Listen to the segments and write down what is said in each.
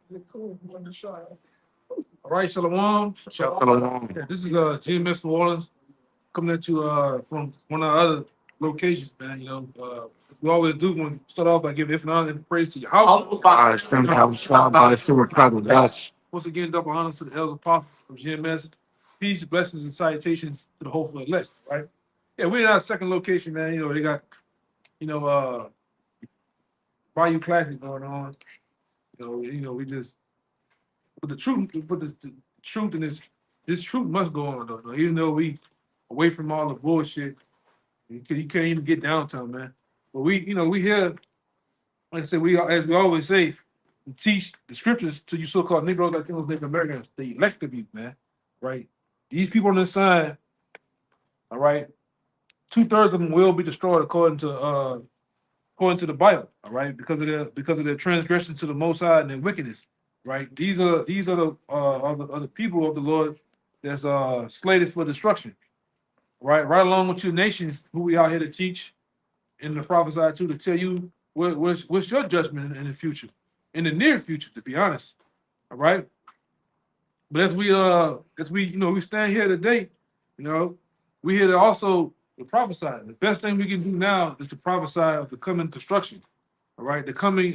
All right, Shalawam. Shalawam. Yeah, this is GMS New Orleans coming at you from one of our other locations, man. We always do when we start off by giving honor and praise to Yahawah. Once again, double honors to the elders apostles of GMS. Peace, blessings, and salutations to the hopeful elect, right? Yeah, we're in our second location, man. They got, Bayou Classic going on. We just but the truth in this truth must go on though. Even though we away from all the bullshit, you can't even get downtown, man. But we here, like I said, as we always say, we teach the scriptures to you so-called Negroes, Latinos, Native Americans, the elect of you, man. Right? These people on this side, all right, 2/3 of them will be destroyed according to the Bible, all right, because of their transgression to the Most High and their wickedness, right? These are the people of the Lord that's slated for destruction, right? Right along with your nations, who we out here to teach and to prophesy to tell you what's your judgment in the future, in the near future, to be honest, all right. But as we we stand here today, we here to also to prophesy. The best thing we can do now is to prophesy of the coming destruction. All right, the coming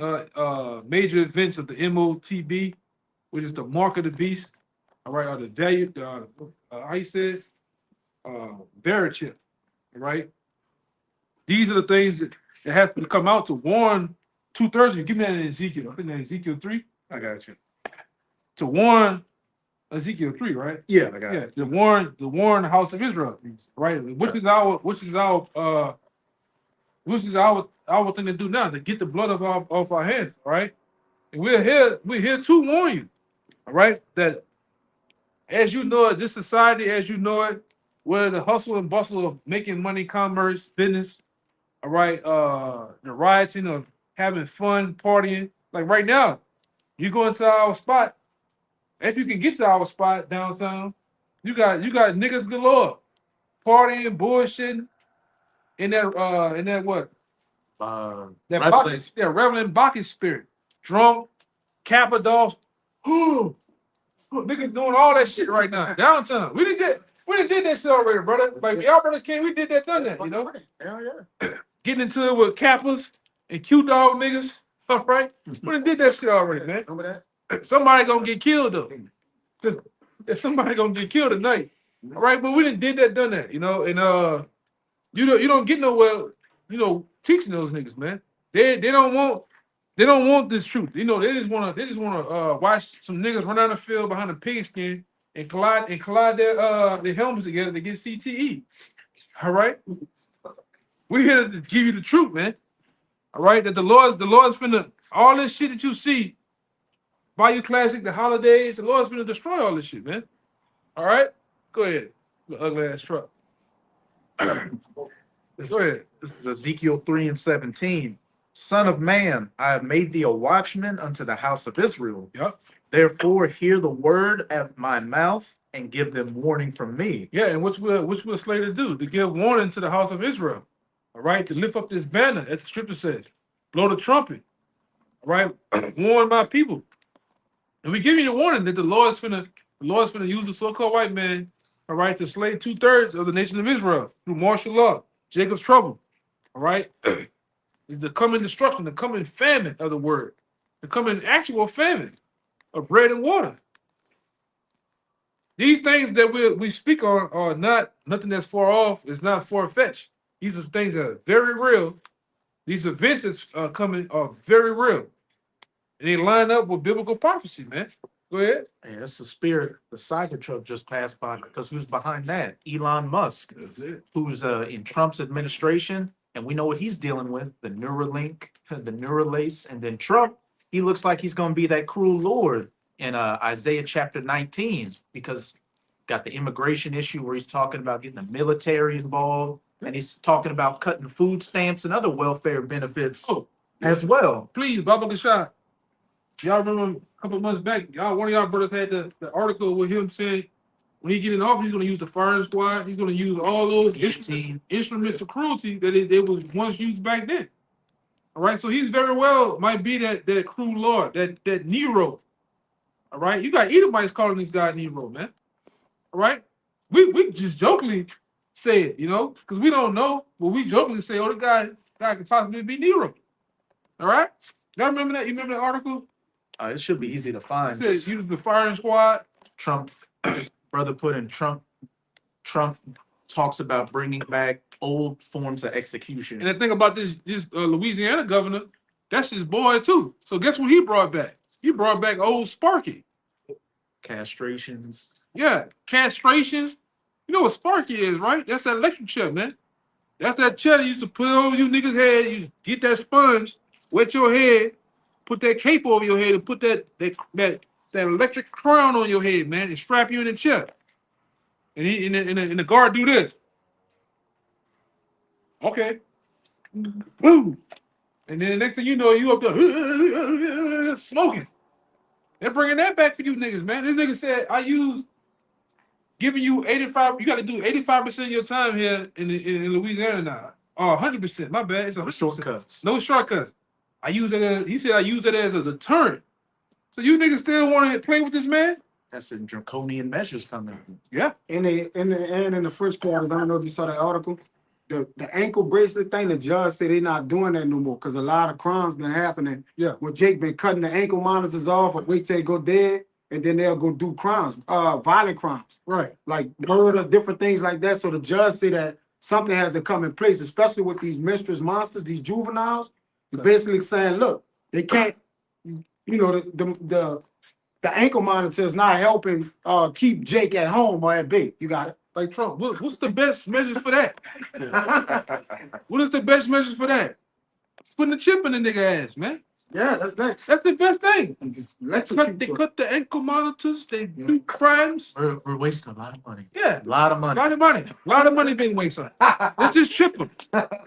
major events of the MOTB, which is the mark of the beast. All right, or the value, how you say it? Chip. All right, these are the things that have to come out to warn 2/3. Give me that in Ezekiel. I think that's Ezekiel 3. I got you. To warn Ezekiel 3, right? Yeah, I got it. The warn the house of Israel, right? Which is our thing to do now, to get the blood off our hands, right? And we're here to warn you, all right, that as you know it, this society as you know it, where the hustle and bustle of making money, commerce, business, all right, the rioting of having fun, partying, like right now, you go into our spot. If you can get to our spot downtown, you got niggas galore, partying, bullshitting, in that what? That reveling Bacchus spirit, drunk, Cappadoce, niggas doing all that shit right now downtown. We did that shit already, brother. Like y'all brothers came, we did that, done that, Hell yeah. Getting into it with Kappas and Q dog niggas. All right, we did that shit already, man. Remember that? Somebody gonna get killed though. Somebody gonna get killed tonight. All right, but we did that, done that, and you don't get nowhere, teaching those niggas, man. They don't want this truth. They just wanna watch some niggas run down the field behind a pigskin and collide their helmets together to get CTE. All right, we here to give you the truth, man. All right, that the Lord's finna all this shit that you see. Bayou Classic, the holidays, the Lord's gonna destroy all this shit, man. All right? Go ahead. The ugly ass truck. Go ahead. This is Ezekiel 3:17. Son of man, I have made thee a watchman unto the house of Israel. Yep. Therefore, hear the word at my mouth and give them warning from me. Yeah, and which we're slated to do, to give warning to the house of Israel. All right, to lift up this banner, as the scripture says. Blow the trumpet. All right, warn my people. And we give you the warning that the Lord's finna use the so-called white man, all right, to slay 2/3 of the nation of Israel through martial law, Jacob's trouble, all right? The coming destruction, the coming famine of the word, the coming actual famine of bread and water. These things that we speak on are not nothing that's far off. It's not far-fetched. These are things that are very real. These events that's coming are very real. And they line up with biblical prophecy, man. Go ahead. Yeah, that's the spirit. The Cybertruck just passed by because who's behind that? Elon Musk. That's it. Who's in Trump's administration. And we know what he's dealing with, the Neuralink, the Neuralace. And then Trump, he looks like he's going to be that cruel Lord in Isaiah chapter 19 because got the immigration issue where he's talking about getting the military involved. And he's talking about cutting food stamps and other welfare benefits as well. Please, Baba Gashad. Y'all remember a couple of months back, one of y'all brothers had the article with him saying when he get in office, he's going to use the firing squad. He's going to use all those instruments of cruelty that they was once used back then. All right, so he's very well might be that cruel Lord, that Nero, All right, you got Edomites calling this guy Nero, man. All right, we just jokingly say it, you know, because we don't know, but we jokingly say, oh, the guy could possibly be Nero. All right, y'all remember that? You remember that article? It should be easy to find. It says you the firing squad. Trump, brother, put in Trump. Trump talks about bringing back old forms of execution. And the thing about this Louisiana governor, that's his boy too. So guess what he brought back? He brought back old Sparky. Castrations. Yeah, castrations. You know what Sparky is, right? That's that electric chair, man. That's that chair you used to put over you niggas' head. You get that sponge, wet your head, put that cape over your head, and put that electric crown on your head, man, and strap you in the chair. And the guard do this. Okay. Boom. And then the next thing you know, you up there smoking. They're bringing that back for you niggas, man. This nigga said, giving you 85, you got to do 85% of your time here in Louisiana now. Oh, 100%. My bad. It's 100%. Shortcuts. No shortcuts. He said I use it as a deterrent. So you niggas still want to play with this man? That's the draconian measures coming. Yeah. In the first quarters, I don't know if you saw that article. The ankle bracelet thing, the judge said they're not doing that no more because a lot of crimes been happening. Yeah. Where Jake been cutting the ankle monitors off or wait till they go dead, and then they'll go do crimes, violent crimes. Right. Like murder, different things like that. So the judge said that something has to come in place, especially with these mistress monsters, these juveniles. Right. Basically saying, look, they can't, you know, the ankle monitor is not helping keep Jake at home or at bay. You got it. Like Trump, what's the best measures for that? What is the best measures for that? Putting a chip in the nigga ass, man. Yeah, that's next. That's the best thing. They cut the ankle monitors. They do crimes. We're wasting a lot of money. Yeah, a lot of money. A lot of money being wasted. Let's just chip them.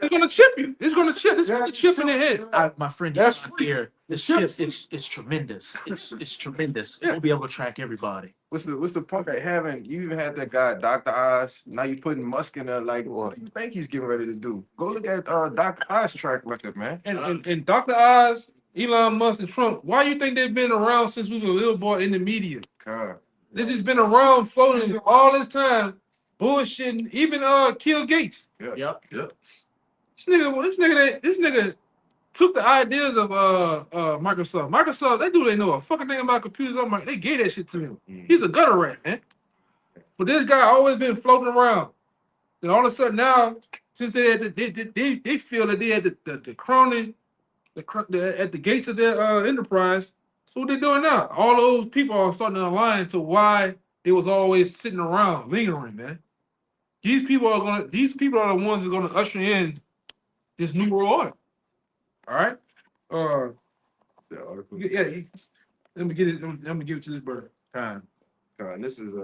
It's gonna chip you. It's gonna chip. It's gonna chip in the head. My friend, that's here. The chip, it's tremendous. It's tremendous. Yeah. We'll be able to track everybody. What's the point of having? You even had that guy, Dr. Oz. Now you putting Musk in there. Like, what do you think he's getting ready to do? Go look at Dr. Oz track record, man. And Dr. Oz, Elon Musk, and Trump. Why you think they've been around since we were a little boy in the media? God. They just been around floating all this time, bullshitting. Even Kill Gates. Yeah. Yep. This nigga took the ideas of Microsoft. Microsoft, they know a fucking thing about computers. They gave that shit to him. He's a gutter rat, man. But this guy always been floating around. And all of a sudden now, since they feel that they had the crony at the gates of their enterprise. So what they doing now? All those people are starting to align to why they was always sitting around, lingering, man. These people are the ones that are gonna usher in this new world order. All right. The article. Yeah. Let me get it. Let me give it to this brother. God, this is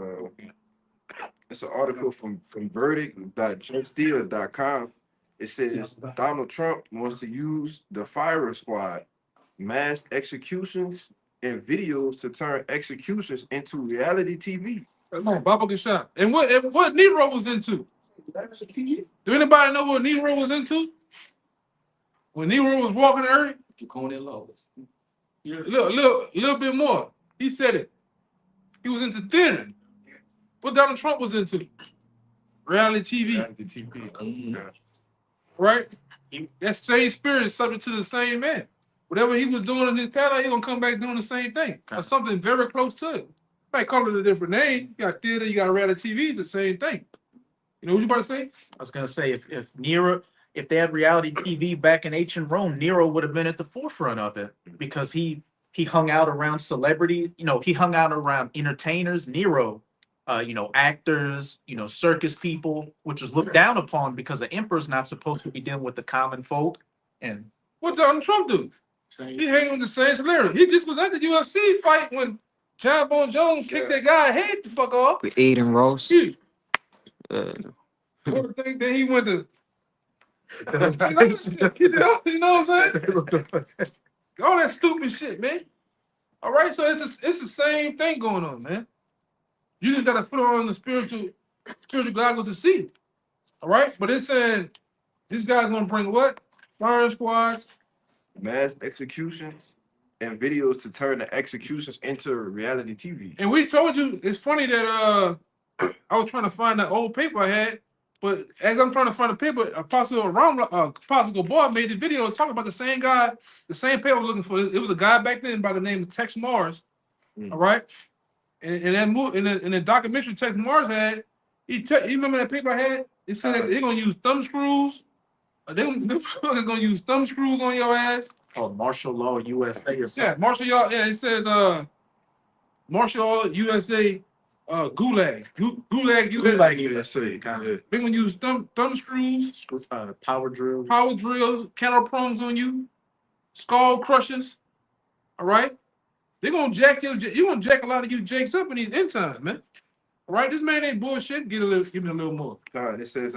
it's an article from verdict.justdeal.com. It says Donald Trump wants to use the firing squad, mass executions, and videos to turn executions into reality TV. Come on, Baba get shot. And what Nero was into? Do anybody know what Nero was into? When Nero was walking the earth? Draconian laws. Little bit more. He said it. He was into theater. What Donald Trump was into? Reality TV. Reality TV. Yeah. Right? That same spirit is subject to the same man. Whatever he was doing in his past, he's gonna come back doing the same thing. Or something very close to it. You might call it a different name. You got theater, you got reality TV, the same thing. You know what you about to say? I was gonna say if they had reality TV back in ancient Rome, Nero would have been at the forefront of it because he hung out around celebrities. You know, he hung out around entertainers. Nero, actors, circus people, which was looked down upon because the emperor's not supposed to be dealing with the common folk. And what Donald Trump do? He hanging with the same celebrity. He just was at the UFC fight when John Bon Jones kicked that guy head the fuck off. With Aiden Rose. Yeah. Then he went to. You know what I'm saying? All that stupid shit, man. All right, so it's the same thing going on, man. You just gotta put on the spiritual goggles to see it. All right, but it's saying this guy's gonna bring what? Firing squads, Mass executions, and videos to turn the executions into reality TV. And we told you, it's funny that I was trying to find that old paper I had, but as I'm trying to find the paper, Apostle Boy made the video talking about the same guy, the same paper I was looking for. It was a guy back then by the name of Tex Mars. All right. And that movie in the documentary Tex Mars had, you remember that paper I had? It said that they're gonna use thumb screws. They're gonna use thumb screws on your ass. Oh, martial law USA or something. Yeah, martial law. Yeah, it says martial law USA gulag. Gulag USA. Gulag USA. Kind of They're gonna use thumb screws, power drills. power drills, counter prongs on you, skull crushers. All right. They're gonna jack you gonna jack a lot of you jakes up in these end times, man. All right, this man ain't bullshit. Give me a little more. It says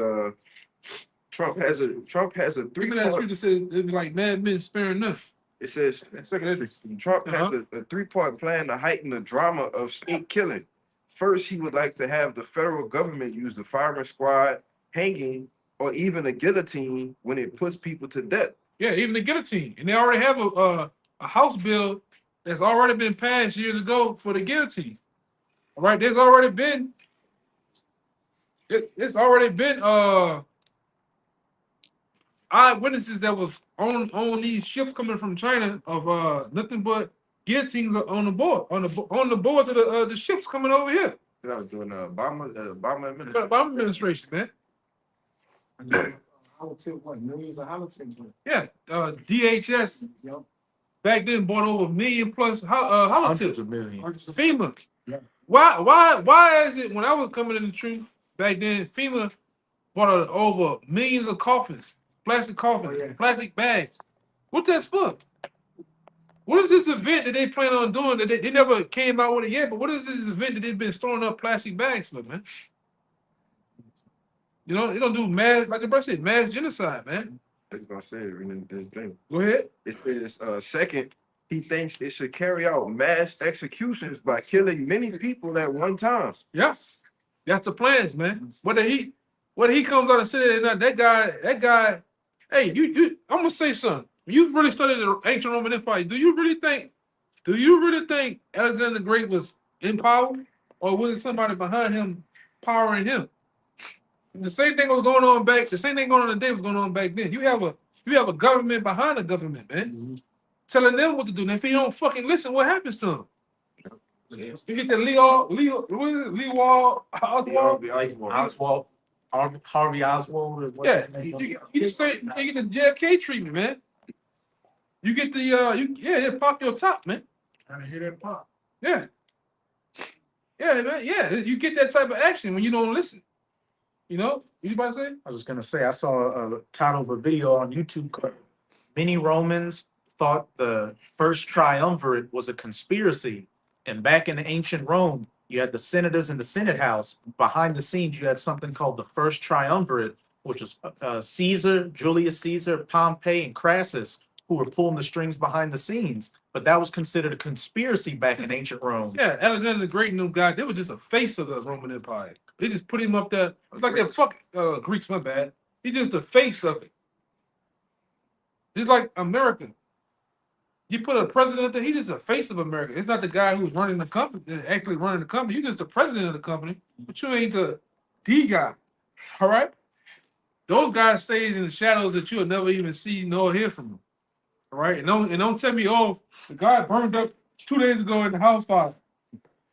Trump has a Give me that three-part. scripture says it'd be like Mad Men sparing nothing. It says Second entry. Trump has a three-part plan to heighten the drama of state killing. First, he would like to have the federal government use the firing squad, hanging, or even a guillotine when it puts people to death. Yeah, even the guillotine, and they already have a House bill that's already been passed years ago for the guillotine. All right, there's already been it's already been eyewitnesses that was on these ships coming from China of nothing but guillotines on the board on the boards of the ships coming over here. That was during the Obama administration. Obama administration, man. Halalyam, what, millions of halalyam? Yeah, DHS Yep. back then bought over $1 million plus Hundreds halalyam. of millions. FEMA. Yeah. Why is it when I was coming in the truth back then, FEMA bought over millions of coffins, plastic coffins, Oh, yeah. plastic bags. What that's for? What is this event that they plan on doing that they never came out with it yet? But what is this event that they've been storing up plastic bags for, man? You know, they're gonna do mass, like the brother said, mass genocide, man. I was gonna say it in this thing. Go ahead. It says second, he thinks it should carry out mass executions by killing many people at one time. Yes, that's the plans, man. Whether he comes out and says that guy. Hey, I'm gonna say something. You've really studied the ancient Roman Empire. Do you really think Alexander the Great was in power, or was it somebody behind him powering him? The same thing was going on the same thing going on today was going on back then. You have a government behind the government, man, telling them what to do. And if he don't fucking listen, what happens to him? You get the Lee Oswald, Harvey Oswald. Or what Yeah, the name you just say you get the JFK treatment, man. You get the pop your top, man. Gotta hear that pop. Yeah, man. Yeah, you get that type of action when you don't listen. You know, what you about to say? I was just gonna say I saw a title of a video on YouTube called "Many Romans Thought the First Triumvirate Was a Conspiracy," and back in ancient Rome, you had the senators in the Senate House. Behind the scenes, you had something called the First Triumvirate, which was Caesar, Julius Caesar, Pompey, and Crassus, who were pulling the strings behind the scenes. But that was considered a conspiracy back in ancient Rome. Yeah, Alexander the Great and them guys, they were just a face of the Roman Empire. They just put him up there. It's like that fuck Greeks, my bad. He's just the face of it. It's like America. You put a president up there, he's just a face of America. It's not the guy who's running the company, actually running the company. You're just the president of the company, but you ain't the D guy. All right? Those guys stay in the shadows that you'll never even see nor hear from them. All right? And don't tell me, oh, the guy burned up 2 days ago in the house fire.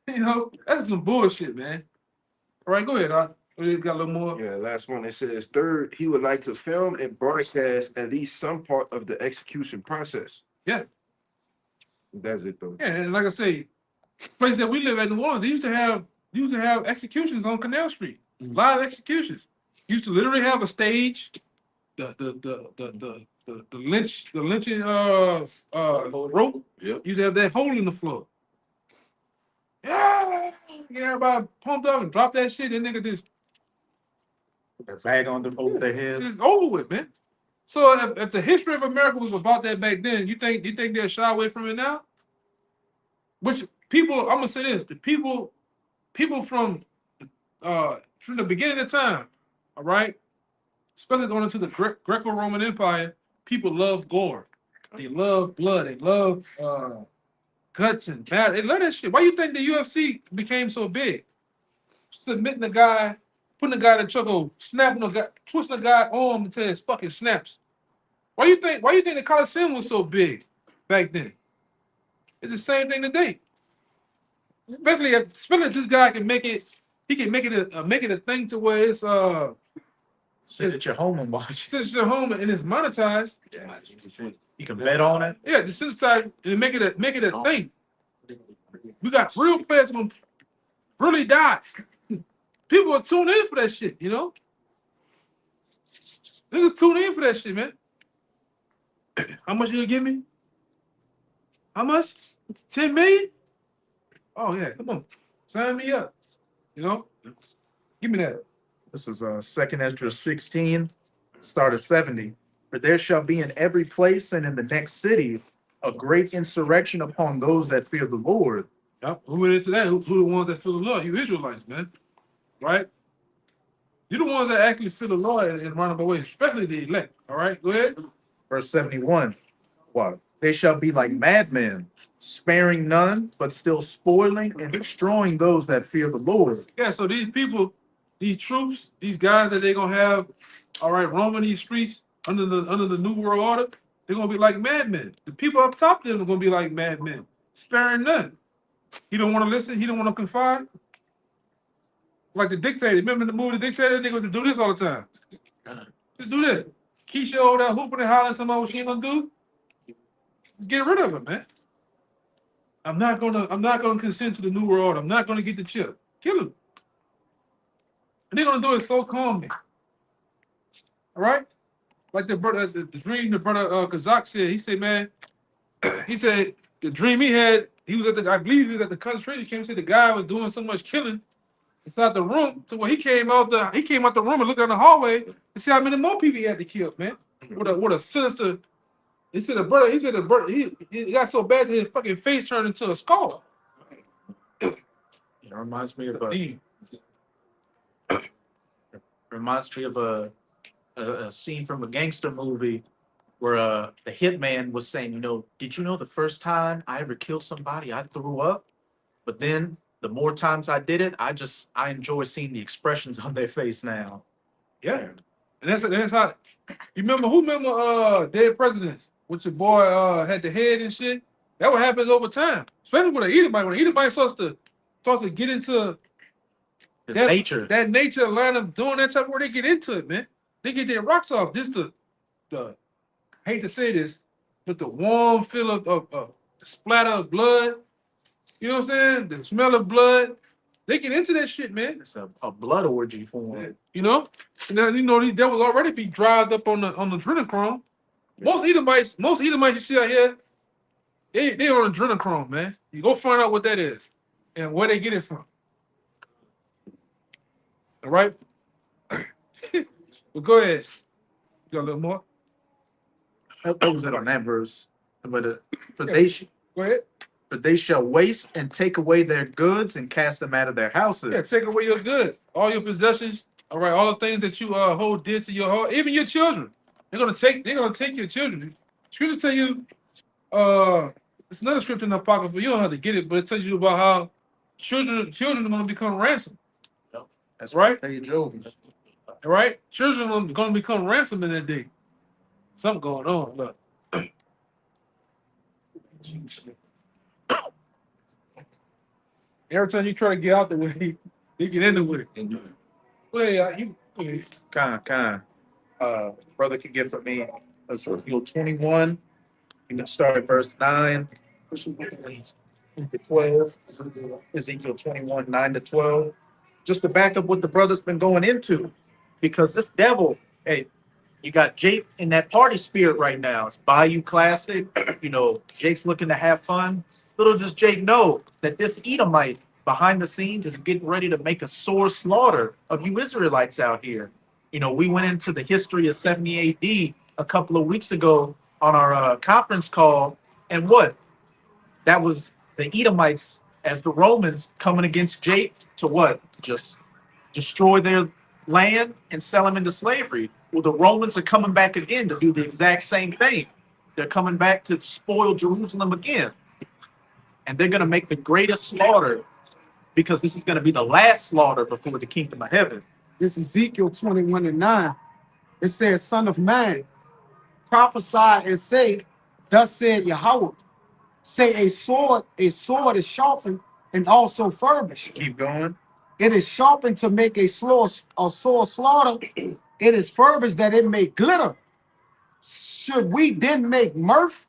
You know, that's some bullshit, man. All right, go ahead, Doc. We got a little more. Yeah, last one. It says third, he would like to film and broadcast at least some part of the execution process. Yeah. That's it though. Yeah, and like I say, place that we live at in New Orleans, they used to have executions on Canal Street, live executions. Used to literally have a stage, the lynching rope. Yep. Used to have that hole in the floor. Yeah, get everybody pumped up and drop that shit. That nigga just Their bag on them over their heads. it's over with, man. So if the history of America was about that back then, you think they'll shy away from it now? Which people, I'm gonna say this: the people from the beginning of time, all right, especially going into the Greco-Roman Empire, people love gore. They love blood. They love guts and bad. They love that shit. Why you think the UFC became so big? Submitting a guy, putting a guy in the chokehold, snapping a guy, twisting a guy arm until his fucking snaps. Why you think the Coliseum was so big back then? It's the same thing today. Especially if this guy can make it, he can make it a thing to where it's Sit at your home and watch. since you're home and it's monetized. You can bet on it. Yeah, desensitize and make it a thing. We got real players gonna really die. People are tuning in for that shit, you know? Niggas tune in for that shit, man. How much you gonna give me? How much? 10 million? Oh yeah, come on. Sign me up. You know? Give me that. This is 2nd Ezra 16, start of 70. For there shall be in every place and in the next city a great insurrection upon those that fear the Lord. Yep. Who went into that? Who the ones that feel the Lord? You Israelites, man. Right? You're the ones that actually feel the Lord and run away, especially the elect. All right, go ahead. Verse 71. What? They shall be like madmen, sparing none, but still spoiling and destroying those that fear the Lord. Yeah, so these people, these troops, these guys that they're gonna have, all right, roaming these streets under the New World Order, they're gonna be like madmen. The people up top of them are gonna be like madmen, sparing none. He don't want to listen, he don't want to confide. Like the dictator. Remember the movie The Dictator? They're gonna do this all the time. Just do this. Keisha over there hooping and hollering somebody what she ain't gonna do. Just get rid of it, man. I'm not gonna consent to the New World Order. I'm not gonna get the chip. Kill him. And they're gonna do it so calmly. All right? Like the brother, the dream the brother Kazak said, he said, man, he said the dream he had, he was at the, I believe he was at the concentration camp. He said the guy was doing so much killing inside the room. So when he came out the room and looked down the hallway and see how many more people he had to kill, man. What a sinister. He said the brother, he got so bad that his fucking face turned into a skull. It reminds me of a scene from a gangster movie where the hitman was saying, you know, did you know the first time I ever killed somebody, I threw up? But then the more times I did it, I enjoy seeing the expressions on their face now. Yeah. And that's how you remember Dead Presidents, with your boy had the head and shit? That what happens over time. Especially with an Edomite. When an Edomite starts to get into that nature line of doing that type of work, they get into it, man. They get their rocks off. Just the hate to say this, but the warm feel of the splatter of blood, you know what I'm saying? The smell of blood. They get into that shit, man. It's a blood orgy for them. You know? And then, you know, these devils already be dried up on the adrenochrome. Most Edomites you see out here, they on adrenochrome, man. You go find out what that is and where they get it from. All right? Well, go ahead. You got a little more? That was it on that verse. But Go ahead. But they shall waste and take away their goods and cast them out of their houses. Yeah, take away your goods, all your possessions. All right, all the things that you hold dear to your heart, even your children. They're gonna take your children. Scripture tell you, it's another scripture in the Apocrypha. You don't have to get it, but it tells you about how children are gonna become ransom. That's right. Hey, Joe. All right, children are gonna become ransom in that day. Something going on. Look. Every time you try to get out the way, you get in the way. Go ahead, you. Go ahead. Brother can get for me Ezekiel 21. You can start at verse 9 to 12. Ezekiel 21, 9 to 12. Just to back up what the brother's been going into. Because this devil, hey, you got Jake in that party spirit right now. It's Bayou Classic. You know, Jake's looking to have fun. Little does Jake know that this Edomite behind the scenes is getting ready to make a sore slaughter of you Israelites out here. You know, we went into the history of 70 AD a couple of weeks ago on our conference call. And what? That was the Edomites as the Romans coming against Jake to what? Just destroy their land and sell them into slavery. Well, the Romans are coming back again to do the exact same thing. They're coming back to spoil Jerusalem again. And they're going to make the greatest slaughter because this is going to be the last slaughter before the kingdom of heaven. This Ezekiel 21:9. It says, Son of man, prophesy and say, thus said Yahweh. Say a sword is sharpened and also furbished. Keep going. It is sharpened to make a sore slaughter. It is furbished that it may glitter. Should we then make mirth?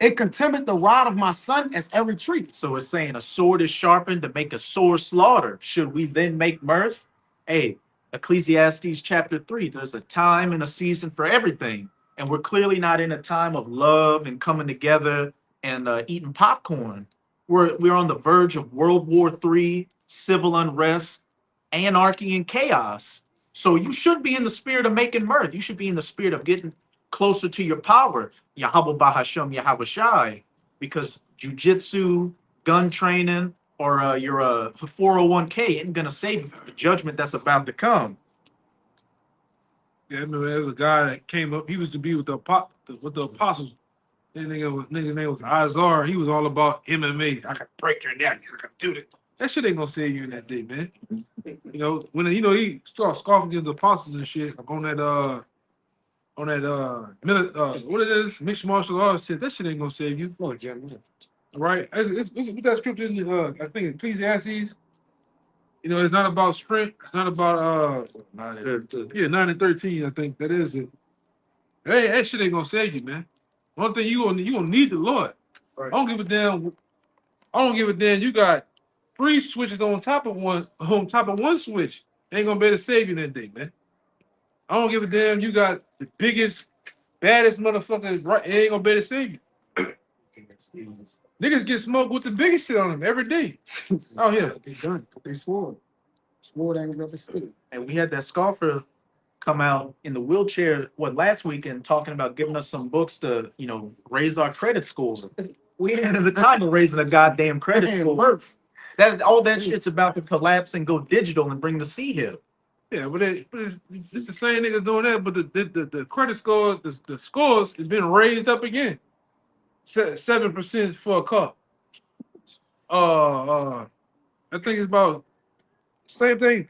It contemneth the rod of my son as every tree. So it's saying a sword is sharpened to make a sore slaughter. Should we then make mirth? Hey, Ecclesiastes chapter 3, there's a time and a season for everything. And we're clearly not in a time of love and coming together and eating popcorn. We're on the verge of World War III, civil unrest, anarchy, and chaos. So you should be in the spirit of making mirth. You should be in the spirit of getting closer to your power. YAHAWAH, bahasham, YAHAWASHI. Because jujitsu, gun training, or your 401k isn't going to save you from the judgment that's about to come. Yeah, I remember there was a guy that came up. He was to be with the apostles. That nigga's name was Azar. He was all about MMA. I can break your neck. I can do that. That shit ain't gonna save you in that day, man. You know, when he started scoffing against the apostles and shit, like on that what it is, mixed martial arts shit, that shit ain't gonna save you. Oh, GMS. Right? It's with that scripture in I think Ecclesiastes. You know, it's not about strength. It's not about 9 and 13. I think that is it. Hey, that shit ain't gonna save you, man. One thing you gonna need the Lord. Right. I don't give a damn. You got 3 switches on top of one switch. Ain't gonna be able to save you that day, man. I don't give a damn. You got the biggest, baddest motherfuckers. Right? It ain't gonna be able to save you. Niggas get smoked with the biggest shit on them every day. Oh yeah, They done. They swore. Swore they ain't never stay. And we had that scoffer come out in the wheelchair last week and talking about giving us some books to raise our credit score. We ain't in the time of raising a goddamn credit score. All that shit's about to collapse and go digital and bring the C here. Yeah, but it's the same niggas doing that. But the credit score, the scores has been raised up again. 7% for a car. I think it's about same thing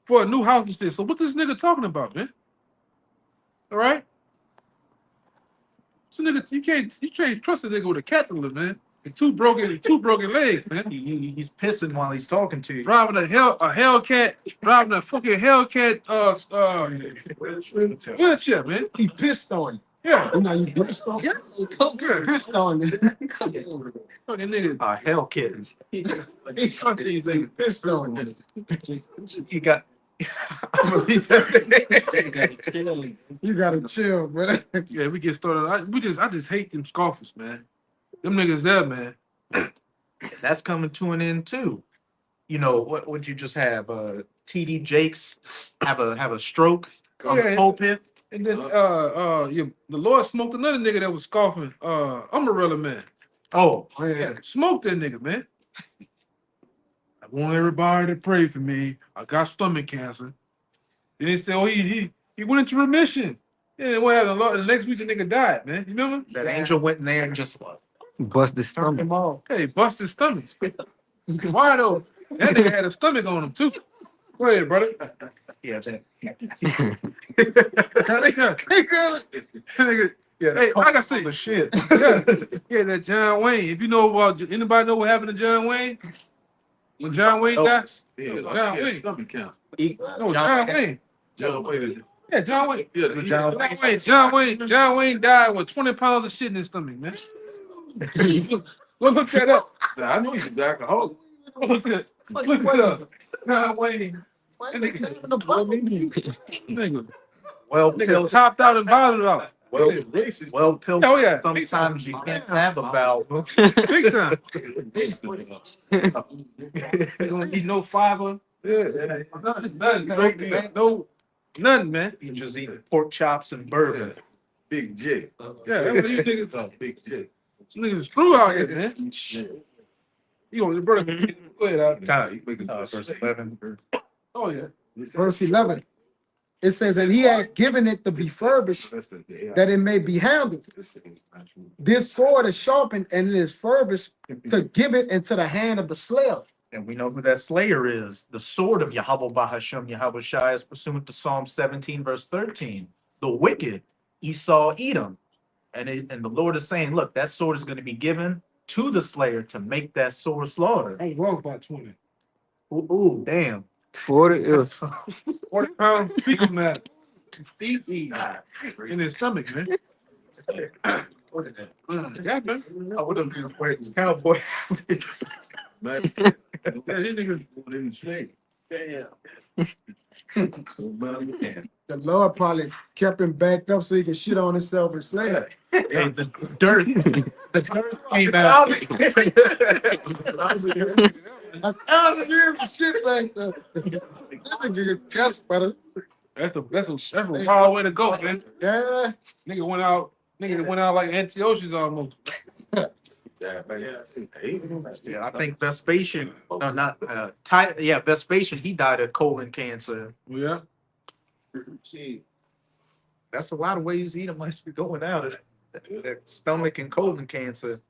for a new house and shit. So what this nigga talking about, man? All right. So nigga, you can't trust a nigga with a caterpillar, man. Two broken legs, man. He's pissing while he's talking to you. Driving a Hellcat, driving a fucking Hellcat wheelchair, man. He pissed on you. Yeah. You know, you pissed on you. He pissed on you. Fucking nigga. Hell kittens. He pissed on you. You got. You gotta chill, bro. Yeah, we get started. I just hate them scoffers, man. Them niggas there, man. That's coming to an end too. You know what? Would you just have TD Jakes have a stroke on the pulpit? And then the Lord smoked another nigga that was scoffing. Umbrella Man. Oh yeah, smoked that nigga, man. I want everybody to pray for me. I got stomach cancer. Then they said, oh, he went into remission. Yeah, what happened? The next week the nigga died, man. You remember? That angel went in there and just bust his stomach. Hey, bust his stomach. Why though? That nigga had a stomach on him too. Go ahead, brother. Yeah, hey, like I say, the shit. Yeah, that John Wayne. If you know about anybody know what happened to John Wayne? When John Wayne died? John Wayne. Stomach count. No, John Wayne. John Wayne. Yeah, John Wayne. Yeah, John Wayne died with 20 pounds of shit in his stomach, man. Look that up. I know he's an alcoholic. Look that up. John Wayne. Nigga. Well, Nigga topped out and bottomed out. Well, Pill. Oh yeah. Sometimes you can't have about Big time. They don't eat no fiber. Yeah. Nothing, man. You just eat pork chops and bourbon. Big J. Yeah, that's what you niggas. Big J. Some niggas screw out here, man. You know, the brother. Go ahead, Kyle, you making verse 11. Oh yeah. Verse 11. it says, and he had given it to be furbished, that it may be handled. This sword is sharpened and it is furbished to give it into the hand of the slave. And we know who that slayer is. The sword of YAHAWAH bahasham YAHAWASHI is pursuant to Psalm 17, verse 13. The wicked, Esau, Edom. And the Lord is saying, look, that sword is going to be given to the slayer to make that sword slaughter. I was wrong about 20. Ooh, damn. 40 is 40 pounds fecal matter. Feet in his stomach, man. What is that? Yeah, man. I would have been waiting. Cowboy. man. Yeah, these niggas in the snake. Damn. The Lord probably kept him backed up so he could shit on himself and slay it. Hey, the dirt. The dirt came out. 1,000 years of shit back there. This nigga guess, brother. That's a hard way to go, man. Yeah. Nigga went out like Antiochus almost. Yeah, I think Vespasian, no, not Vespasian, he died of colon cancer. Yeah. That's a lot of ways Edom must be going out. That stomach and colon cancer.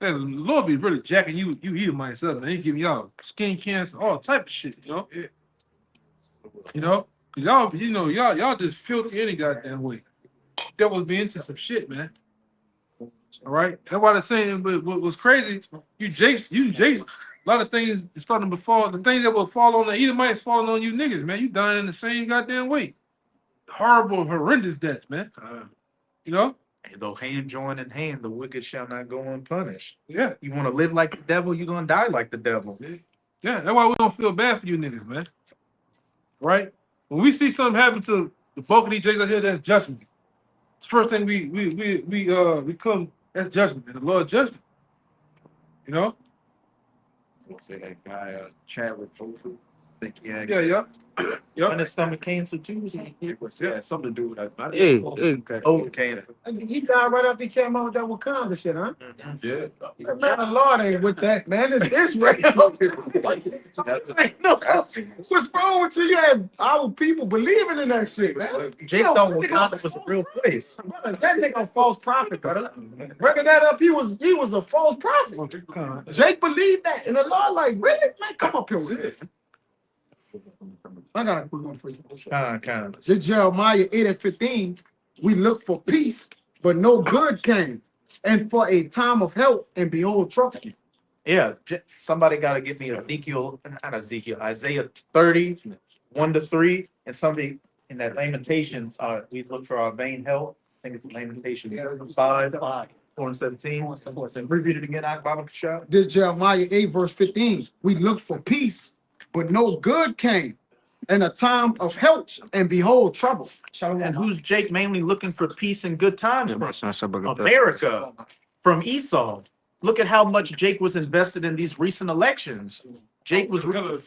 Man, the Lord be really jacking you Edomites up, man. He giving y'all skin cancer, all type of shit, you know? You know? 'Cause y'all just filthy any goddamn way. Devils be into some shit, man. All right? That's why they're saying, but what was crazy, you Jakes, a lot of things is starting to befall. The things that will fall on the Edomites falling on you niggas, man. You dying in the same goddamn way. Horrible, horrendous deaths, man. You know? And though hand join in hand, the wicked shall not go unpunished. Yeah. You want to live like the devil, you're gonna die like the devil. Yeah, that's why we don't feel bad for you niggas, man. Right? When we see something happen to the bulk of these Jakes out here, that's judgment. It's the first thing we come, that's judgment, and the Lord judgment. You know? Say that guy, Chadwick Boseman. Think he had Yeah. And the stomach cancer too. yeah, something to do with that. Hey, Oh, cancer. He died right after he came out with that Wakanda shit, huh? Yeah. Man, the Lord ain't with that, man. It's Israel. Ain't no, what's wrong with you? You had our people believing in that shit, man. Jake thought Wakanda was a real place. Brother, that nigga a false prophet, brother. Breaking that up, he was a false prophet. Jake believed that, and the Lord like, really? Man, come up here with it. I got a quick one for you. Kind of. This Jeremiah 8:15, we look for peace, but no good came, and for a time of help, and behold, trouble. Yeah, somebody got to give me Isaiah 30, 1-3, and somebody in that Lamentations, we look for our vain help. I think it's Lamentations 5, 4 and 17. Repeat it again, Bible shot. This Jeremiah 8:15, we look for peace, but no good came, and a time of help, and behold, trouble. And who's Jake mainly looking for peace and good times from? America. America, from Esau. Look at how much Jake was invested in these recent elections. Jake was really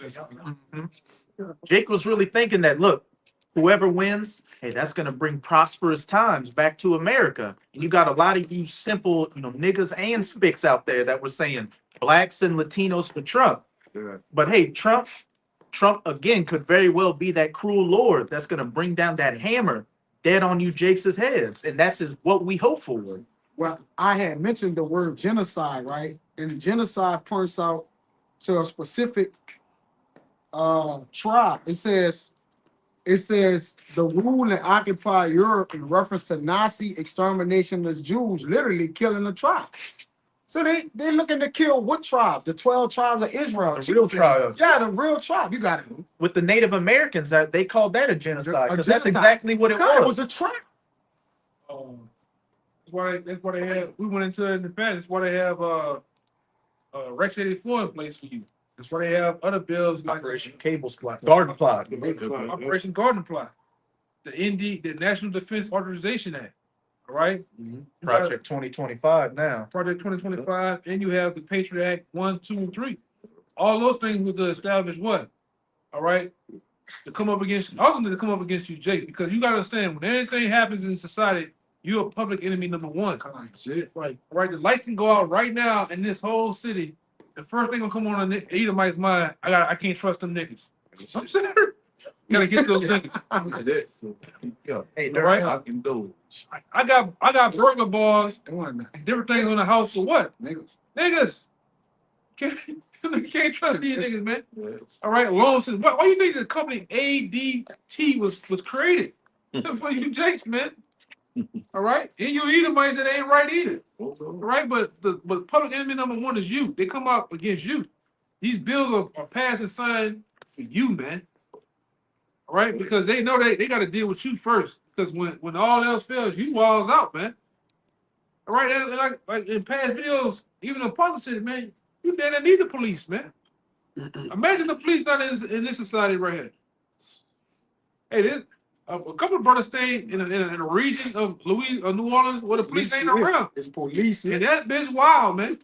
thinking that, look, whoever wins, hey, that's going to bring prosperous times back to America. And you got a lot of you simple, niggas and spicks out there that were saying blacks and Latinos for Trump. Yeah. But hey, Trump again could very well be that cruel Lord that's going to bring down that hammer dead on you Jake's heads. And that's what we hope for. Well, I had mentioned the word genocide, right? And genocide points out to a specific tribe. It says the rule and occupy Europe in reference to Nazi extermination of Jews, literally killing a tribe. So they're looking to kill what tribe? The 12 tribes of Israel. The real tribe. Yeah, the real tribe. You got it. With the Native Americans, they called that a genocide. Because that's genocide. exactly what it It was. was a tribe. That's why they have. We went into it in the past. That's why they have Rex 84 in place for you. That's why they have other bills like Operation Cable Plot, Garden Plot. Operation Garden Plot, the National Defense Authorization Act. All right. Project 2025 now. Project 2025, and you have the Patriot Act 1, 2, and 3. All those things were to establish what? All right, to come up against you, Jake, because you gotta understand when anything happens in society, you're a public enemy number one. Right, the lights can go out right now in this whole city. The first thing gonna come on the Edomite's mind, I can't trust them niggas. I'm serious. Gotta get those niggas. That's it. Yeah. Hey, All right. I can do. I got burglar bars, Come on, man. different things on the house for what? Niggas. Niggas. Can't trust these niggas, man. All right, long since why you think the company ADT was created? For you jakes, man. All right, and you Edomites that ain't right either. All right, but public enemy number one is you. They come out against you. These bills are passed and signed for you, man. All right, because they know they got to deal with you first. Because when all else fails, you walls out, man. All right, and like in past videos, even in politics, man, you damn need the police, man. Imagine the police not in this society right here. Hey, a couple of brothers stayed in a region of New Orleans where the police ain't around. It's police. And that bitch wild, man.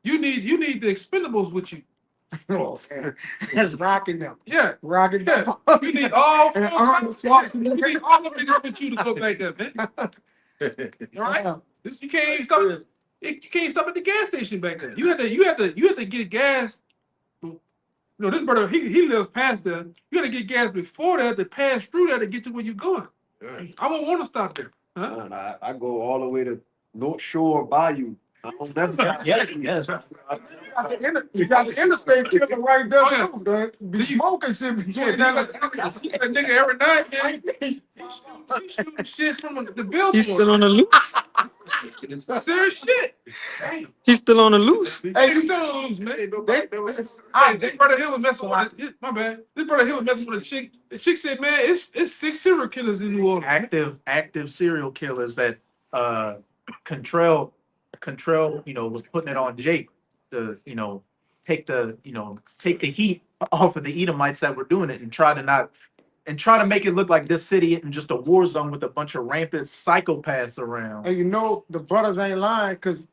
You need the expendables with you. That's rocking them. Yeah. Rocking Yeah. them. You need all And four Arnold Schwarzenegger. you need all the niggas with you to go back there, man. All right? This, you can't even stop it. You can't stop at the gas station back there. You had to get gas. You know, this brother, he lives past there. You gotta get gas before that to pass through there to get to where you're going. I won't want to stop there. Huh? Man, I go all the way to North Shore Bayou. I don't never. Yes. You got the interstate killer right there, Oh, yeah. too. Man. Be smoking shit between That nigga every night, man. He shooting shit from the billboard. He's still on the loose. Serious shit. He's still on the loose. Hey, you still on the loose, man. Hey, this brother Hill was messing with my bad. This brother Hill was messing with a chick. The chick said, "Man, it's 6 serial killers in New Orleans." Active serial killers that Contrell, was putting it on Jake to, take the heat off of the Edomites that were doing it and try to make it look like this city isn't just a war zone with a bunch of rampant psychopaths around. And the brothers ain't lying because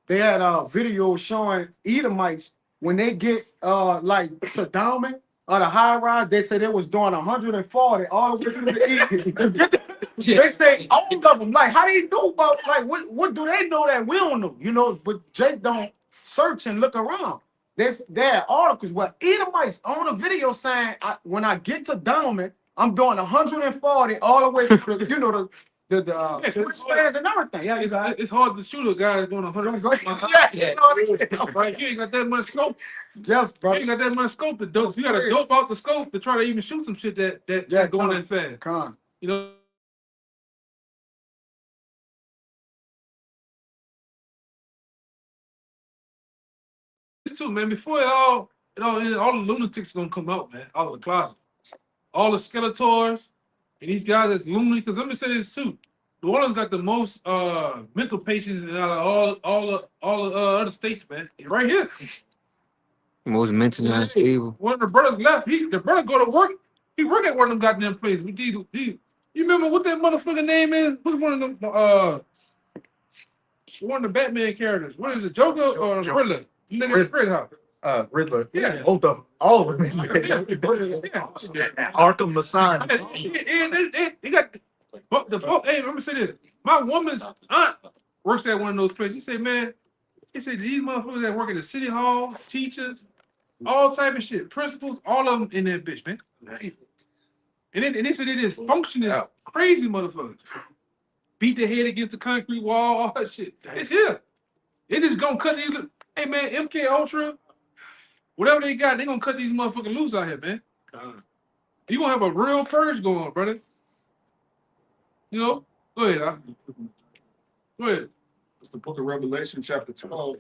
they had videos showing Edomites when they get like to Dalman or the high rise, they said they was doing 140 all the way through the east. They say all of them, like how they know about, like what do they know that we don't know? But Jake don't search and look around. There are articles where Edomites on the video saying, when I get to Dalman, I'm doing 140 all the way to the switch spares and everything. Yeah, you got it. It's hard to shoot a guy that's going 100. Yeah. Right, you ain't got that much scope. Yes, You bro. ain't got that much scope to dope. You got to dope out the scope to try to even shoot some shit that going that fast. Come on. You know. Too, man. Before all the lunatics gonna come out, man. All of the closet, all the Skeletors, and these guys that's lunatic. Because let me say this too: New Orleans got the most mental patients out of all the other states, man. Right here. Most mentally unstable. One of the brothers left. The brother go to work. He work at one of them goddamn places. You remember what that motherfucker name is? What's one of them? One of the Batman characters. What is it? Joker or Riddler? Nigga, Fred House. Riddler. Yeah. Both of them. All of them. Arkham Asylum. He got the hey, let me say this. My woman's aunt works at one of those places. He said, man, these motherfuckers that work at the city hall, teachers, all type of shit, principals, all of them in that bitch, man. And they said they just functioning crazy motherfuckers. Beat their head against the concrete wall, all that shit. It's here. They just gonna cut these. Hey man, MK Ultra, whatever they got, they gonna cut these motherfuckers loose out here, man. You gonna have a real purge going on, brother. Go ahead, Go ahead. It's the book of Revelation, chapter 12,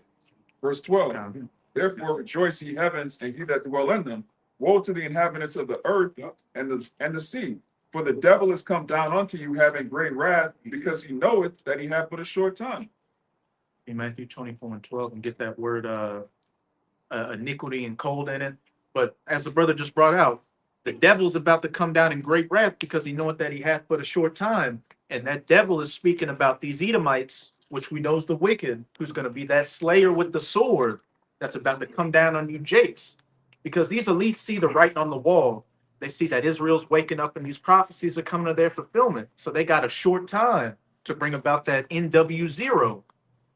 verse 12. Therefore rejoice, ye heavens, and ye that dwell in them. Woe to the inhabitants of the earth and the sea. For the devil is come down unto you, having great wrath, because he knoweth that he hath but a short time. In Matthew 24:12, and get that word iniquity and cold in it. But as the brother just brought out, the devil's about to come down in great wrath because he knoweth that he hath but a short time. And that devil is speaking about these Edomites, which we know is the wicked, who's going to be that slayer with the sword that's about to come down on you Jakes. Because these elites see the writing on the wall. They see that Israel's waking up and these prophecies are coming to their fulfillment. So they got a short time to bring about that NW0.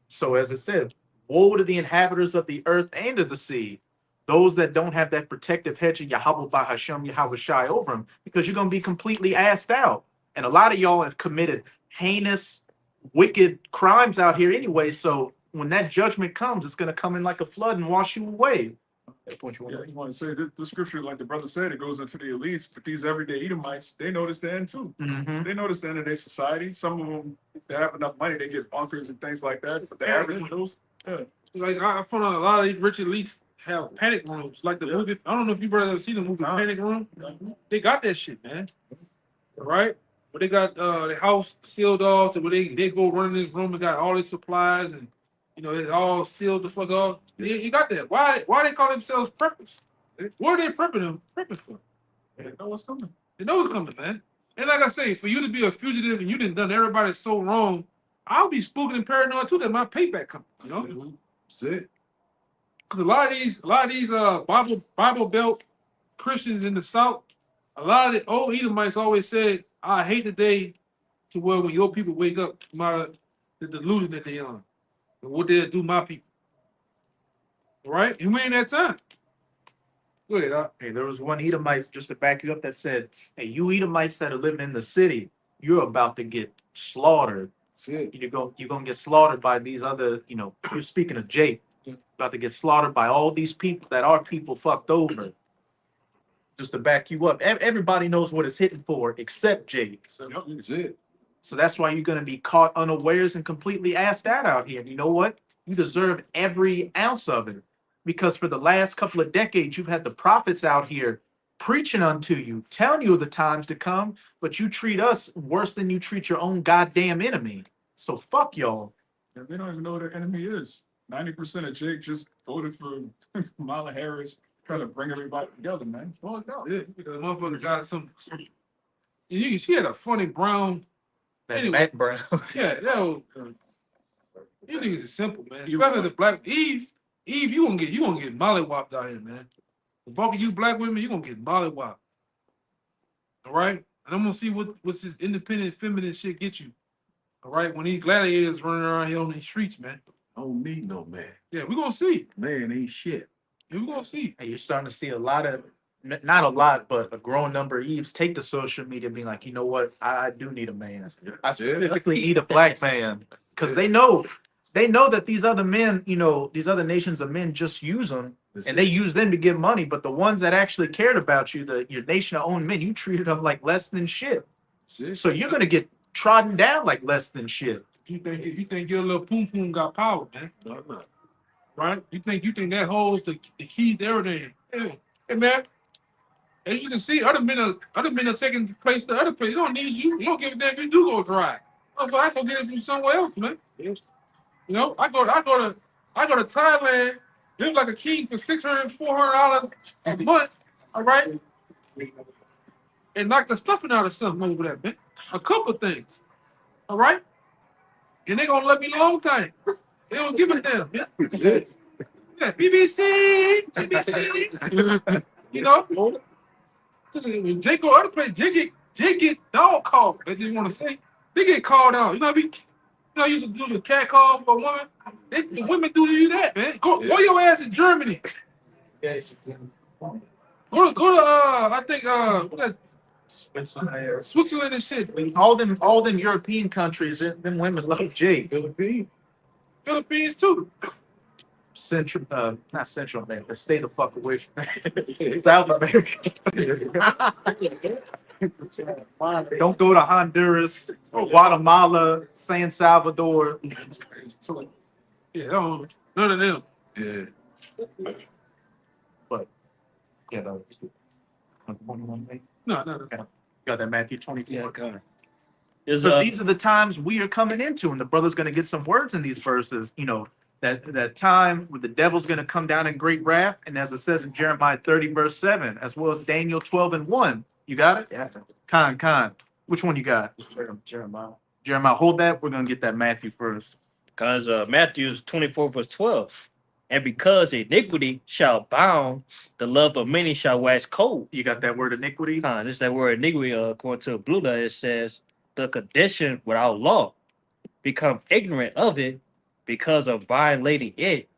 So as I said, woe to the inhabitants of the earth and of the sea. those that don't have that protective hedge of Yahawah bahasham, YAHAWASHI over them, because you're going to be completely assed out. And a lot of y'all have committed heinous, wicked crimes out here anyway. So when that judgment comes, it's going to come in like a flood and wash you away. Yeah, you want to say the scripture, like the brother said, it goes into the elites, but these everyday Edomites, they notice the end too. Mhm. They notice the end of their society. Some of them, if they have enough money, they get bunkers and things like that. But the average Joes, Like I found out a lot of these rich elites have panic rooms. Like the movie, I don't know if you brothers ever seen the movie Panic Room. They got that shit, man. Right? But they got the house sealed off, to where they go run in this room and got all these supplies, and it's all sealed the fuck off. You got that. Why they call themselves preppers? What are they prepping for? they know what's coming. They know it's coming, man. And like I say, for you to be a fugitive and you done everybody so wrong, I'll be spooking and paranoid too that my payback coming. That's it. Because a lot of these Bible Belt Christians in the South, a lot of the old Edomites always said, "I hate the day to where when your people wake up from the delusion that they on, and what they'll do my people." All right, and we ain't that time. Go ahead, Doc. Hey, there was one Edomite, just to back you up, that said, "Hey, you Edomites that are living in the city, you're about to get slaughtered. That's it. You're gonna get slaughtered by these other, you're speaking of Jake, about to get slaughtered by all these people that our people fucked over." Just to back you up, everybody knows what it's hitting for except Jake. That's it. So that's why you're gonna be caught unawares and completely assed out here. And you know what? You deserve every ounce of it. Because for the last couple of decades, you've had the prophets out here preaching unto you, telling you of the times to come, but you treat us worse than you treat your own goddamn enemy. So fuck y'all. And they don't even know what their enemy is. 90% of Jake just voted for Kamala Harris, trying to bring everybody together, man. Oh, no. Yeah, the motherfucker got some. She had a funny brown. That Anyway. Matt Brown. Yeah, you niggas is simple, man. Especially the black Eve, you gonna get mollywopped out here, man. The bulk of you black women, you gonna get mollywopped. All right? And I'm gonna see what's this independent feminine shit get you. All right, when these gladiators running around here on these streets, man. I don't need no man. Yeah, we're gonna see. Man ain't shit. Yeah, we're gonna see. And you're starting to see a lot of, not a lot, but a growing number of Eves take to social media being like, you know what, I do need a man. I specifically need a black man. Because they know that these other men, these other nations of men just use them, and they use them to get money. But the ones that actually cared about you, your nation of own men, you treated them like less than shit. So you're gonna get trodden down like less than shit. If you think your little poom poom got power, man. Right? You think that holds the key to everything. Hey man. As you can see, other men are taking place to other places. They don't need you. You don't give a damn if you do go dry. I go get it from somewhere else, man. I go to Thailand, live like a king for $600-$400 a month. All right, and knock the stuffing out of something over there, man. A couple things. All right, and they gonna let me long time. They don't give a damn. Yeah, BBC. When Jake go other place, Jake get dog called. They just want to say they get called out. I used to do the cat call for a woman. The women do you that, man. Go your ass in Germany. Go to I think Switzerland and shit. All them European countries, them women love Jake. Philippines too. Not Central America. Stay the fuck away from South America. Don't go to Honduras, Guatemala, San Salvador. Yeah, none of them. Yeah. But no. Got that Matthew 24. Yeah, God. Because these are the times we are coming into, and the brother's going to get some words in these verses. That time where the devil's going to come down in great wrath, and as it says in Jeremiah 30 verse 7, as well as Daniel 12:1. You got it? Yeah. Khan. Which one you got? Jeremiah. Hold that. We're going to get that Matthew first. Because Matthew 24 verse 12. And because iniquity shall abound, the love of many shall wax cold. You got that word iniquity? This is that word iniquity. According to Blue Letter, it says the condition without law become ignorant of it because of violating it.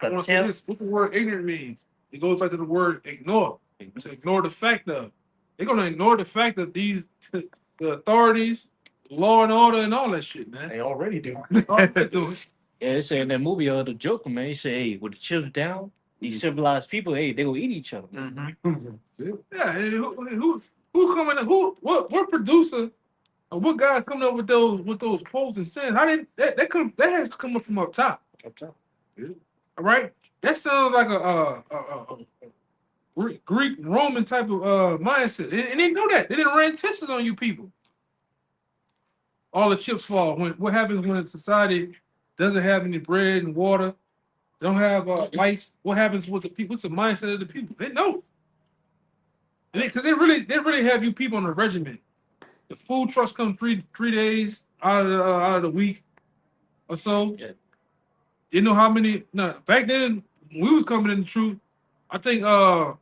What the word ignorant means? it goes back to the word ignore. To ignore the fact of they're gonna ignore the fact that these the authorities, law and order, and all that shit, man. They already do. All they do. Yeah, they say in that movie, the Joker, man, he say, hey, with the chips down, these civilized people, hey, they gonna eat each other. Mhm. Yeah, and who coming? What producer or what guy coming up with those quotes and saying how did that has to come up from up top. Up top. All right, that sounds like a Greek Roman type of mindset, and they know that they didn't run tests on you people. All the chips fall. What happens when a society doesn't have any bread and water, don't have lights? What happens with the people? What's the mindset of the people? They know, because they really have you people on a regiment. The food trucks come three days out of the week or so. Yeah. You know how many? No, back then when we was coming in the truth, I think one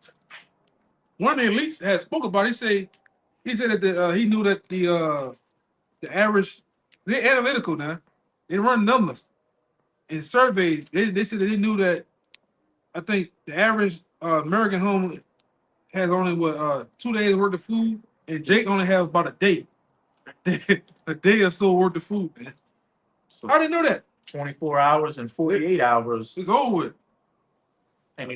of the elites had spoke about it. He said that he knew that the average, they're analytical now. They run numbers in surveys. They said that they knew that I think the average American home has only 2 days worth of food, and Jake only has about a day. A day or so worth of food, man. So I didn't know that. 24 hours and 48 hours. It's over with. And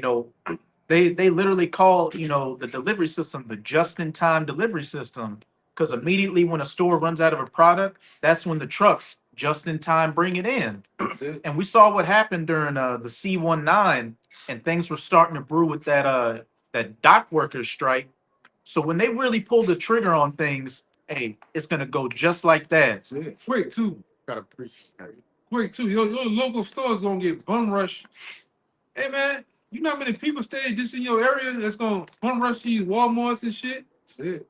they literally call the delivery system the just-in-time delivery system, because immediately when a store runs out of a product, that's when the trucks just in time bring it in. And we saw what happened during the C-19, and things were starting to brew with that dock workers strike. So when they really pull the trigger on things, hey, it's gonna go just like that. Quick too. Gotta appreciate it. Quick too. Your local stores gonna get bum rush. Hey man, you know how many people stay just in your area that's gonna bum rush these Walmarts and shit? That's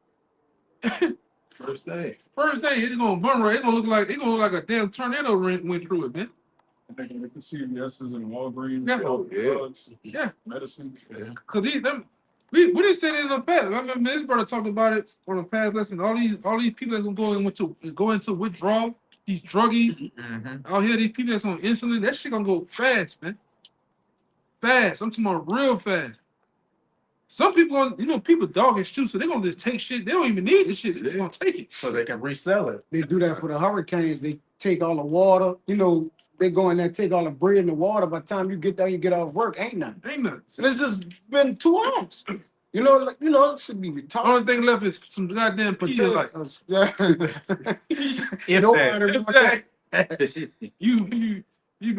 it. First day. First day, it's gonna bum rush. It's gonna look like a damn tornado went through it, man. They can make the CVS's and Walgreens. Yeah. all the Yeah. drugs, Yeah. medicine. Yeah. Cause we didn't say that in the past. I remember this brother talked about it on the past lesson. All these people that's gonna go into withdrawal, these druggies out here, these people that's on insulin, that shit gonna go fast, man. Fast. I'm talking about real fast. Some people, people dog and shoot, so they're gonna just take shit. They don't even need the shit. They're just gonna take it. So they can resell it. They do that for the hurricanes. They take all the water. They go in there, take all the bread and the water. By the time you get there, you get off work, ain't nothing. Ain't nothing. So this has been 2 hours. It should be retired. Only thing left is some goddamn potatoes. Like If Nobody that. want that. you be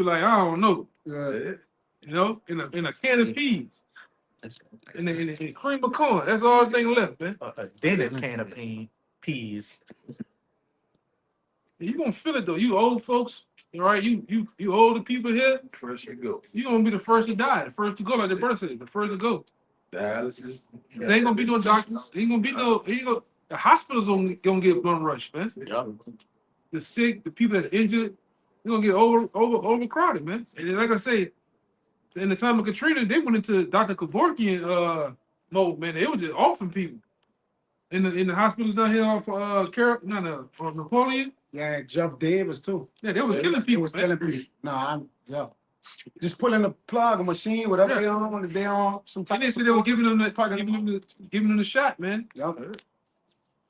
like, I don't know, Yeah. in a can of peas, in the cream of corn. That's all the thing left, man. A dented can of peas. You gonna feel it though. You old folks, all right? You older people here. First you go. You gonna be the first to die, the first to go, like the birth said, the first to go. Dialysis. There ain't gonna be no doctors. Ain't gonna be the hospitals gonna get bum rushed, man. The sick, the people that's injured, they're gonna get overcrowded, man. And then, like I say, in the time of Katrina, they went into Dr. Kevorkian mode, man. They were just offing people in the hospitals down here off Napoleon. Yeah, Jeff Davis too. Yeah, they were killing He people. was man. killing people. Just pulling the plug, a machine, whatever they on, if they on some type And they of said they were support. giving them the shot, man. Yeah.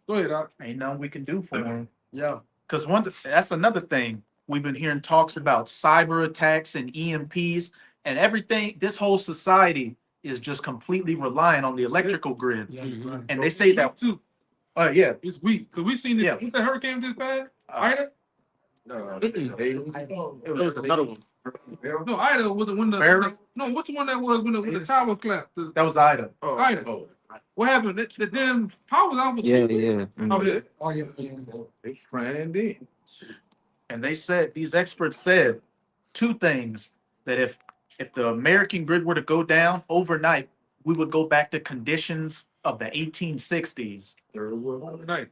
Go ahead, Doc. Ain't nothing we can do for them. Yeah. Because that's another thing. We've been hearing talks about cyber attacks and EMPs and everything. This whole society is just completely reliant on the electrical grid. Yeah, you're right. And they say that, too. yeah. It's weak. Cause we seen this. Yeah. What's that hurricane this past? Ida? No, It was another one. No, Ida was the one Barry? no, what's the one that was when the tower collapsed? That was Ida. Ida. Oh, What happened? The damn power was out. Yeah. Oh, yeah. Oh, yeah. they crammed in. And these experts said 2 things: that if the American grid were to go down overnight, we would go back to conditions of the 1860s. Third world. Night.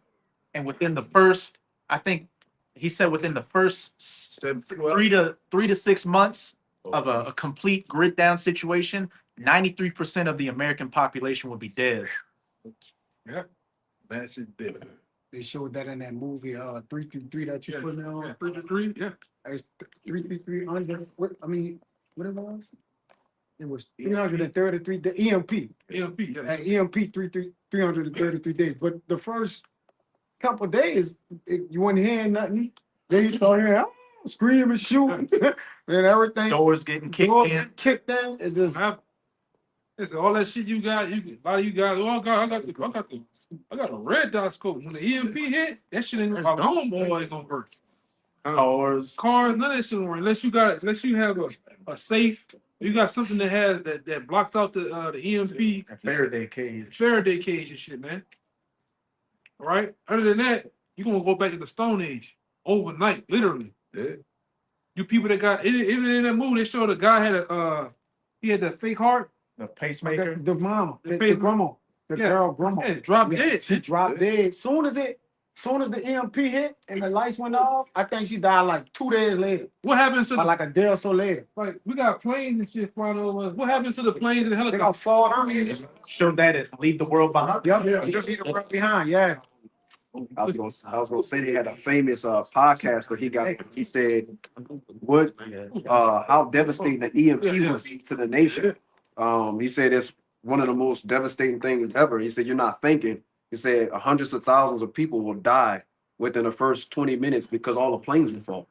And within the first, I think he said within the first 3 to 6 months of a complete grid down situation, 93% of the American population would be dead. Yeah. Massive bill. They showed that in that movie, 333 that you put on. Yeah. 3 to 3. Yeah. It's 333 under. What it was? It was 333 EMP. EMP. Yeah. At EMP 333 days. But the first couple of days, you weren't hearing nothing. Then you start hearing screaming, shooting, and everything. Doors getting kicked Doors in. getting kicked in. It just Listen, all that shit you got, a lot of you guys. Oh God, I got a red dot scope. When the EMP hit, that shit ain't gonna. Homeboy ain't gonna work. Cars. Cars, none of that shit gonna work unless you have a safe. You got something that has that blocks out the EMP. Faraday cage. Faraday cage and shit, man. All right. Other than that, you're gonna go back to the Stone Age overnight, literally. Yeah. You people that got even in that movie, they showed a guy had he had that fake heart. The pacemaker. the mama, the face- grandma, the girl grandma. Yeah, dropped dead. She dropped dead. Soon as the EMP hit and the lights went off, I think she died like 2 days later. What happens to Or like a day or so later. like we got planes and shit flying over us? What happens to the planes and the They got helicopters? fall down. Show that it leave the world behind. Yup, you leave it right behind, yeah. I was gonna say they had a famous podcast where he said what how devastating the EMP would be to the nation. He said it's one of the most devastating things ever. He said you're not thinking. He said hundreds of thousands of people will die within the first 20 minutes because all the planes will fall.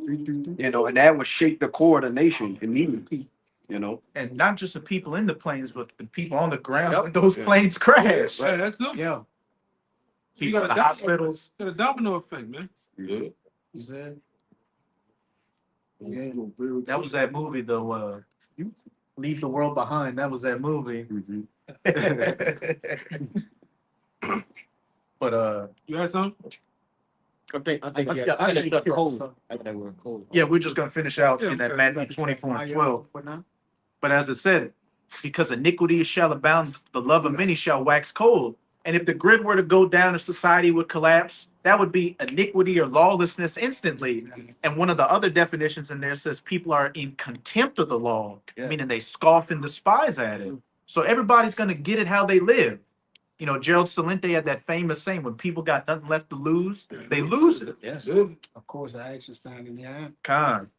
You know, and that would shake the core of the nation immediately. You know, And not just the people in the planes, but the people on the ground Yep. when those planes crash. Yeah, that's them. Yeah. People in the hospitals. Got a domino effect, man. Yeah. You said? Yeah. That was that movie though. Leave the world behind. That was that movie. But You had some? I think I I think cold. I think we're cold. yeah, we're just gonna finish out in that Yeah, Matthew 24:12. What now? But as it said, because iniquity shall abound, the love of many shall wax cold. And if the grid were to go down and society would collapse, that would be iniquity or lawlessness instantly. And one of the other definitions in there says people are in contempt of the law, meaning they scoff and despise at it. So everybody's going to get it how they live. You know, Gerald Celente had that famous saying, when people got nothing left to lose, they lose it. Yes. Of course, the action standing, yeah. Con.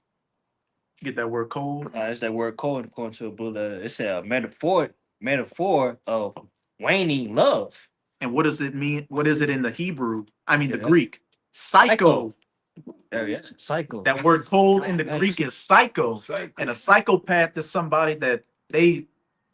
Get that word cold. It's that word cold according to a Buddha. It's a metaphor of waning love. And what does it mean? What is it in the Hebrew? I mean, the Yeah. Greek. Psycho. Oh yeah, cycle. That word cold in the Greek is psycho. And a psychopath is somebody that they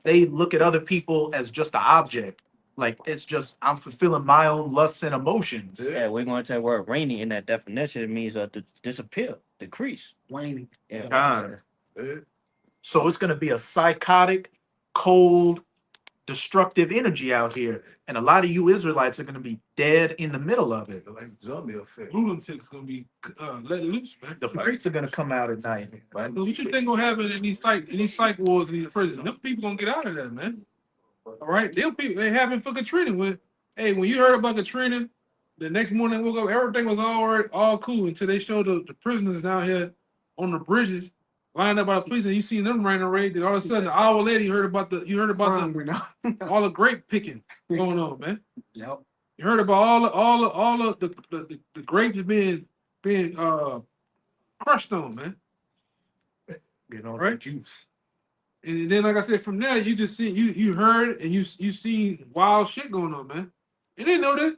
look at other people as just an object. Like it's just I'm fulfilling my own lusts and emotions. Yeah, we're going to that word raining in that definition. It means to disappear, decrease. Waning. Yeah. Con. So it's gonna be a psychotic, cold, destructive energy out here. And a lot of you Israelites are gonna be dead in the middle of it. Like zombie effect. Lunatics gonna be let loose, man. The freaks are gonna come out at night. So what you think gonna happen in these psych wars in these prisons? Them people gonna get out of there, man. All right, them people they happened for Katrina. When you heard about Katrina, the next morning woke up, everything was all cool until they showed the prisoners down here on the bridges lined up by the police, and you seen them running away. Then all of a sudden, an hour later, you heard about all the grape picking going on, man. Yep. You heard about all of the grapes being crushed on, man. You know, Right. juice. And then, like I said, from there, you just see you heard and you seen wild shit going on, man. You didn't know this.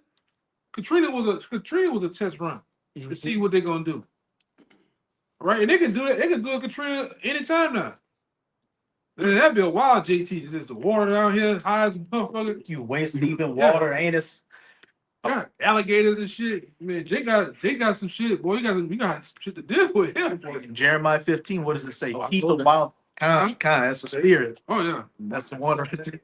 Katrina was a test run to see what they're gonna do. Right? And they can do it. They can do a Katrina anytime now. Man, that'd be a wild JT. There's the water down here, high as a motherfucker. You waste even water, anus. Yeah, alligators and shit. Man, Jay got some shit, boy. We got some shit to deal with here. In Jeremiah 15, what does it say? Oh, I Keep know the that. wild. That's the spirit. Oh yeah. That's the one right there.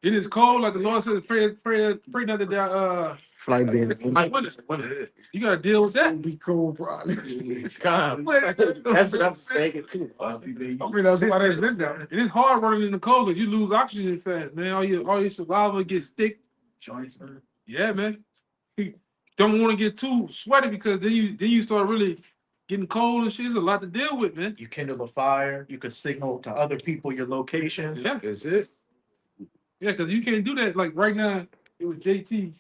It is cold, like the Lord says, pray not to die. Flight being Like winter. You gotta deal with that. Be cool, probably. That's what I'm thinking too. I mean, that's why they sit there. And it's hard running in the cold because you lose oxygen fast, man. All your survival gets thick. Joints hurt. Yeah, man. You don't want to get too sweaty because then you start really getting cold and shit. It's a lot to deal with, man. You kindle a fire. You could signal to other people your location. Yeah. Is it? Yeah, because you can't do that. Like right now, it was JT.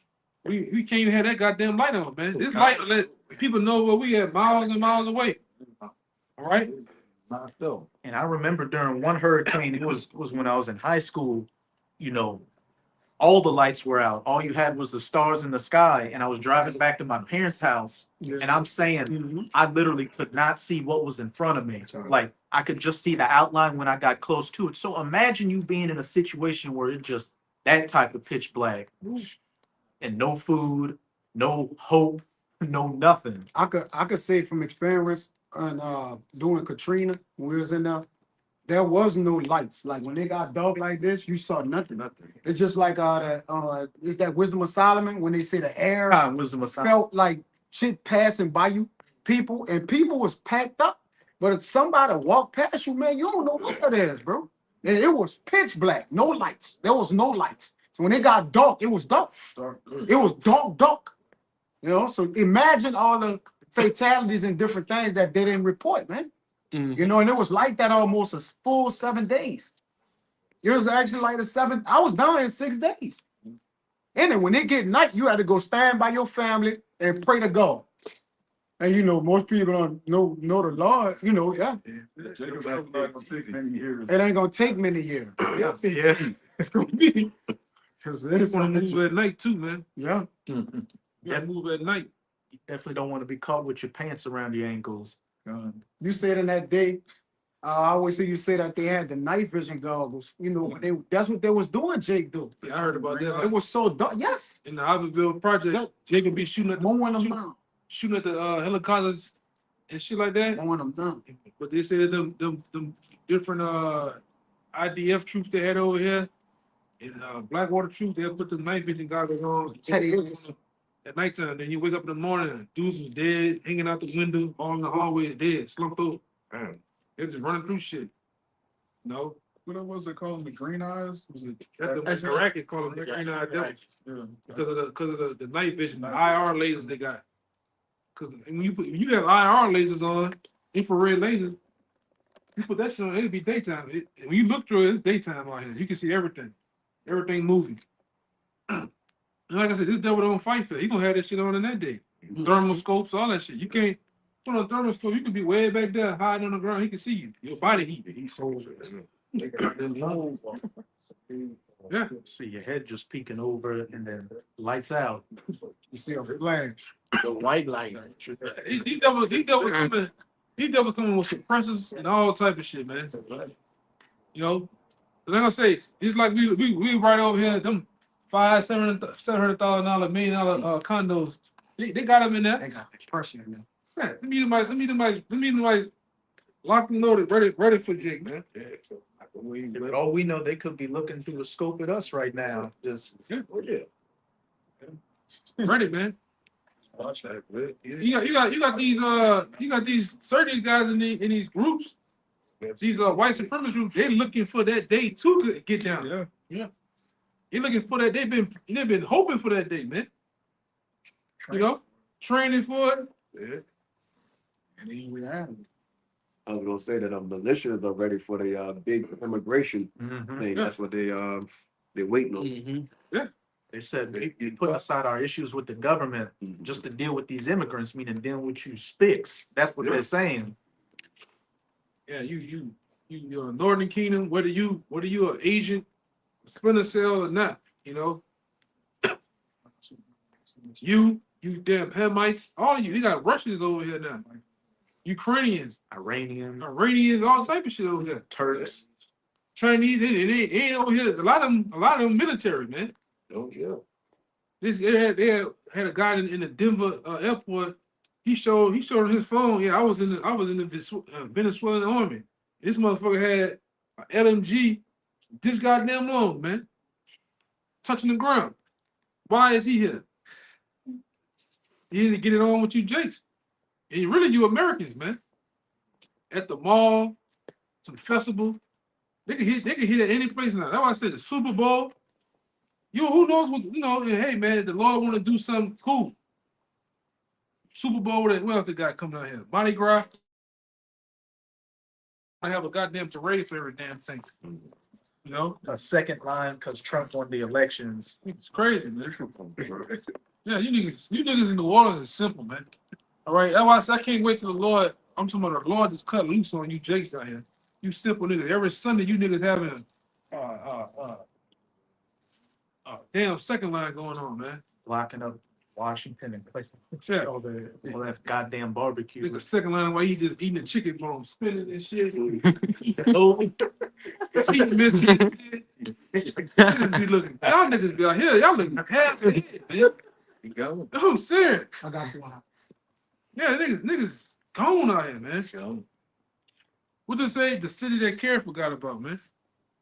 We can't even have that goddamn light on, man. This light let people know where we at miles and miles away. All right? Knocked out. And I remember during one hurricane, it was when I was in high school, you know, all the lights were out. All you had was the stars in the sky. And I was driving back to my parents' house. And I'm saying, I literally could not see what was in front of me. Like, I could just see the outline when I got close to it. So imagine you being in a situation where it's just that type of pitch black and no food, no hope, no nothing. I could say from experience on doing Katrina when we was in there was no lights. Like when they got dark like this, you saw nothing. It's just like is that Wisdom of Solomon when they say the air Wisdom of Solomon. felt like shit passing by you, people was packed up. But if somebody walked past you, man, you don't know what that is, bro. And it was pitch black, no lights. There was no lights. So when it got dark, it was dark. It was dark. You know, so imagine all the fatalities and different things that they didn't report, man. You know, and it was like that almost a full 7 days. It was actually like I was down in 6 days. And then when it get night, you had to go stand by your family and pray to God. And you know, most people don't know the Lord, you know, yeah. Jacob, that's not gonna take many years. It ain't gonna take many years. Yeah. It's gonna be because It's want to move at night too, man. yeah. You gotta move at night. You definitely don't want to be caught with your pants around your ankles. You said in that day, I always hear you say that they had the night vision goggles. You know, that's what they was doing, Jake, though. Yeah, I heard about that. It was so dark. Yes. In the Iberville project, Yeah. Jacob be shooting at Mowing shooting at the helicopters and shit like that. them down. But they said them different IDF troops they had over here and Blackwater troops, they'll put the night vision goggles on at nighttime. Then you wake up in the morning, dudes was dead, hanging out the window, all in the hallway, dead, slumped over. They're just running through shit. No. What was it called? The green eyes? Was it? That's the racket called them the green eyed devils. Yeah. Because of the night vision, the IR lasers they got. Because when you have IR lasers on, infrared lasers, you put that shit on, it'll be daytime. When you look through it, it's daytime out here. You can see everything. Everything moving. And like I said, this devil don't fight fair. He gonna have that shit on in that day. Thermal scopes, all that shit. You can't put on a thermal scope, you can be way back there, hiding on the ground. He can see you. Your body heat. Yeah. See your head just peeking over and then lights out. You see a flash. The white light. These devils coming with suppressors and all type of shit, man. You know, like I say, it's like we right over here, them $700,000, $1 million condos. They got them in there. They got the pressure in there. Yeah, let me locked and loaded, ready for Jake, man. But all we know, they could be looking through the scope at us right now. Just Ready, man. Watch that, man. You got these certain guys in these groups, these white supremacist groups. They looking for that day to get down. Yeah. They looking for that. They've been hoping for that day, man. You know, training for it. Yeah. And then we have it. I was gonna say that militias are ready for the big immigration thing. Yeah. That's what they're waiting on. they said we put aside our issues with the government just to deal with these immigrants, meaning dealing with you spics. That's what they're saying. Yeah, you're a Northern Kingdom, whether you an agent, splinter cell or not, you know. You damn Hamites, all of you. You got Russians over here now. Ukrainians, Iranian, all type of shit over here. Turks. Chinese, they ain't over here. A lot of them military, man. Oh yeah. They had a guy in the Denver airport. He showed on his phone. Yeah, I was in the Venezuelan army. This motherfucker had an LMG this goddamn long, man, touching the ground. Why is he here? He need to get it on with you, Jakes. And really, you Americans, man. At the mall, some festival, they can hit at any place now. That's why I said the Super Bowl. Who knows what, hey man, the Lord want to do something cool. Super Bowl, what else they got coming out here? Mardi Gras. I have a goddamn parade for every damn thing. You know? A second line because Trump won the elections. It's crazy, man. Yeah, you niggas in New Orleans is simple, man. All right, that's why I said I can't wait till the Lord. I'm talking about the Lord just cut loose on you, Jakes out here. You simple niggas. Every Sunday, you niggas having damn second line going on, man. Locking up Washington and places. Yeah. All that goddamn barbecue. Nigga second line while he just eating the chicken bones, spinning and shit. So, he missing shit. Niggas be looking. Y'all niggas be out here. Y'all looking half dead, man. You go. I'm serious. I got you. Yeah, niggas gone out here, man. What they say? The city that Care forgot about, man.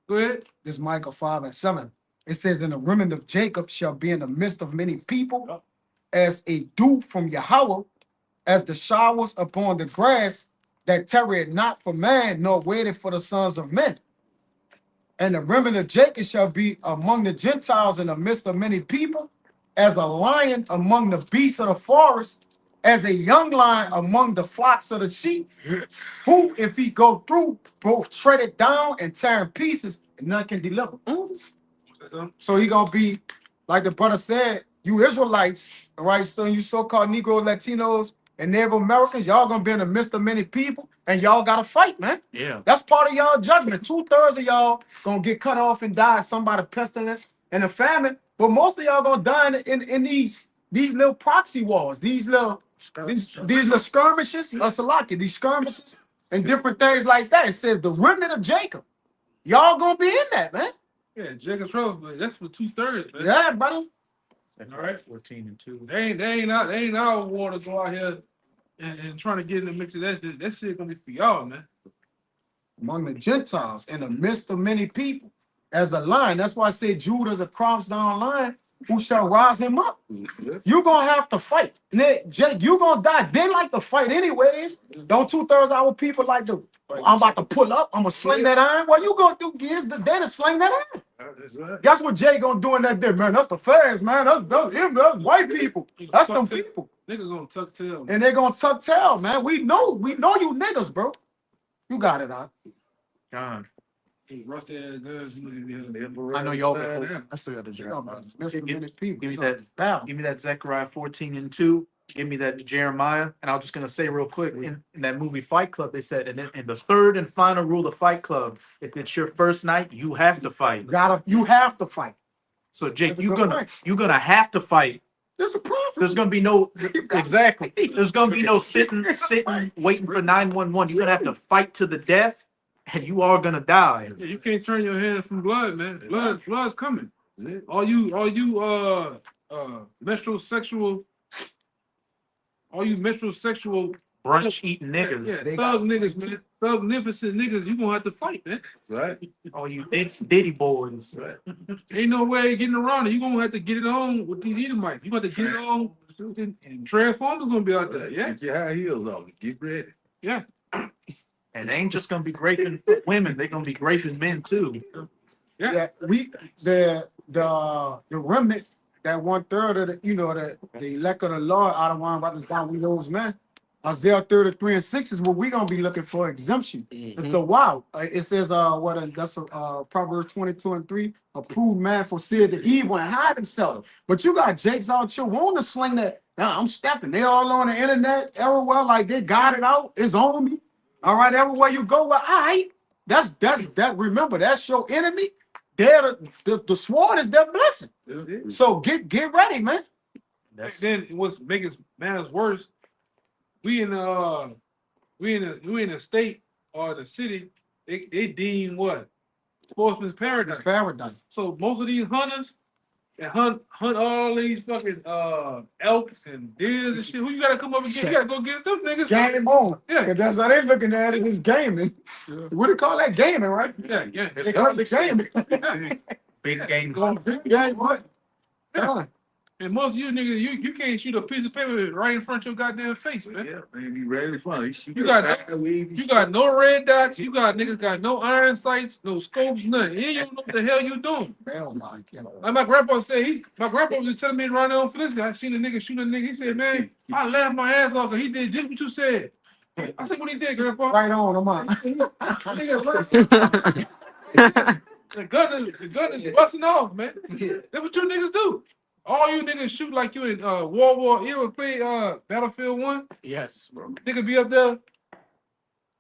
Go ahead. This Micah 5:7. It says, "And the remnant of Jacob shall be in the midst of many people, as a dew from Yahweh, as the showers upon the grass, that tarrieth not for man, nor waited for the sons of men. And the remnant of Jacob shall be among the Gentiles in the midst of many people, as a lion among the beasts of the forest, as a young lion among the flocks of the sheep, who, if he go through, both tread it down and tear in pieces, and none can deliver." So he gonna be, like the brother said, you Israelites, all right, so you so-called Negro, Latinos, and Native Americans, y'all gonna be in the midst of many people, and y'all gotta fight, man. Yeah. That's part of y'all judgment. 2/3 of y'all gonna get cut off and die, somebody pestilence and a famine, but most of y'all gonna die in these little proxy wars, these little skirmishes, these skirmishes and different things like that. It says the remnant of Jacob. Y'all gonna be in that, man. Yeah, Jacob Trouble, man. That's for 2/3, man. Yeah, brother. All right. 14-2. They ain't our war to go out here and trying to get in the mix of that shit. That shit gonna be for y'all, man. Among the Gentiles, in the midst of many people, as a lion. That's why I say Judah is a crouched down lion who shall rise him up. You're gonna have to fight. Jake, you're gonna die. They like to fight anyways. Don't 2/3 our people like to, I'm about to pull up, I'm gonna sling that iron. What you gonna do is the day to sling that iron. That's what Jay gonna do in that day, man. That's the fans, man. That's him, that's white people. That's them people. Niggas gonna tuck tail. And they're gonna tuck tail, man. We know you niggas, bro. You got it, huh? John. Rusty ass guns. I know y'all. I still got the job. Give me that Zechariah 14:2. Give me that Jeremiah. And I'm just gonna say real quick, in that movie Fight Club, they said, in the third and final rule of Fight Club, if it's your first night, you have to fight. You have to fight. So Jake, you're gonna have to fight. There's a prophecy. There's gonna be no exactly. There's gonna be no sitting, waiting for 911. You're gonna have to fight to the death, and you are gonna die. Yeah, you can't turn your hand from blood, man. Blood's coming. All you metrosexual brunch eating niggas. Yeah, thug niggas, man. Thugnificent niggas, you gonna have to fight, man. Right. All you Diddy boys. Right. Ain't no way getting around it. You gonna have to get it on with these Edomites. You got to get it on, and Transformers gonna be out there. Yeah. Get your high heels on. Get ready. Yeah. And they ain't just gonna be raping women, they're gonna be raping men too. Yeah. The remnant, that 1/3 of the elect of the Lord out of one about the time we those men. Isaiah 33:6 is what we're gonna be looking for exemption. The wow. It says that's Proverbs 22:3. Approved man foreseeth the evil and hide himself. But you got Jakes out here wanting to sling that. Now I'm stepping. They all on the internet everywhere, like they got it out. It's on me. All right, everywhere you go, well, all right. That's remember, that's your enemy. They're the sword is their blessing. So get ready, man. Then what's making matters worse, we in the state or the city, they deem what? Sportsman's paradise. It's paradise. So most of these hunters that hunt all these fucking elks and deers and shit. Who you gotta come up and get? You gotta go get them niggas. Game on. Yeah. That's how they looking at it. It's gaming. Yeah. What do you call that? Gaming, right? Yeah. They call it gaming. Big game. Big game, what? Yeah. And most of you niggas, you can't shoot a piece of paper right in front of your goddamn face, man. Yeah, man, be ready for it. You got no red dots. You got niggas got no iron sights, no scopes, nothing. You don't know what the hell you doing. Hell my God. Like my grandpa said, my grandpa was telling me right now on Felicity, I seen a nigga shoot a nigga. He said, man, I laughed my ass off because he did just what you said. I said, what he did, grandpa? Right on, I'm on. The gun is busting off, man. That's what you niggas do. All you niggas shoot like you in World War. You ever play Battlefield 1? Yes, bro. Nigga be up there.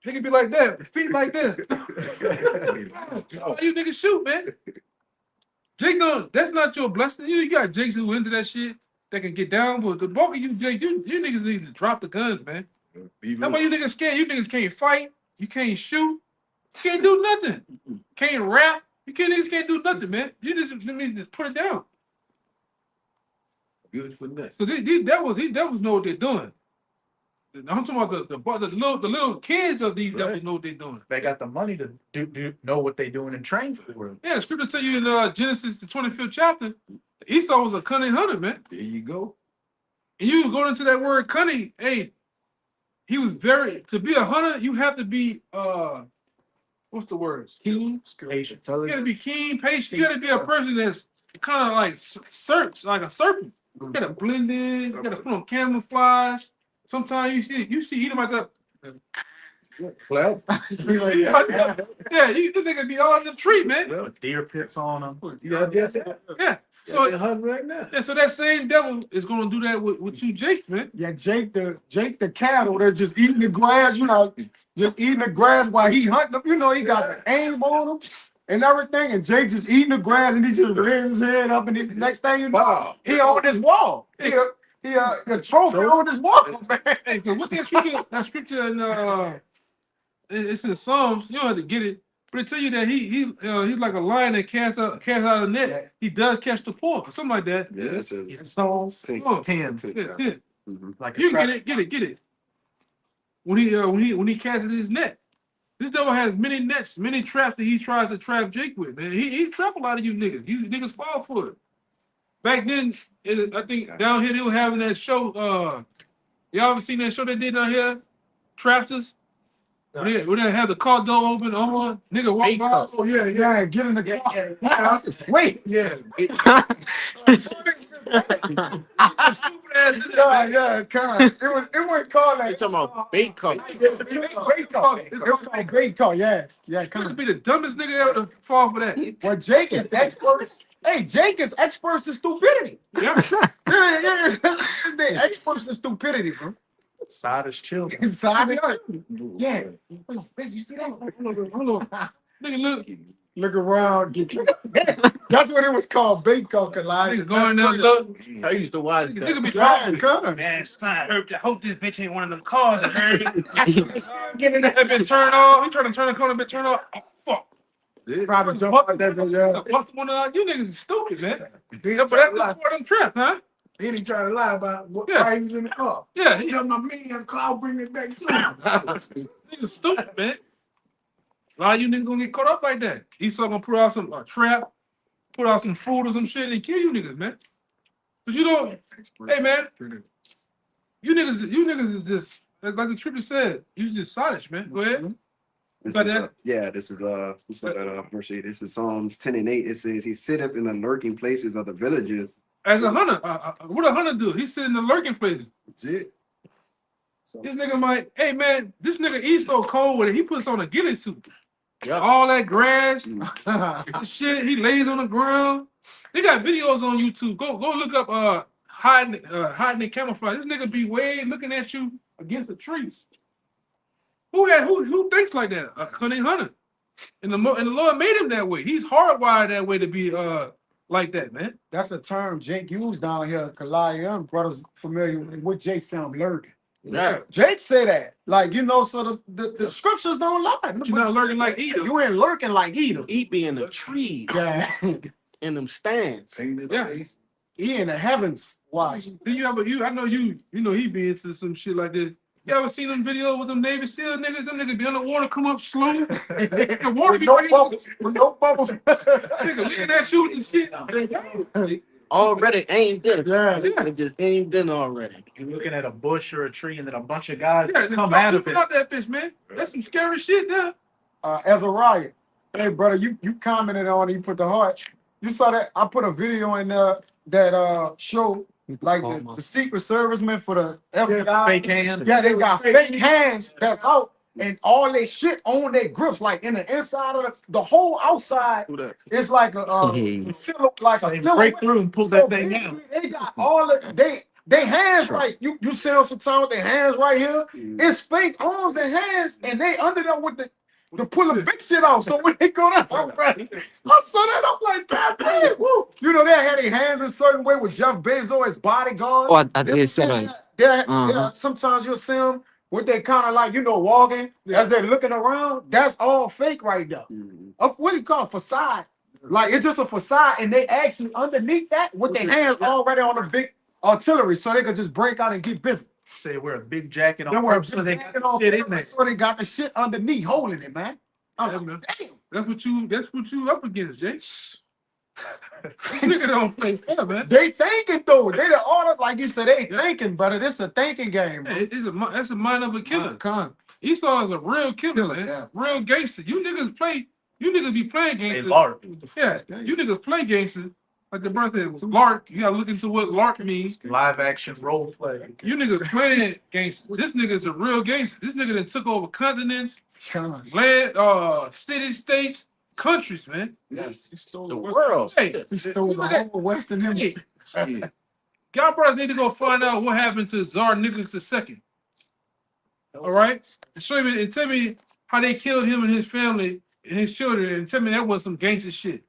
Nigga be like that, feet like this. All you niggas shoot, man. Jake don't. That's not your blessing. You got Jakes who into that shit that can get down, but the bulk of you, Jake, you niggas need to drop the guns, man. That's why you niggas scared. You niggas can't fight. You can't shoot. You can't do nothing. Can't rap. Niggas can't do nothing, man. You just put it down. Good for nothing. Cause these devils know what they're doing. I'm talking about the little kids of these devils know what they're doing. They got the money to do know what they're doing and train for it. Yeah, the scripture tell you in Genesis, the 25th chapter, Esau was a cunning hunter, man. There you go. And you going into that word cunning, hey, he was to be a hunter, you have to be, what's the word? Keen, Patient. You gotta be keen, patient. You gotta be a person that's kind of like search, like a serpent. You gotta blend in, you gotta put on camouflage. Sometimes you see eat them like that. Cloud. Yeah, this nigga be all in the tree, man. With deer pits on them. You got that? Yeah. So So hunting right now. yeah, so that same devil is gonna do that with you, Jake, man. Yeah, Jake the cattle that's just eating the grass, just eating the grass while he hunting them. He got the aim on them and everything, and Jake just eating the grass and he just raising his head up, and the next thing you know, he on this wall. He a trophy on this wall, man. Hey, so what that scripture in it's in the Psalms. You don't have to get it, but it tell you that he's like a lion that casts out a net. Yeah. He does catch the pork or something like that. Yeah, that's a It's Psalms. 10. Yeah, 10. Like a You crab. can get it. When he casts his net, this devil has many nets, many traps that he tries to trap Jake with. Man, he trap a lot of you niggas. You niggas fall for it. Back then, I think down here they were having that show. Y'all ever seen that show they did down here? Trapsters. When they have the car door open, nigga walk by. Oh yeah, get in the car. Yeah, wait, yeah. Stupid ass in there. Yeah, kind of. It wasn't called that. You talking about bait car? Great call. It was called great call. Yeah, You kind could of. be the dumbest nigga ever to fall for that. Well, Jake is experts. Hey, Jake is experts in stupidity. Yeah. The experts in stupidity, bro. Side is children. Inside. Yeah. You see that? Hold on. Nigga, Look around. That's what it was called. Bait call. nigga going there, look. I used to watch Nigga that. be Yeah, talking. Man, son, I hope this bitch ain't one of them cars. Getting that been turned off. He trying to turn the corner, been turned off. Oh, fuck. Try to jump out that bitch, yeah. Bust one of you niggas is stupid, man. Then But that's part of them trap, huh? he tried to lie about Yeah. why he was in the car. Yeah, He got my man's car, I'll bring it back to him. niggas stupid, man. A lot of you niggas gonna get caught up like that. Esau gonna put out some trap, put out some food or some shit and kill you niggas, man. Cause you don't. Hey, man. You niggas is just like the tripper said. You just silent, man. Go ahead. This But is, that- this is what's that, Mercy? This is Psalms 10 and 8. It says he sitteth in the lurking places of the villages. As a hunter, what a hunter do? He sit in the lurking places. That's it. This nigga might, hey man, this nigga Esau cold with it. He puts on a ghillie suit. Yeah. All that grass, shit. He lays on the ground. They got videos on YouTube. Go look up hiding in camouflage. This nigga be way looking at you against the trees. Who thinks like that? A cunning hunter. And the Lord made him that way. He's hardwired that way to be like that, man. That's a term Jake used down here. Halalyam brothers familiar with what Jake sound lurking. Yeah. Jake say that. Like, so the scriptures don't lie. But you're not lurking like Edom. You ain't lurking like Edom. He be in the trees, Yeah. in them stands. Yeah. He in the heavens. Watch. Do you ever I know you know he be into some shit like this. You ever seen them videos with them Navy SEAL niggas? Them niggas be underwater, come up slow. The water With be no crazy. bubbles. With no bubbles. Nigga looking at you and shit. Already aimed in. Yeah. They just aimed in already. You're looking at a bush or a tree, and then a bunch of guys Yeah, just come out of it. out that bitch, man. That's some scary shit there. Azariah. Hey, brother, you commented on it. You put the heart. You saw that? I put a video in that show like the Secret Servicemen for the FBI. Fake hands. Yeah, they got fake hands that's out. and all their shit on their grips, like in the inside of the whole outside. It's like a like a break through and pull that thing out. They got all of they hands like you see them sometimes with their hands right here. It's fake arms and hands, and they under there with the to pull the big shit off. So when they go down, right, I saw that. I'm like, God damn, woo. You know, they had their hands a certain way with Jeff Bezos as bodyguards. Oh, I did say that. Yeah, sometimes you'll see them with they kind of like, you know, walking as they're looking around. That's all fake right there. What do you call it? Facade? Like it's just a facade, and they actually underneath that with their hands already on the big artillery, so they could just break out and get busy. Say wear a big jacket They on wear a purpose, so big they jacket got on shit in purpose, there. so they got the shit underneath holding it, man. Yeah, man. Damn. That's what you up against, Jay. Nigga don't play fair, man. They thinking though. They the order, like you said, they thinking, brother. This a thinking game. Bro. Hey, that's the mind of a killer. Con. Esau is a real killer, man. Yeah. Real gangster. You niggas be playing They gangster. lark. Yeah, you niggas play gangster. Like the brother said, lark. You gotta look into what lark means. Live action role play. You niggas playing gangster. This nigga's a real gangster. This nigga that took over continents, Con. land, cities, states, countries, man. Yes. He stole The the world. Hey, He stole look the at- whole Western Hemisphere. y'all brothers need to go find out what happened to Tsar Nicholas II. All right, and tell me how they killed him and his family and his children, and tell me that was some gangster shit.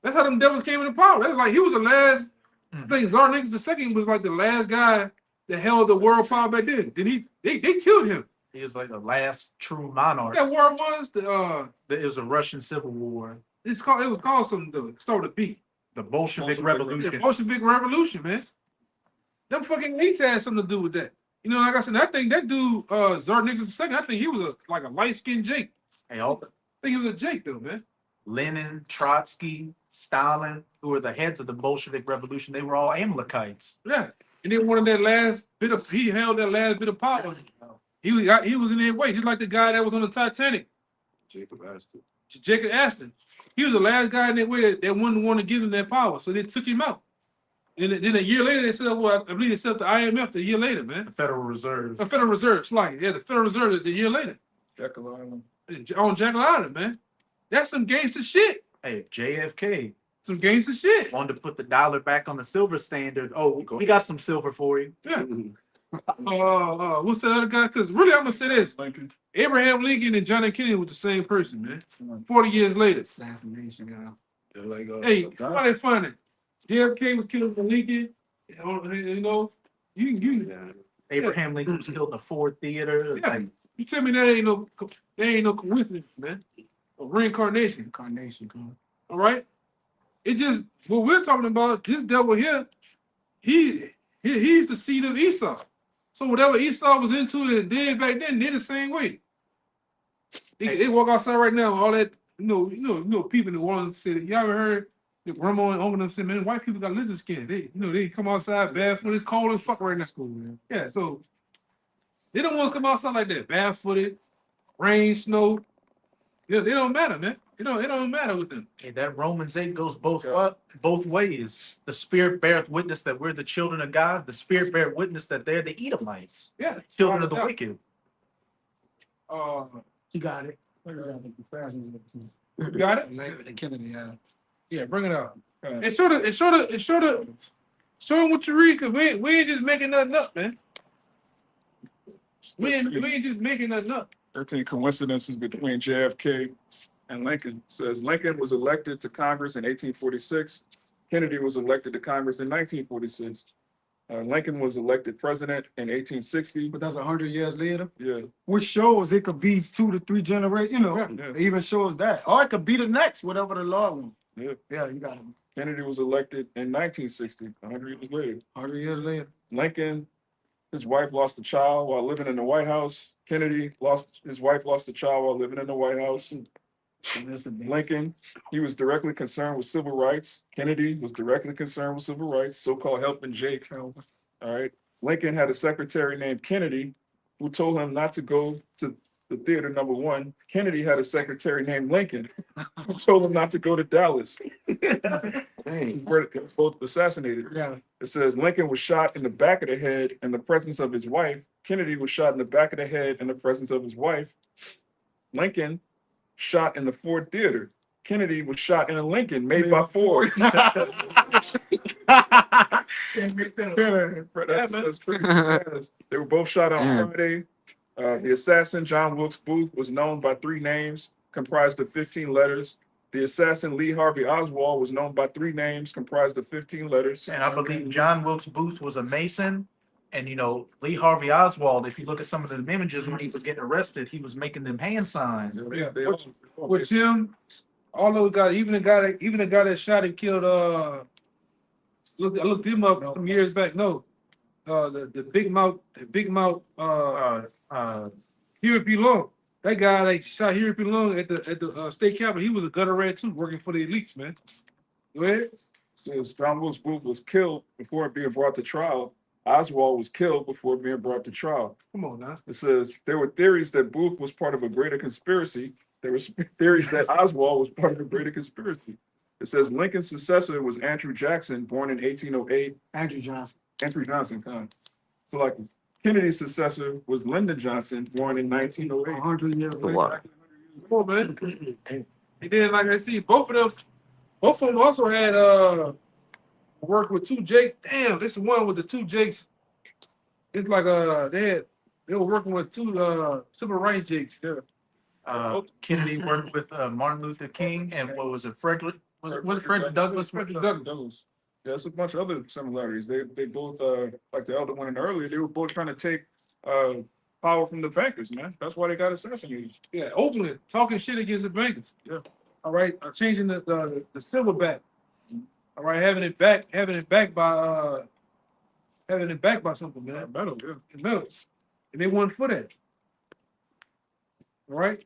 That's how them devils came into power. That's like he was the last. I think Tsar Nicholas II was like the last guy that held the world power back then. Then they killed him. He was like the last true monarch. That war was It was a Russian civil war. it was called something to start with a B. The Bolshevik The Revolution. Bolshevik Revolution, man. Them fucking elites had something to do with that. You know, like I said, I think that dude, Tsar Nicholas II, I think he was like a light-skinned Jake. Hey, all I think he was a Jake though, man. Lenin, Trotsky, Stalin, who were the heads of the Bolshevik Revolution, they were all Amalekites. Yeah. And then he held that last bit of power. He was in their way, just like the guy that was on the Titanic. Jacob Aston. He was the last guy in their way that wouldn't want to give him that power. So they took him out. And then a year later, they set up, well, I believe they set up the IMF a year later, man. The Federal Reserve. The Federal Reserve, the Federal Reserve a year later. Jekyll Island. On Jekyll Island, man. That's some gangster shit. Hey, JFK Some gangster shit. wanted to put the dollar back on the silver standard. Oh, we got some silver for you. Yeah. What's the other guy? Because really, I'm gonna say this: Lincoln. Abraham Lincoln and John F. Kennedy were the same person, man. 40 years later. Assassination, yeah. Like, Hey, somebody find it. JFK was killed by Lincoln. You know, you Abraham Lincoln was killed in a Ford theater. Yeah. Like, you tell me that ain't no coincidence, man. A reincarnation. Incarnation, con. All right. It just what we're talking about. This devil here, he's the seed of Esau. So whatever Esau was into and did back then, they're the same way. They walk outside right now, all that, you know, people in the world say, you ever heard your grandma and uncle them say, man, white people got lizard skin. They come outside barefooted, it's cold as fuck right now. School, man. Yeah, so they don't want to come outside like that, barefooted, rain, snow. Yeah, they don't matter, man. It don't matter with them. hey, that Romans 8 goes both ways. The Spirit beareth witness that we're the children of God. The Spirit beareth witness that they're the Edomites, Yeah, children of the wicked. He got it. You got it? And Kennedy, yeah. Yeah, bring it out. And show them what you read, cause we ain't just making nothing up, man. We ain't just making nothing up. 13 coincidences between JFK and Lincoln. Says Lincoln was elected to Congress in 1846. Kennedy was elected to Congress in 1946. Lincoln was elected president in 1860. But that's 100 years later. Yeah, Which shows it could be 2 to 3 generations, you know. Yeah. It even shows that. Or it could be the next, whatever the law wants. yeah. Yeah, you got it. Kennedy was elected in 1960, 100 years later. 100 years later. Lincoln, his wife lost a child while living in the White House. His wife lost a child while living in the White House. Lincoln, he was directly concerned with civil rights. Kennedy was directly concerned with civil rights, so-called helping Jake. All right. Lincoln had a secretary named Kennedy who told him not to go to the theater number 1. Kennedy had a secretary named Lincoln who told him not to go to Dallas. Were both assassinated. Yeah. It says Lincoln was shot in the back of the head in the presence of his wife, Kennedy was shot in the back of the head in the presence of his wife. Lincoln shot in the Ford Theater. Kennedy was shot in a Lincoln made by Ford. That's pretty fast. They were both shot on Friday. The assassin, John Wilkes Booth, was known by 3 names, comprised of 15 letters. The assassin, Lee Harvey Oswald, was known by 3 names, comprised of 15 letters. And I believe John Wilkes Booth was a Mason. And, you know, Lee Harvey Oswald, if you look at some of the images when he was getting arrested, he was making them hand signs. Yeah, with him, all those guys, even the guy that shot and killed. I looked him up some years back. No, the big mouth, Huey P. Long. That guy that shot Huey P. Long at the state capitol, he was a gutter rat too, working for the elites, man. Go ahead. Says John Wilkes Booth was killed before being brought to trial. Oswald was killed before being brought to trial. Come on now. It says there were theories that Booth was part of a greater conspiracy. There were theories that Oswald was part of a greater conspiracy. It says Lincoln's successor was Andrew Jackson, born in 1808. Andrew Johnson. Andrew Johnson, So like Kennedy's successor was Lyndon Johnson, born in 1908. 100 years later. Come on, man. He did, like I see, both of them also had work with 2 Jakes. Damn, this is one with the 2 Jakes. It's like they were working with 2 civil rights Jakes. Yeah. Kennedy worked with Martin Luther King and what was it, Frederick? Was it Frederick Douglass? Frederick Douglass. Yeah, there's a bunch of other similarities. They both like the elder one earlier. They were both trying to take power from the bankers, man. That's why they got assassinated. Yeah, openly talking shit against the bankers. Yeah. All right, changing the silverback. All right, having it back by something, man. Metal, yeah. Metal. And they won for that. All right.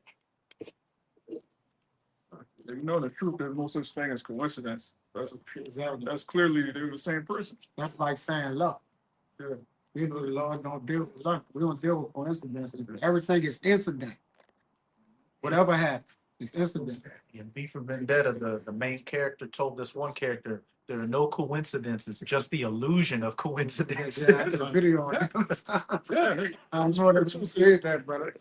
You know the truth. There's no such thing as coincidence. That's clearly they're the same person. That's like saying luck. Yeah. You know, the Lord don't deal with luck. We don't deal with coincidences. Everything is incident. Whatever happens, it's incident. In V for Vendetta, the main character told this one character, there are no coincidences, just the illusion of coincidence. Yeah, I did a video on it. Yeah, I'm sure that you said that, brother.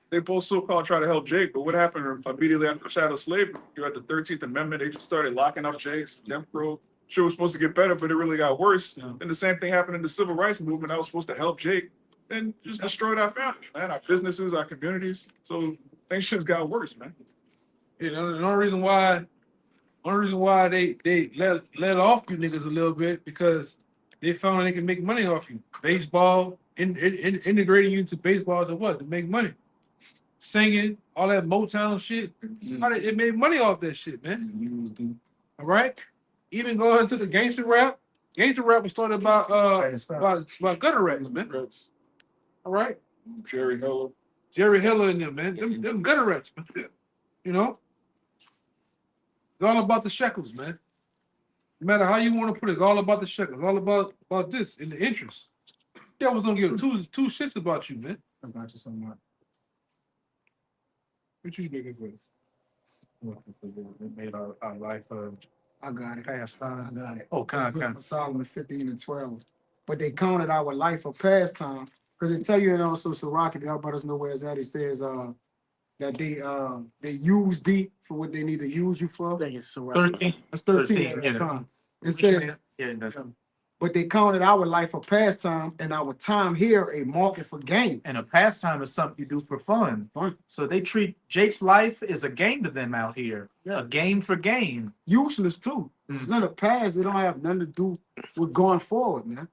they both so-called try to help Jake, but what happened immediately after chattel slavery? You had the 13th Amendment. They just started locking up Jakes. Jim Crow. Shit was supposed to get better, but it really got worse. Yeah. And the same thing happened in the civil rights movement. That was supposed to help Jake, and just destroyed our family, man, our businesses, our communities. So things just got worse, man. You know, the only reason why they let off you niggas a little bit because they found they can make money off you. Baseball, integrating you into baseball to what? To make money. Singing, all that Motown shit. It made money off that shit, man. All right? Even going to the gangster rap. Gangster rap was started by gutter rats, man. All right? Jerry Heller. Jerry Heller and them, man. Them gutter rats, man. You know? It's all about the shekels, man. No matter how you want to put it, it's all about the shekels. It's all about this in the interest. Devils don't give two shits about you, man. About you somewhat. What you looking for? It made our life I got it. pastime. I got it. Oh, It's Wisdom of Solomon 15 and 12. But they counted our life a pastime. Because they tell you, and also Sirach, if y'all brothers know where it's at, it says that they use thee for what they need to use you for. I think it's so 13. That's 13. 13, yeah. It says, Yeah, that's, but they counted our life a pastime and our time here a market for gain. and a pastime is something you do for fun. Fun. So they treat Jake's life as a game to them out here. Yeah. A game for gain. Useless too. It's in the past. They don't have nothing to do with going forward, man.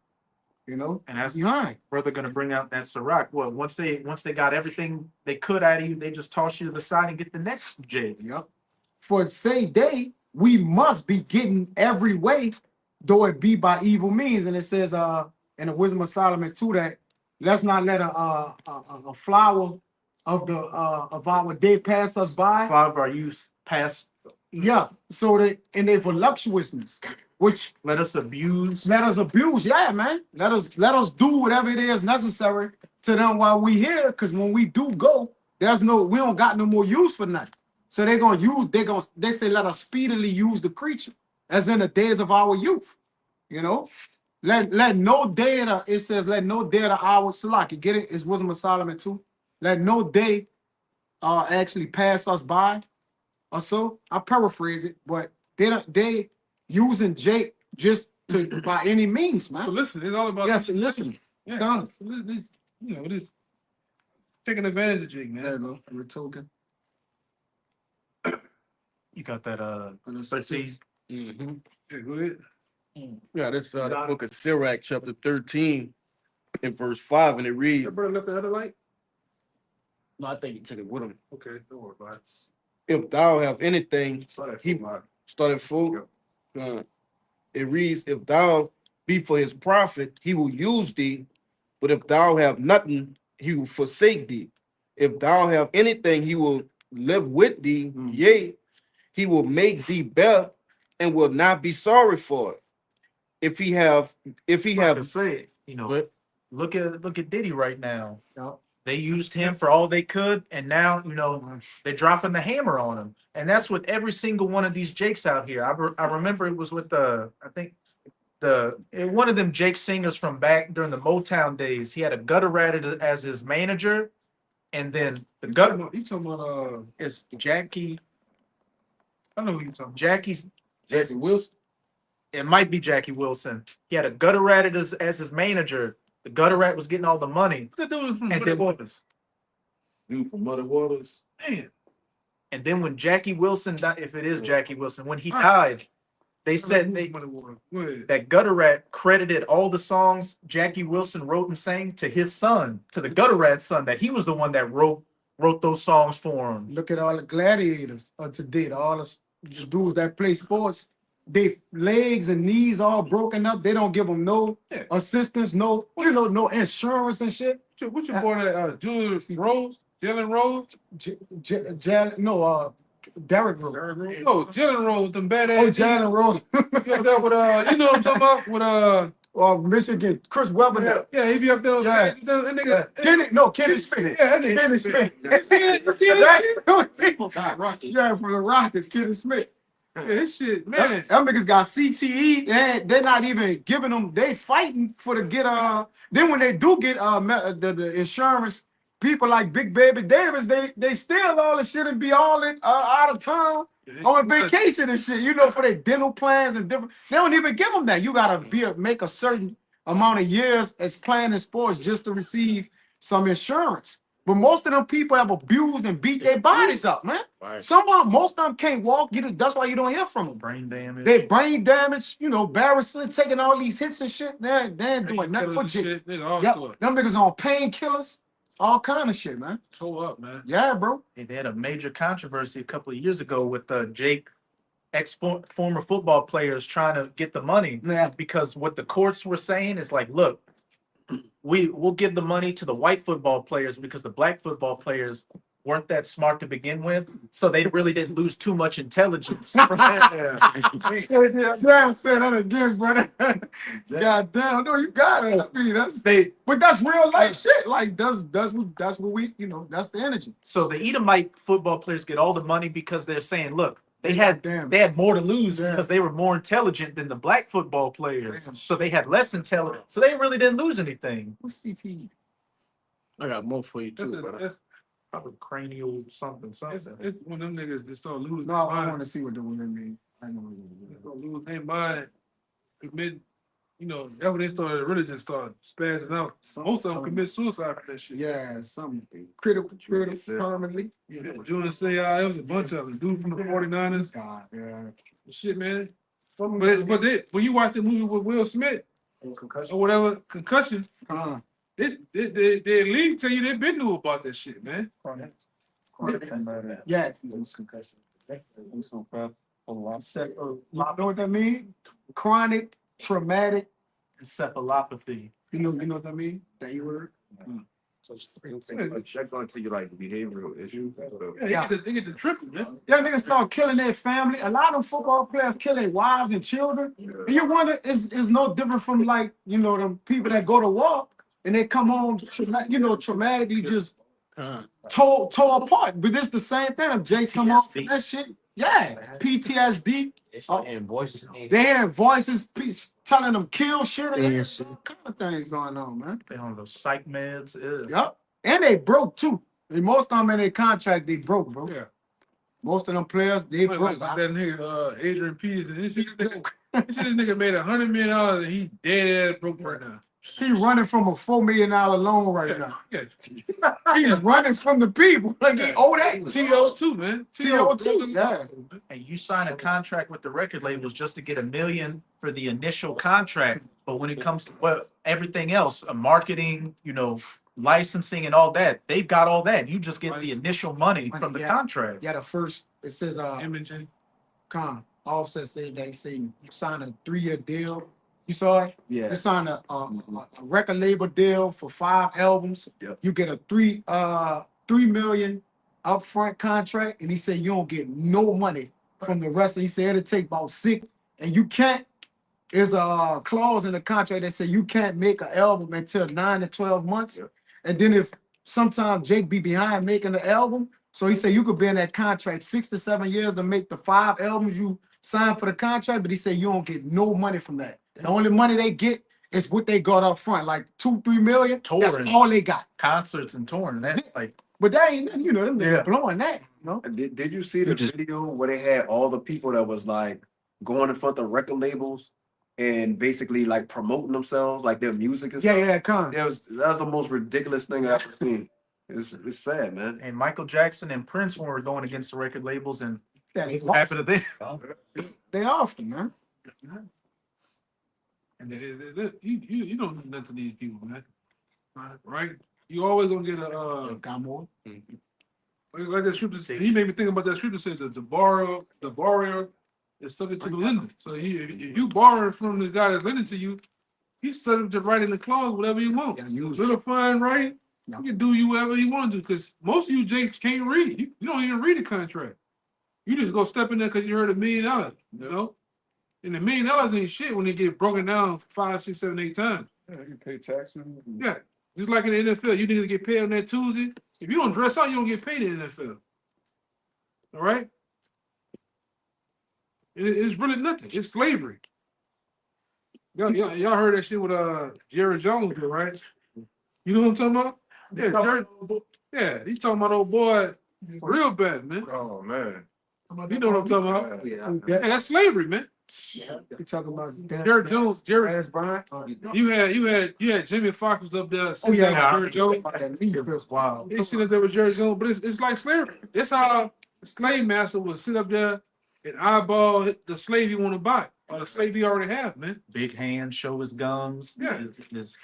You know, And that's behind. where they're gonna bring out that Sirach. Well, once they got everything they could out of you, they just toss you to the side and get the next Jake. Yep. For say day, we must be getting every way, though it be by evil means. And it says in the Wisdom of Solomon too that let's not let a flower of our day pass us by. Five of our youth pass. Yeah. So that in their voluptuousness, which Let us abuse. let us abuse. Yeah, man. Let us do whatever it is necessary to them while we here. Because when we do go, we don't got no more use for nothing. So they say let us speedily use the creature, as in the days of our youth. You know, Let no day of the, it says, let no day of the hour slack. You get it? It's Wisdom of Solomon too. Let no day actually pass us by or so. I paraphrase it, but they using Jake just to by any means, man. So listen, it's all about Yes, listen. Yeah. Done. So this, this taking advantage of Jake, man. There you go. We're talking. You got that, Let's let's see. Mm-hmm. Yeah, go ahead. Yeah, this the book of Sirach, chapter 13, and verse 5, and it reads. Your brother left the other light? No, I think he took it with him. Okay, don't worry about it. If thou have anything, he Mark. started full. It reads, if thou be for his profit, he will use thee, but if thou have nothing, he will forsake thee. If thou have anything, he will live with thee, yea, he will make thee better and will not be sorry for it. If he have Say it, But- look at Diddy right now. Yep. They used him for all they could, and now they're dropping the hammer on him. And that's with every single one of these Jakes out here. I remember it was with one of them Jake singers from back during the Motown days. He had a gutter rat as his manager, and then the gutter You talking about is Jackie. I know who you talking about. Jackie's. Jackie Wilson. It might be Jackie Wilson. He had a gutter rat as his manager. The gutter rat was getting all the money. What that dude from And Muddy then- Waters? Dude from Muddy Waters. Man, And then when Jackie Wilson died, if it is Jackie Wilson, when he died, they said Muddy Waters. Go ahead. that gutter rat credited all the songs Jackie Wilson wrote and sang to his son, to the gutter rat's son, that he was the one that wrote those songs for him. Look at all the gladiators today, all the dudes that play sports. They legs and knees all broken up. They don't give them no Yeah. assistance, no insurance and shit. What's your boy that Julius Rose? Jalen Rose? Derrick Rose. Oh, Jalen Rose with them badass. Oh, Jalen Rose. He up there with you know what I'm talking about? With Michigan, Chris Webber. yeah, he be up there. On Yeah. stage. That nigga. Kenny Smith. Yeah, that nigga. Kenny Smith. You see that? Yeah, from the Rockets, Kenny Smith. Yeah, this shit, man. Them niggas got CTE. They're not even giving them. They fighting for to get Then when they do get the insurance, people like Big Baby Davis, they steal all the shit and be all in out of town on vacation and shit. For their dental plans and different. They don't even give them that. You gotta make a certain amount of years as playing in sports just to receive some insurance. But most of them people have abused and beat their bodies up, man. Right. Most of them can't walk. That's why you don't hear from them. Brain damage. They brain damage, Barrison taking all these hits and shit. They ain't doing nothing for Jake. Yep. Them niggas on painkillers, all kind of shit, man. Toe up, man. Yeah, bro. They had a major controversy a couple of years ago with Jake, former football players trying to get the money. Yeah. Because what the courts were saying is like, look, we'll give the money to the white football players because the black football players weren't that smart to begin with, so they really didn't lose too much intelligence. Yeah, I'm saying that again, brother. God damn, no, you got it. I mean, but that's real life shit. Like that's what we, that's the energy. So the Edomite football players get all the money because they're saying, look, they had more to lose because they were more intelligent than the black football players. Damn. So they had less intelligence. So they really didn't lose anything. What's CTE? I got more for you too, brother. It's Probably cranial something. one of them niggas that start losing No, their I mind. want to see what the women mean. I know what They start losing their mind. Commit, that's when they started really just start spazzing out. Most of them commit suicide for that shit. Yeah, some critical permanently. Junior say, it was a bunch of them. Dude from the 49ers. God, yeah. Shit, man. But when you watch the movie with Will Smith or whatever, Concussion, they league tell you they been knew about that shit, man. Yeah. You know what that mean? Chronic traumatic. Encephalopathy. You know what that mean? That you word. That's going to you like behavioral issues. Yeah, they get the tripping, man. Yeah, niggas start killing their family. A lot of them football players kill their wives and children. And you wonder, it's no different from like, them people that go to war and they come home, traumatically just tore apart. But it's the same thing. If Jake's come off that shit, yeah, PTSD. Oh, invoices. They hearing voices telling them kill shit. There's all kind of things going on, man. They on those psych meds. Ew. Yep. And they broke too. And most of them in their contract, they broke, bro. Yeah. Most of them players, they Like broke. that nigga Adrian Peterson. This nigga made $100 million and he dead ass broke right now. He running from a $4 million loan right now. Yeah. He's running from the people. Like he owe that. TO2, man. TO2, yeah. And you sign a contract with the record labels just to get $1 million for the initial contract. But when it comes to everything else, marketing, licensing and all that, they've got all that. You just get the initial money from the contract. Yeah, the first, it says, Imaging. Offset said they say you sign a 3-year deal. You saw it? Yeah. You sign a record label deal for 5 albums. Yep. You get a $3 million upfront contract, and he said you don't get no money from the rest. He said it'll take about 6, and you can't. There's a clause in the contract that said you can't make an album until 9 to 12 months. Yep. And then if sometimes Jake be behind making the album, so he said you could be in that contract 6 to 7 years to make the 5 albums you signed for the contract, but he said you don't get no money from that. The only money they get is what they got up front, like 2-3 million. That's Touring. all they got. Concerts and touring. That's like, But that ain't nothing, them niggas Yeah. blowing that, Did you see the video where they had all the people that was like going in front of record labels and basically like promoting themselves, like their music and stuff? Yeah, come. That was the most ridiculous thing I've ever seen. It's sad, man. and Michael Jackson and Prince were going against the record labels, and Yeah, they what happened to them? They often, man. And you don't do nothing to these people, man. Right? You always gonna get Got more. like that scripture. He made me think about that scripture says that the borrower is subject to the lender. So if you borrow from the guy that's lending to you, he's subject to writing the clause whatever you want. Yeah, Little fine writing, you can do you whatever you want to do. Because most of you Jakes can't read. You don't even read the contract. You just go step in there because you heard $1 million. And $1 million ain't shit when they get broken down 5, 6, 7, 8 times. Yeah, you pay taxes. Yeah. Just like in the NFL, you niggas get paid on that Tuesday. If you don't dress out, you don't get paid in the NFL. All right? It's really nothing. It's slavery. Y'all heard that shit with Jerry Jones, right? You know what I'm talking about? Yeah, he talking about old boy real bad, man. Oh man. You know what I'm talking about? Yeah, that's slavery, man. You talking about Jerry Jones, Lance Bryant? you had Jimmy Fox was up there. Oh sitting yeah, there with Jerry Jones. Wow. They sit up there with Jerry Jones, but it's like slavery. That's how the slave master would sit up there and eyeball the slave he want to buy or the slave he already have, man. Big hand, show his guns. Yeah. It's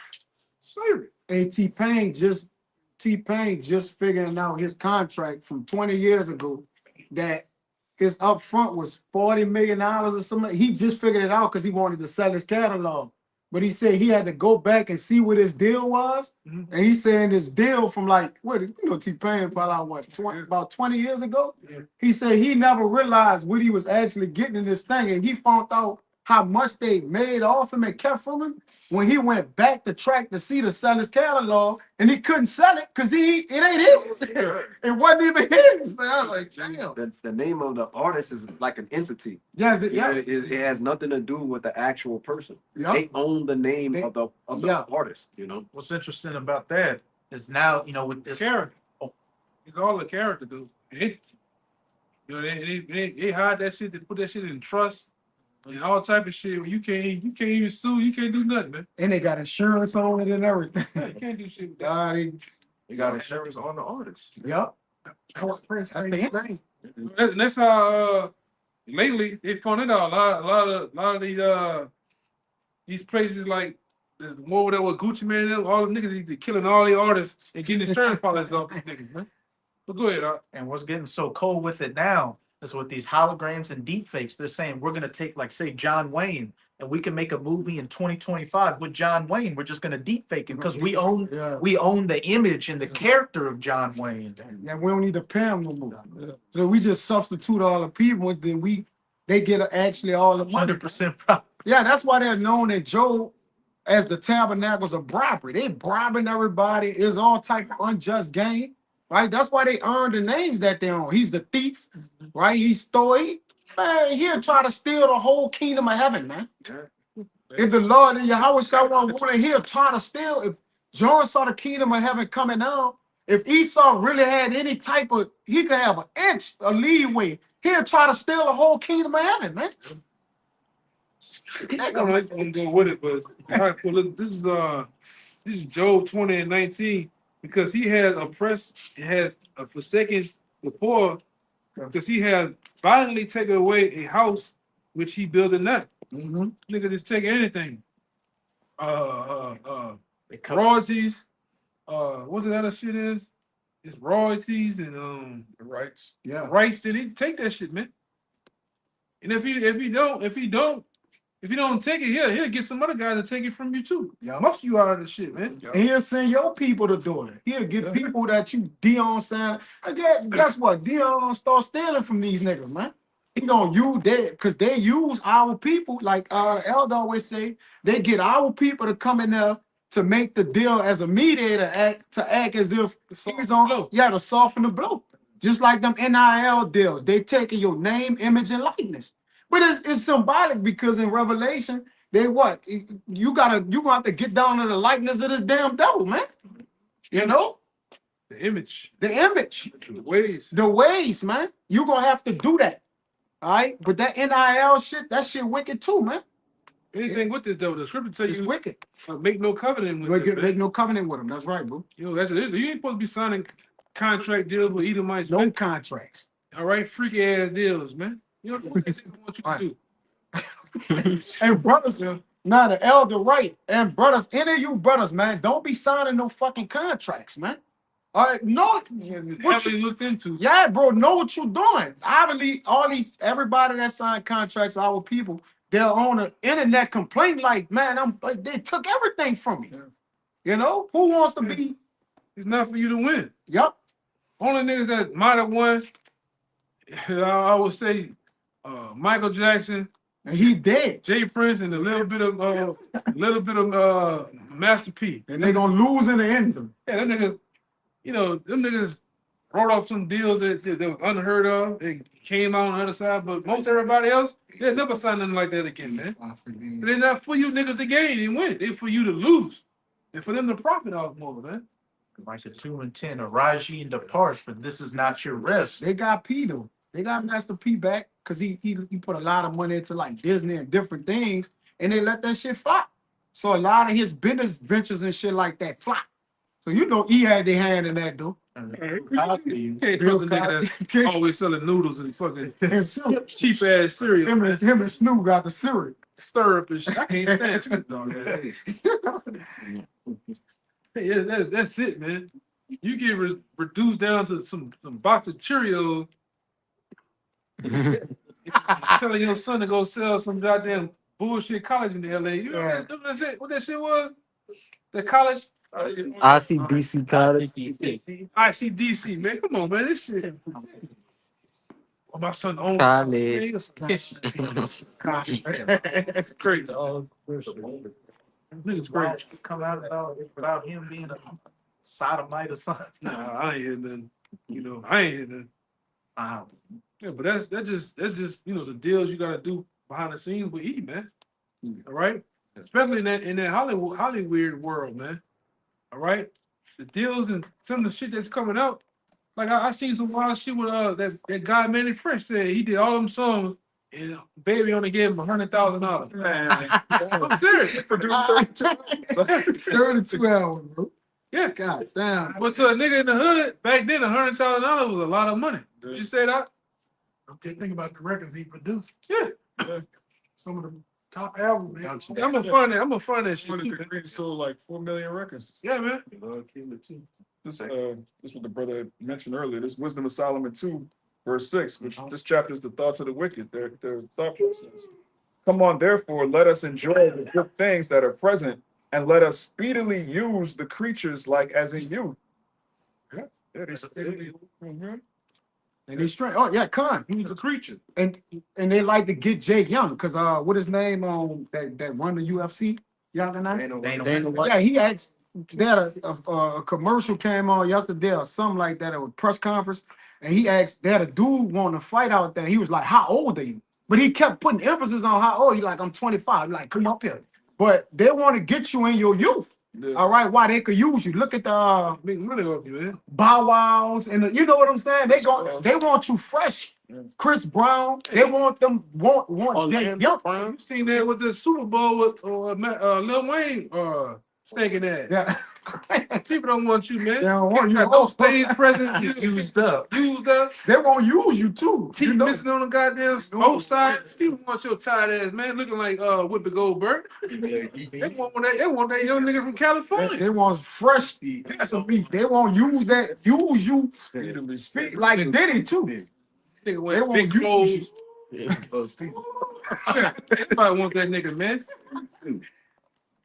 Slavery. Hey, T-Pain just figuring out his contract from 20 years ago that his upfront was $40 million or something. He just figured it out because he wanted to sell his catalog. But he said he had to go back and see what his deal was. Mhm. And he's saying this deal from like, T-Pain probably about 20 years ago. Yeah. He said he never realized what he was actually getting in this thing. And he found out how much they made off him and kept from him when he went back to track to see to sell his catalog, and he couldn't sell it because it ain't his. It wasn't even his. I was like, damn. The name of the artist is like an entity. Yes, It has nothing to do with the actual person. Yep. They own the name of the artist. what's interesting about that is now, with this Character. It's all a character, dude. An entity. They hide that shit. They put that shit in trust and all type of shit. Where you can't even sue. You can't do nothing, man. And they got insurance on it and everything. Yeah, you can't do shit with that. They got insurance on the artist. Yep. That's the thing. And that's how lately they found it out. A lot of these places like the one over there with Gucci Man, and all the niggas they killing all the artists and getting insurance policies off these niggas, man. But go ahead, And what's getting so cold with it now is with these holograms and deepfakes. They're saying we're gonna take, like, say, John Wayne, and we can make a movie in 2025 with John Wayne. We're just gonna deepfake it because we own the image and the character of John Wayne. Yeah, we don't need to pay them no more. So we just substitute all the people, and then they get actually all the money. 100% profit. Yeah, that's why they're known in Joe as the tabernacles of bribery. They bribing everybody. It's all type of unjust gain, right? That's why they earn the names that they're on. He's the thief, right? He Man, he'll try to steal the whole kingdom of heaven, man. If the Lord and Yahawah want, he'll try to steal. If John saw the kingdom of heaven coming down, if Esau really had any type of, he could have an inch of leeway, he'll try to steal the whole kingdom of heaven, man. I don't like to go with it, but all right, well, look, this is Job 20 and 19, because he has oppressed, he has forsaken the poor, because he has violently taken away a house which he builded not. Nigga just taking anything. Royalties, what the other shit is? It's royalties and Rights. Yeah. rights. Then he take that shit, man. And if he don't take it, he'll get some other guys to take it from you too. Yeah. Most of you out of the shit, man. And he'll send your people to do it. He'll get people that you Dion sign. Guess what? Dion gonna start stealing from these niggas, man. He gonna use that because they use our people, like Elder always say, they get our people to come in there to make the deal as a mediator, act as if he's on, to soften the blow. Just like them NIL deals, they taking your name, image, and likeness. But it's symbolic because in Revelation, they what? You gonna have to get down to the likeness of this damn devil, man. You know? The image. The image. The ways. The ways, man. You gonna have to do that. All right. But that NIL shit, that shit wicked too, man. Anything with this though, the scripture tell It's you wicked. Make no covenant with them. Make no covenant with them. That's right, bro. You ain't supposed to be signing contract deals with Edomites. No man. contracts. All right, freaky ass deals, man. You know what they want you to do. And brothers, now the elder right, and brothers, any of you brothers, man, don't be signing no fucking contracts, man. All right, no, What you looked into? Yeah, bro, know what you're doing. Obviously, everybody that signed contracts, our people, they're on the internet complain like, man, they took everything from me. You know, who wants to be? It's not for you to win. Yep. Only niggas that might have won, I would say, Michael Jackson. And he dead. Jay Prince and a little bit of Master P. And they gonna lose in the end. Yeah, them niggas, them niggas wrote off some deals that were unheard of. They came out on the other side, but most everybody else, they'll never sign nothing like that again, man. They're not for you niggas to gain and win. They're for you to lose. And for them to profit off more, man. Micah 2 and 10, arise ye and depart, for this is not your rest. They got P though. They got Master P back because he put a lot of money into like Disney and different things, and they let that shit flop. So a lot of his business ventures and shit like that flop. So he had their hand in that though. You can't trust a nigga that's always selling noodles and fucking cheap ass cereal. Him and Snoop got the cereal. Stir up and shit. I can't stand you, dog. Yeah, that's it, man. You get reduced down to some box of Cheerios. Telling your son to go sell some goddamn bullshit college in the LA. You know what that shit was? The college? ICDC college. ICDC, man. Come on, man. This shit. Oh, my son owns College. crazy. Niggas crazy. Come out without him being a sodomite or something. Nah, I ain't hear nothing. I ain't hear nothing. Yeah, but that's just the deals you gotta do behind the scenes with E, man. All right, especially in that Hollywood world, man. All right, the deals and some of the shit that's coming out. Like I seen some wild shit with that guy Manny Fresh said he did all them songs and Baby only gave him $100,000. I'm serious. For 32 hours, bro. Yeah, God damn. But to a nigga in the hood back then, $100,000 was a lot of money. Did you say that? Okay, think about the records he produced. Yeah. Some of the top albums. Man. I'm gonna find that shit too. He sold like 4 million records. Yeah, man. This what the brother mentioned earlier. This Wisdom of Solomon 2, verse 6, which this chapter is the thoughts of the wicked, their thought process. Come on, therefore, let us enjoy the good things that are present, and let us speedily use the creatures like as in youth. Yeah, it is. And they straight. Oh yeah, Khan. He was a creature. And they like to get Jake Young because what his name that won the UFC? Young and I. Dana White. Yeah, he asked. That a commercial came on yesterday or something like that. It was a press conference, and he asked, they had a dude wanting to fight out there. He was like, how old are you? But he kept putting emphasis on how old. He like, I'm 25. Like, come up here. But they want to get you in your youth. Yeah. All right, why they could use you. Look at the Big money off you, man. Bow Wows and you know what I'm saying? They want you fresh. Chris Brown, they want Jay Young. You seen that with the Super Bowl with Lil Wayne stinking that. Yeah. People don't want you, man. They don't want you. Got no stage presence. Used up. Used up. They won't use you too. Teeth You know? missing on the goddamn both sides. People want your tired ass, man, looking like Whoopi Goldberg. They want that young nigga from California. They want fresh piece of beef. They won't use you speak like Diddy too. Nigga They wear won't big use clothes. you. Everybody want that nigga, man.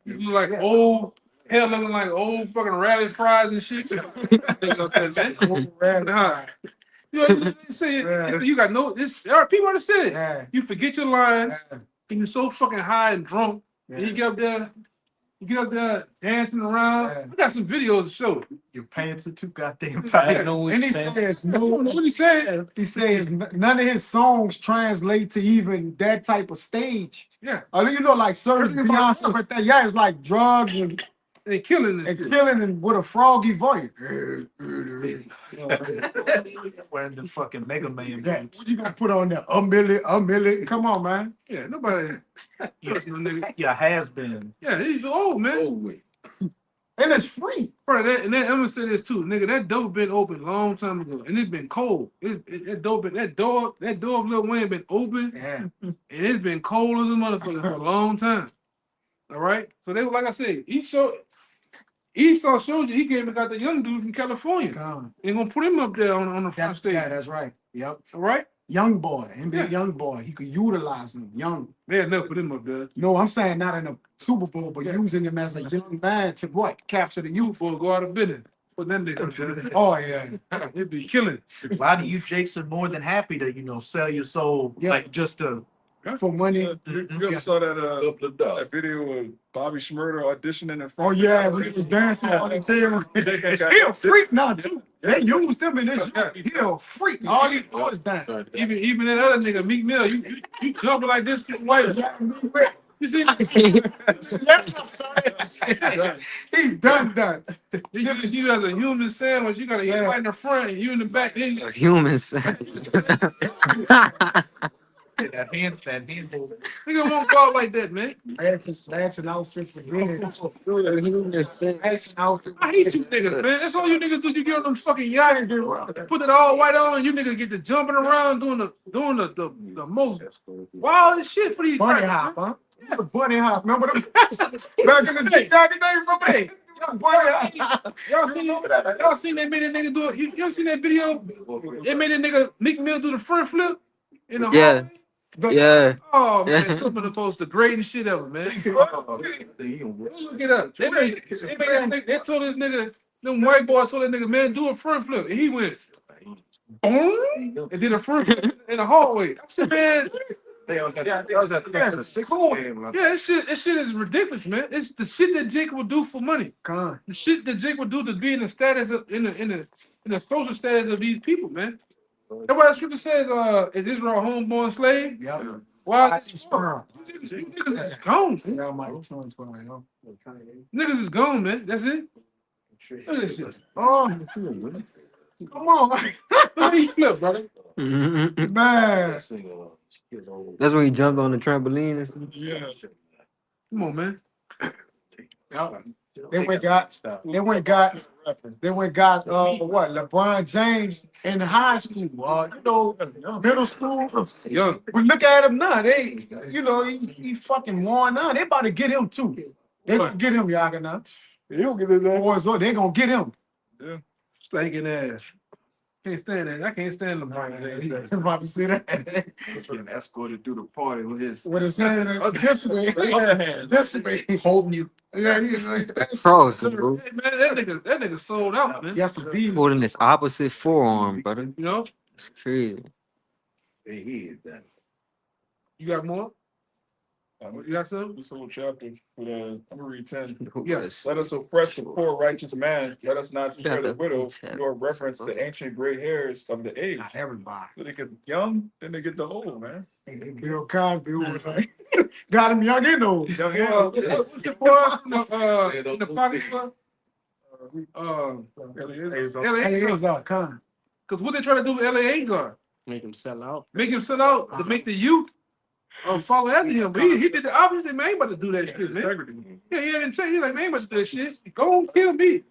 You look like old, hell looking like old fucking rabbit fries and shit. Nigga up there, man. Nah. You say you got no. People understand it. Yeah. You forget your lines. And you're so fucking high and drunk. And you get up there dancing around. Yeah. I got some videos to show. Your pants are too goddamn tight. And he says no. What he saying? He says none of his songs translate to even that type of stage. Yeah. You know, like certain Beyonce, but that it's like drugs and killing and with a froggy voice. Wearing the fucking Mega Man Yeah, boots. what you gotta put on there? A million. Come on, man. Yeah, nobody. Nigga. Yeah, has been. Yeah, he's old, man. And it's free. Bro, I'm gonna say this too, nigga. That door been open a long time ago, and it's been cold. That door of Lil Wayne been open, and it's been cold as a motherfucker for a long time. All right, so they like I said, Esau showed you he came and got the young dude from California. Ain't gonna put him up there on the front stage. Yeah, that's right. Yep. All right. Young boy, young boy. He could utilize him. Young. They never put him up there. No, I'm saying not in a Super Bowl, but using him as a young man to what? Capture the youth. Or go out of business. Put that nigga up there. Oh yeah. It'd be killing. A lot of you Jakes are more than happy to, sell your soul like just to for money. You ever saw that video of Bobby Shmurda auditioning in front? Oh yeah, we was dancing on the table. He a freak now too. They used him in this. He a freak. All he do is dance. Even that other nigga, Meek Mill, you jumping like this for white. You see? Yes, I saw that. He done. You as a human sandwich, you gotta eat right in the front and you in the back. Then A human sandwich. that hand hold. Nigga won't go out like that, man. Matching outfit for men. Matching outfit. I hate you niggas, man. That's all you niggas do. You get on them fucking yachts, put it all white on, and you niggas get to jumping around doing the most wildest shit for these bunny guys, hop, man. huh? Yeah. The bunny hop. Remember them? Back in the day, remember that? Bunny hop. Y'all seen they made that nigga do it? You ever seen that video? They made that nigga Meek Mill do the front flip in the hallway? Yeah. Oh man, something opposed to greatest shit ever, man. Look it up. They told this nigga, them white boys told that nigga, man, do a front flip. And he went, boom, and did a front flip in the hallway. I said, man, that shit is ridiculous, man. It's the shit that Jake would do for money. The shit that Jake would do to be in the status of in the social status of these people, man. That's why the scripture says, is Israel a homeborn slave? Yeah. Why is niggas is gone? Niggas is gone, man. That's it. Look at this shit. Oh, come on, Look how he flip, brother. man. That's when he jumped on the trampoline and stuff. Yeah. Come on, man. They went got what? LeBron James in high school, middle school. Young. But look at him now. They, he fucking won now. They about to get him too. They gonna get him, Yaga now. They don't get his ass. Boys, they gonna get him. Yeah. Stinking ass. Can't stand that. I can't stand LeBron James. I'm about to see that. Getting escorted through the party with his hand this way. This way. Holding you. Yeah, Frozen, bro. Hey, man, that nigga sold out, man. Yes, indeed. Holding his opposite forearm, brother. You know? It's crazy. You got more? You got something? This whole chapter, but I'm gonna read 10. Yes. Let us oppress the poor righteous man. Let us not spare the widow, nor reference the ancient gray hairs of the age. Not everybody. So they get young, then they get the old, man. Bill Cosby was like, got him young and old. Young What's the boys in the pocket club? Eleazar Khan. Because what they try to do with Eleazar, Make him sell out. make him sell out to make the youth follow after him. But he did the opposite, man. He ain't about to do that shit, man. Yeah, he didn't say, he's like, man, ain't about to do that shit. Go on, kill me.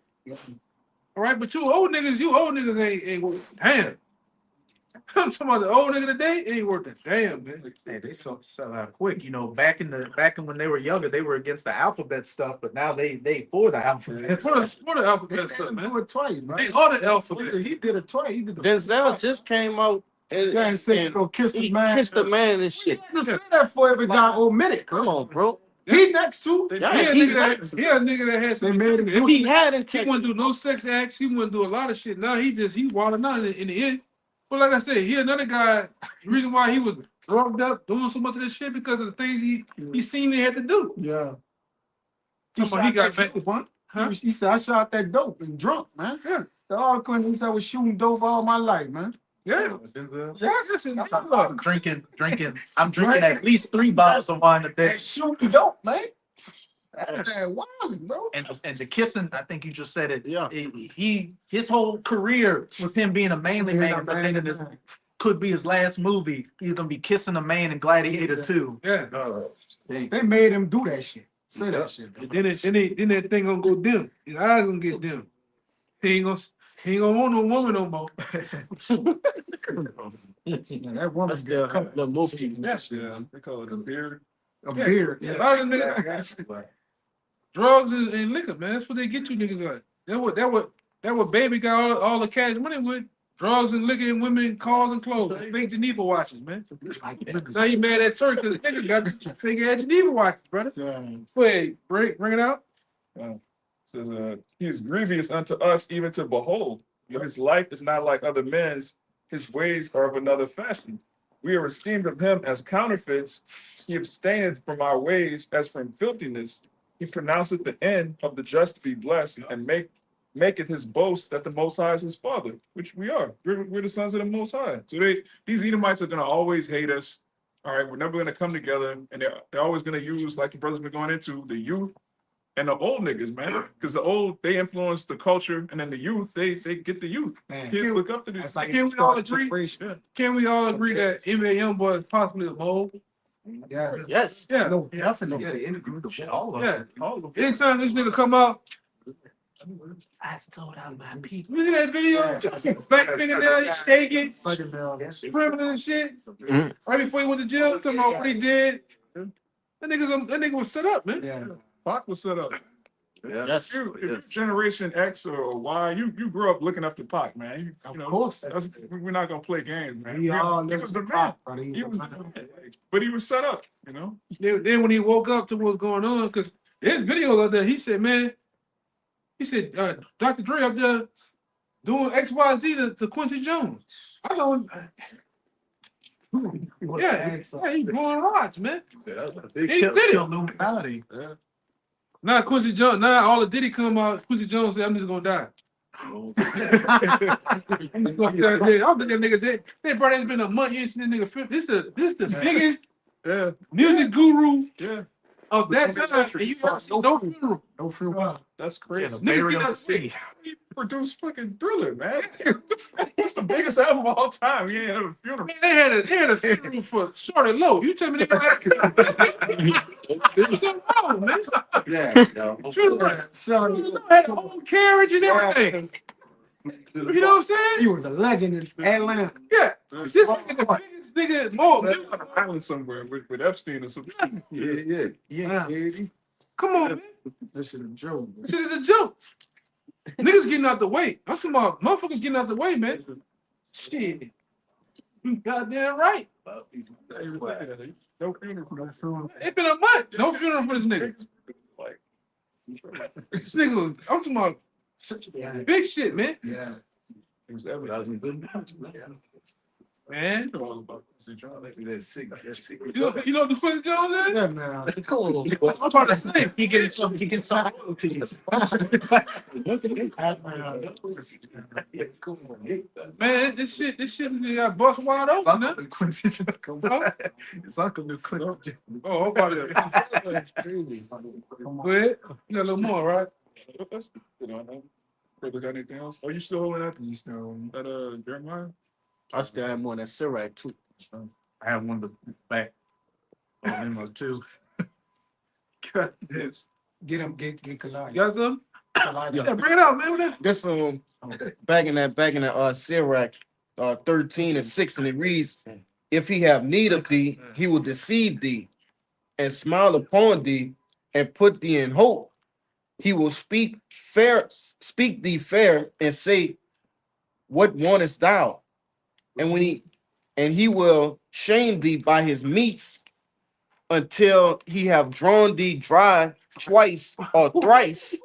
All right, but you old niggas ain't damn. I'm talking about the old nigga today, ain't worth a damn, man. Hey, they sell out quick. You know, back in when they were younger, they were against the alphabet stuff, but now they for the alphabet. For the alphabet stuff, man. Do it twice, bro. They are the alphabet. He did it twice. He did the Denzel just came out and said he go kiss the man. kissed the man and He shit. had to say that for every guy omitted. Come on, bro. He next to. He a nigga that had some. They made him do He had He integrity. wouldn't do no sex acts. He wouldn't do a lot of shit. Now he wilding out in the end. But like I said, he another guy. The reason why he was drugged up doing so much of this shit because of the things he seen he had to do. Yeah. He got back. Huh? He said, I shot that dope and drunk, man. Yeah. The article, he said I was shooting dope all my life, man. Yeah. Yes. I'm drinking. I'm drinking at least 3 bottles of wine a day. Shooting dope, man. That's wild, bro. And the kissing, I think you just said it. Yeah. His whole career with him being a manly man, but then it could be his last movie. He's gonna be kissing a man in Gladiator 2. Yeah. They made him do that shit. Say that shit, bro. Then that thing gonna go dim. His eyes gonna get dim. He ain't gonna want no woman no more. That woman's The movie. Yeah, they call it a beard. a beard. Yeah. A lot of niggas, drugs and liquor, man. That's what they get you niggas like. That what baby got all the cash money with. Drugs and liquor and women, cars and clothes. Fake Geneva watches, man. Now you mad at Turk because niggas got fake ass Geneva watches, brother. Wait, bring it out. Says, he is grievous unto us, even to behold. But his life is not like other men's. His ways are of another fashion. We are esteemed of him as counterfeits. He abstaineth from our ways as from filthiness. He pronounceth the end of the just to be blessed, and maketh his boast that the Most High is his father, which we are. We're the sons of the Most High. So these Edomites are going to always hate us. All right, we're never going to come together, and they're always going to use, like the brothers been going into, the youth and the old niggas, man. Because the old, they influence the culture, and then the youth, they get the youth. Man, Kids look up to them. like Can we all agree? Can we all agree that NBA Youngboy is possibly a mole? Yeah. Yes. Yeah. No, definitely. Yeah, they interviewed the shit all of Yeah. them. Anytime this nigga come out, I told out my people. you see that video? Back fingernail, he's shaking, Psychedelic. screaming and shit. Right before he went to jail, talking about what he did. That nigga was set up, man. Yeah. Pac was set up. Yes. If you're Generation X or Y, you grew up looking up to Pac, man. Of course. We're not gonna play games, man. We all He live was the the man. top, brother. He was the man. But he was set up, you know. Then when he woke up to what's going on, because his video out there, he said, Dr. Dre up there doing XYZ to Quincy Jones. I don't. Yeah, he's blowing rods, man. He did it. Illuminati. Now Quincy Jones, now all the Diddy come out, Quincy Jones said, I'm just gonna die. I don't think that nigga did. Hey, bro, it's been a month since this nigga. This the biggest music guru of that time. And you have no funeral. No funeral. That's crazy. Yeah, burial at sea. He produced fucking Thriller, man. It's the biggest album of all time. He ain't had a funeral. Man, they had a funeral for Shorty Low. You tell me they It's so wrong, man. Funeral. Had a whole carriage and everything. You know what I'm saying? He was a legend in Atlanta. Yeah. This nigga the biggest nigga more. He was on an island somewhere with Epstein or something. Yeah. Come on, man. This shit a joke. This shit is a joke. Niggas getting out the way. I'm talking about motherfuckers getting out the way, man. Shit. You goddamn right. No funeral. It's been a month. No funeral for this nigga. This nigga, I'm talking about big shit, man. Yeah. He was advertising good match. man. You know all about Quincy Jones. That's sick. That's sick. You know the Quincy Jones is? Yeah, man. Cool. I'm about to say. He gets some royalties. Man, this shit got bust wide It's open, Uncle man. Quincy Jones. Huh? It's Uncle Quincy. Oh, I'm about to. Go ahead. You got a little more, right? That's good on that. Brother, got anything else? Oh, you still holding that? You still that Jeremiah? I still have more than Sirach too. I have one to back. Oh, too. God damn. Get him, get Kalai. You got some? Kalai. Yeah, bring it out, man. What that? This back in that Sirach 13:6, and it reads, if he have need of thee, he will deceive thee and smile upon thee and put thee in hope. He will speak thee fair and say, what wantest thou? And he will shame thee by his meats until he have drawn thee dry twice or thrice,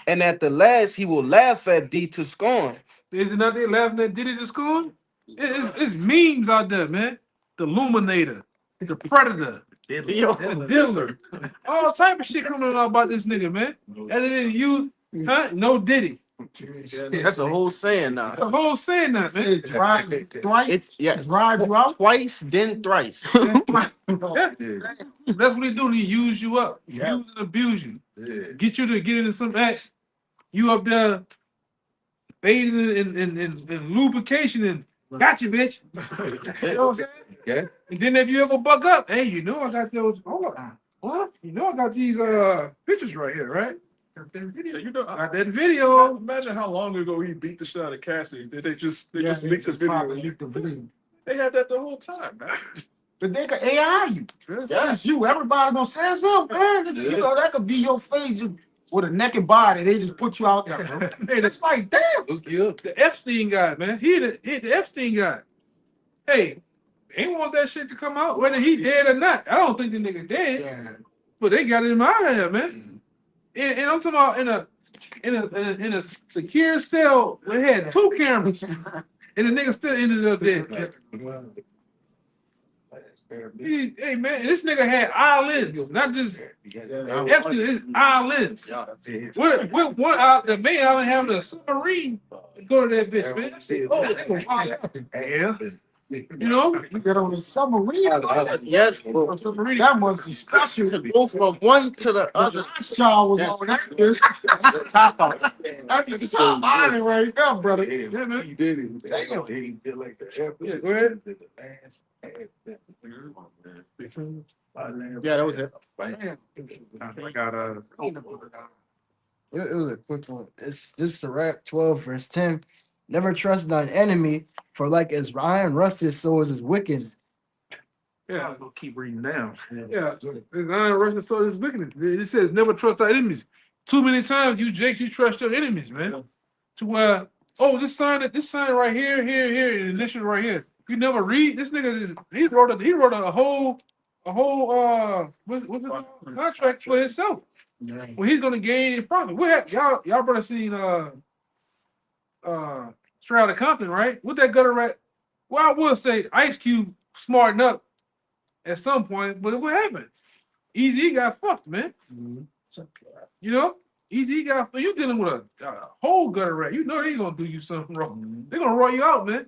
and at the last he will laugh at thee to scorn. Is it not there laughing at Diddy to school? It's memes out there, man. The Illuminator, the Predator, the Diddler. All type of shit coming out about this nigga, man. Other than you, huh? No Diddy. That's a whole saying now. The whole saying that, man. It drive twice. It's Drive you out. twice, then thrice. Yeah. That's what he do. He use you up, use and abuse you, get you to get into some act. You up there bathing in lubrication and got you, bitch. You know what I'm saying? Yeah. And then if you ever buck up, hey, you know I got those. Hold on, what? You know I got these pictures right here, right? Yeah, you know, I got that video. imagine how long ago he beat the shit out of Cassie. They just leaked the probably video. leaked the video. They had that the whole time, man. But they could AI you. That's you. Everybody gonna say something, man. You know, that could be your face with a naked body. They just put you out there, bro. Hey, it's like, damn. Look you up. The Epstein guy, man. He the Epstein guy. Hey, ain't want that shit to come out, whether he dead or not. I don't think the nigga dead, Yeah. but they got him out of here, man. And I'm talking about in a secure cell. We had 2 cameras, and the nigga still ended up dead. Hey man, this nigga had eyelids, not just Epstein. His eyelids. What the man island having a submarine to go to that bitch, man. Yeah. You know, You get on the submarine. Yes, That must be special. go from one to the other. Last child was on that bitch. Top off. That's the top island right there, brother. yeah, man. He did it. Damn. He did like the Yeah, go ahead. Yeah, that was it. Damn. I got It was a quick one. This is Sirach 12, verse 10. Never trust thine enemy, for like as iron rusted, so is his wickedness. Yeah, I'll keep reading down. yeah. Iron Russian sword is wickedness. It says never trust thy enemies. Too many times you trust your enemies, man. To where this sign right here, here, and initial right here. You never read this nigga. He wrote a whole what's it called? Contract for himself. Yeah. Well, he's gonna gain in profit. What happened? Y'all brother seen Straight Outta Compton, right? What that gutter rat? Well, I would say Ice Cube smartened up at some point, but what happened? Easy got fucked, man. You know, Easy got you dealing with a whole gutter rat. You know they gonna do you something wrong. They're gonna roll you out, man.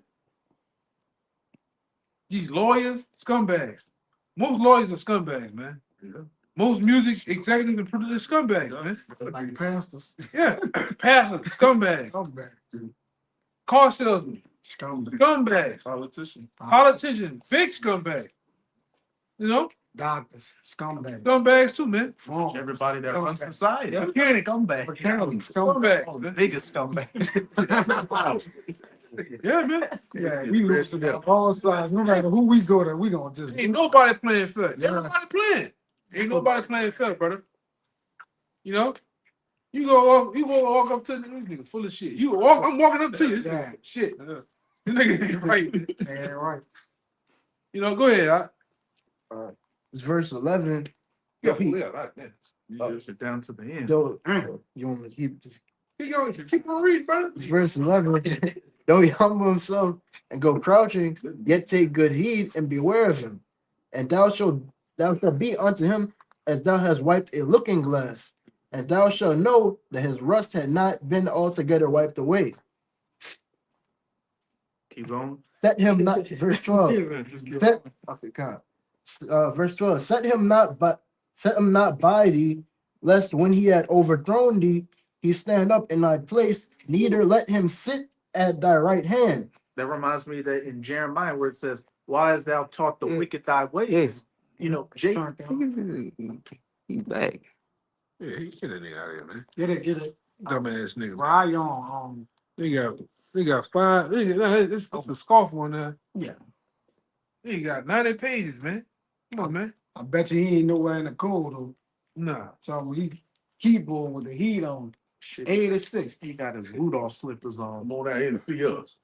These lawyers, scumbags. Most lawyers are scumbags, man. Most music executives and producers are scumbags, man. Like pastors. Yeah, pastors, scumbags. Scumbag. Car salesmen, Scumbag. scumbags. Politicians, big scumbags. You know, Doctors. Scumbag. scumbags too, man. Wrong. Everybody that runs society. Mechanic, Scumbag. scumbag. Oh, the biggest scumbag. Yeah, man. Yeah, we losing on all sides. No matter who we go to, we gonna just Ain't nobody playing fair. Yeah. Nobody playing. Ain't nobody playing fair, brother. You know, you go walk up to this nigga full of shit. I'm walking up to you. This nigga, shit. This nigga ain't right. yeah, right. You know, go ahead. It's verse 11. Yeah, You just get down to the end. Yo, you want me to keep just keep on reading, brother. it's verse 11. Though he humble himself and go crouching, yet take good heed and beware of him. And thou shalt be unto him as thou hast wiped a looking glass, and thou shalt know that his rust had not been altogether wiped away. Keep going. Set him not, verse 12. Verse 12. Set him not by thee, lest when he had overthrown thee, he stand up in thy place, neither let him sit at thy right hand. That reminds me that in Jeremiah where it says, "Why hast thou taught the wicked thy ways?" You know, He back. Yeah, he get that nigga out of here, man. Get it. Dumbass nigga. Ryan, They got five. It's a scoff on there. yeah. He got 90 pages, man. Come on, man. I bet you he ain't nowhere in the code though. Nah. So when he keyboard with the heat on, shit, 86. he got his Rudolph slippers on. More that ain't for us.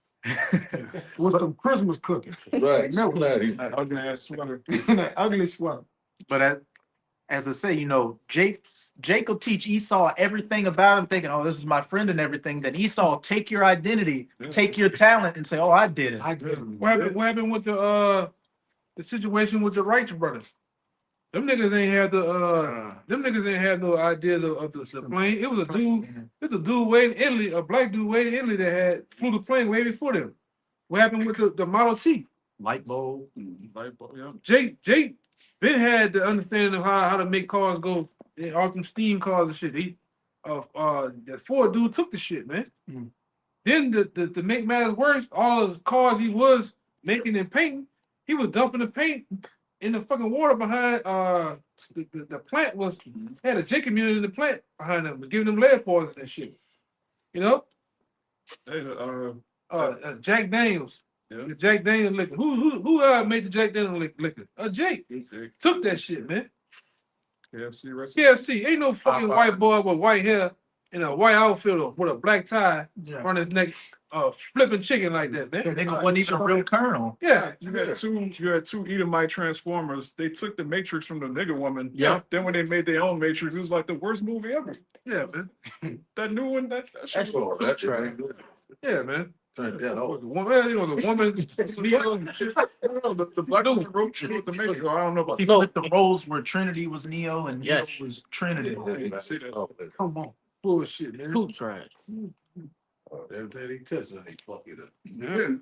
What's some Christmas cookies? Right. Remember That ugly ass sweater. that ugly sweater. But as I say, you know, Jake will teach Esau everything about him, thinking, "Oh, this is my friend and everything." Then Esau will take your identity, take your talent, and say, "Oh, I did it." I did. What happened with the situation with the Wright brothers? Them niggas ain't had no ideas of the plane. It was a dude. It's a dude waiting in Italy, a black dude waiting in Italy that had flew the plane way before them. What happened with the Model T? Light bulb. Yeah. Jake Ben had the understanding of how to make cars go, all them steam cars and shit. That Ford dude took the shit, man. Mm. Then to make matters worse, all the cars he was making and painting, he was dumping the paint in the fucking water behind the plant had a J community in the plant behind them, was giving them lead poison and shit. You know? Jack Daniels. Yeah. The Jack Daniels liquor. Who made the Jack Daniels liquor? Jake. Took that shit, man. KFC recipe. KFC. Ain't no fucking white boy with white hair in a white outfit with a black tie on his neck, flipping chicken like that, man. Nigga wasn't even a real colonel. Yeah. You had two Edomite transformers. They took the Matrix from the nigga woman. Yeah. Then when they made their own Matrix, it was like the worst movie ever. Yeah, man. That new one, that shit. That's right. Yeah, man. Turn that off. The woman, the woman. The black woman wrote shit with the Matrix. I don't know about He flipped the roles where Trinity was Neo and Neo Yes. was Trinity. Come on. Bullshit, man. Who trash? Everything he touches, he fuck it up. Yeah.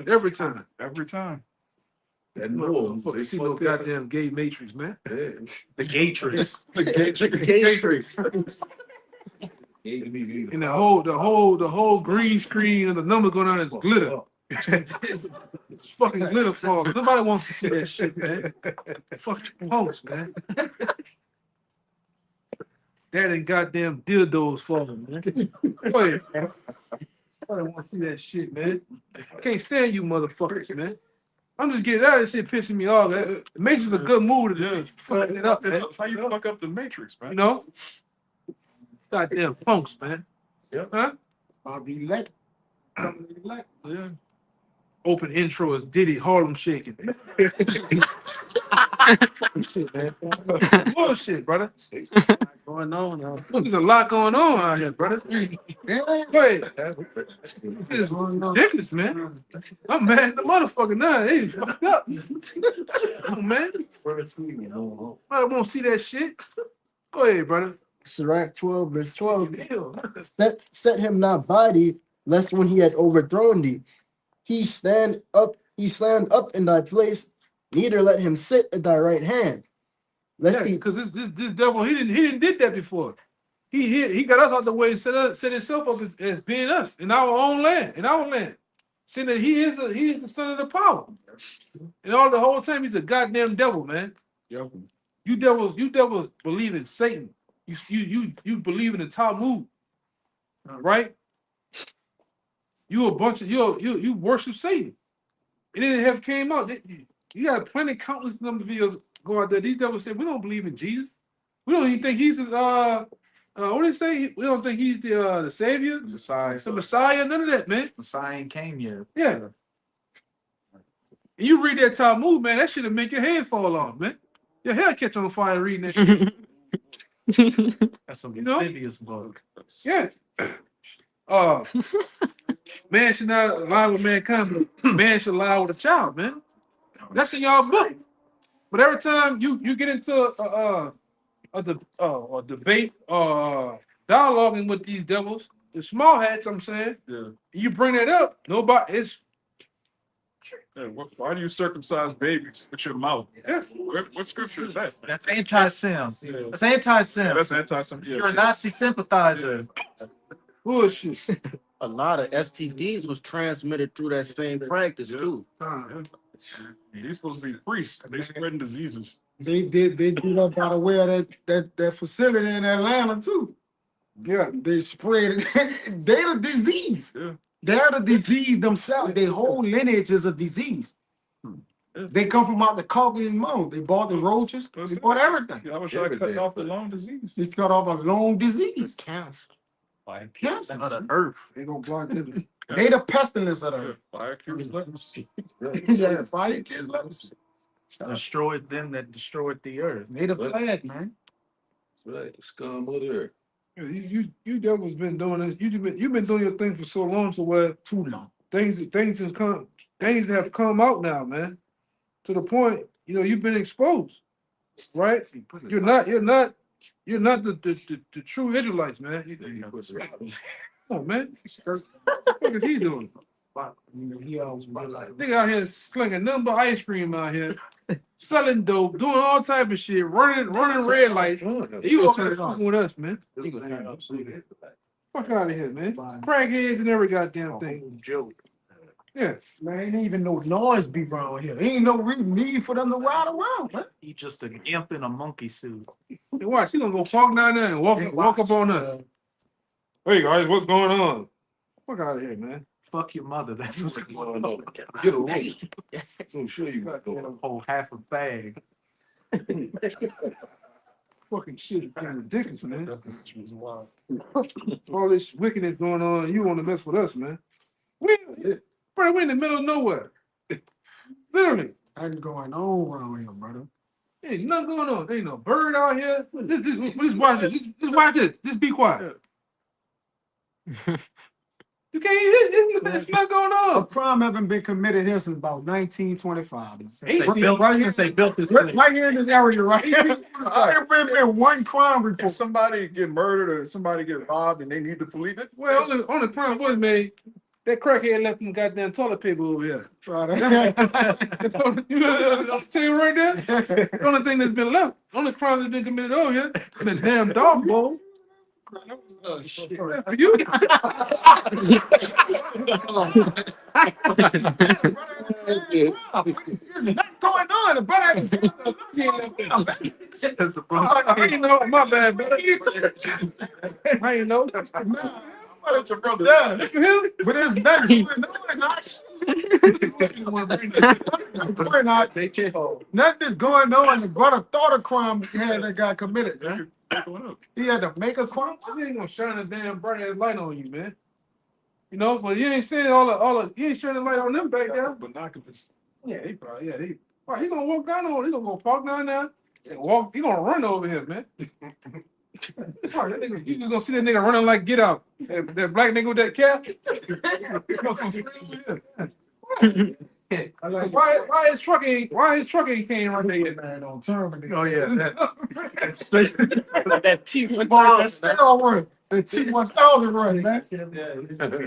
Every time. Every time. That no, Fucking see no goddamn gay matrix, man. The Gatrix. And the whole green screen and the number going on is glitter. It's fucking glitter fall. Nobody wants to see that shit, man. Fucking punks, man. That and goddamn dildos falling, man. Wait. Nobody want to see that shit, man. I can't stand you motherfuckers, man. I'm just getting out of this shit pissing me off. Man. It makes us a good mood to just fucking it up, man. How you fuck up the Matrix, man? You know? Goddamn punks, man. Yep. Huh? The elect. Yeah. Open intro is Diddy Harlem shaking. Fucking shit, man. Bullshit, brother. Going on now. There's a lot going on out here, brother. Wait. This is ridiculous, man. I'm mad at the motherfucker now. They fucked up. Oh, man. I won't see that shit. Go ahead, brother. Sirach 12, verse 12. Damn. Set him not by thee, lest when he had overthrown thee, he stand up in thy place, neither let him sit at thy right hand. Yeah, because this devil, he didn't did that before. He got us out the way and set himself up as being us in our own land, saying that he is the son of the power. And all the whole time he's a goddamn devil, man. Yep. You devils believe in Satan. You believe in the Talmud, right? You a bunch of you worship Satan. And then it have came out. You got plenty countless number of videos go out there. These devils say we don't believe in Jesus. We don't even think he's what do they say? We don't think he's the savior, Messiah. the Messiah. None of that, man. Messiah ain't came yet. Yeah. And you read that Talmud, man. That should have make your head fall off, man. Your hair catch on fire reading that shit. That's some You know? amphibious book. Yeah. man should not lie with mankind, but man should lie with a child, man. That's in y'all book. But every time you get into a debate or dialoguing with these devils, the small hats, I'm saying, Yeah. you bring that up, nobody, it's Yeah, why do you circumcise babies with your mouth? yeah. What scripture is that? That's anti-sim. Yeah. That's anti-sim. Yeah, that's anti-some. You're a Nazi sympathizer. bullshit. A lot of STDs was transmitted through that same practice too. He's supposed to be priests. They spreading diseases. They do that by the way of that facility in Atlanta too. Yeah, they spread it. They're the disease. Yeah. They're the disease themselves. Their whole lineage is a disease. Yeah. They come from out the Caucasus Mountains. They bought the roaches. They bought everything. Yeah, I wish I cut off the lung disease. It's cut off a lung disease. Cancer. Cancer. Of the earth. They gonna block it. They the pestilence of the earth. Fire cures leprosy. Yeah, fire kills leprosy. Destroyed them that destroyed the earth. They the plague, man. Right, scum of the earth. You devils been doing this. You've been doing your thing for so long, so where Too long. things have come out now, man. To the point, you've been exposed, right? You're not the true Israelites, man. Come on, man. What is he doing? He always be like, Nigga out here slinging nothing but ice cream out here, selling dope, doing all type of shit, running red lights. You over there fucking with us, man. Fuck out of here, man. Crackheads and every goddamn thing. Joke. Yeah. man, ain't even no noise be around here. Ain't no real need for them to ride around, man. He just an imp in a monkey suit. Hey, watch, he gonna go walk down there and walk up on us. Hey guys, what's going on? Fuck out of here, man. Fuck your mother. That's what's going on. Get away. I'm sure you got Whole half a bag. Fucking shit is getting ridiculous, man. All this wickedness going on, you want to mess with us, man. We're in the middle of nowhere. Literally. Nothing going on around here, brother. Ain't nothing going on. There ain't no bird out here. Just watch this. Just watch this. Just be quiet. You can't. It's not going A on. crime haven't been committed here since about 1925. Say built this place. Right here in this area, right here. There been one crime If report. somebody get murdered or somebody get robbed and they need the police, Well, on the crime was made. That crackhead left them goddamn toilet paper over here. Right. You know, I'll tell you right there. The only thing that's been left, only crime that's been committed over here, the damn dog bowl. For you. There's nothing going on. But I ain't know, my bad, brother. I ain't know. But your brother died. For him? But there's nothing going on. Nothing is going on. The brother thought a crime had that got committed, man. He had to make a crime. He ain't gonna shine a damn bright ass light on you, man. But you ain't saying you ain't shining light on them back there. binoculars. Yeah, he gonna walk down on, he gonna go park down there and walk, he gonna run over here, man. Sorry, that nigga, you just gonna see that nigga running like Get Out. That black nigga with that cap. Why his truck ain't came right there yet? Man, on term. Oh yeah, that's straight. That T1000. That's still one. The T1000 run, man.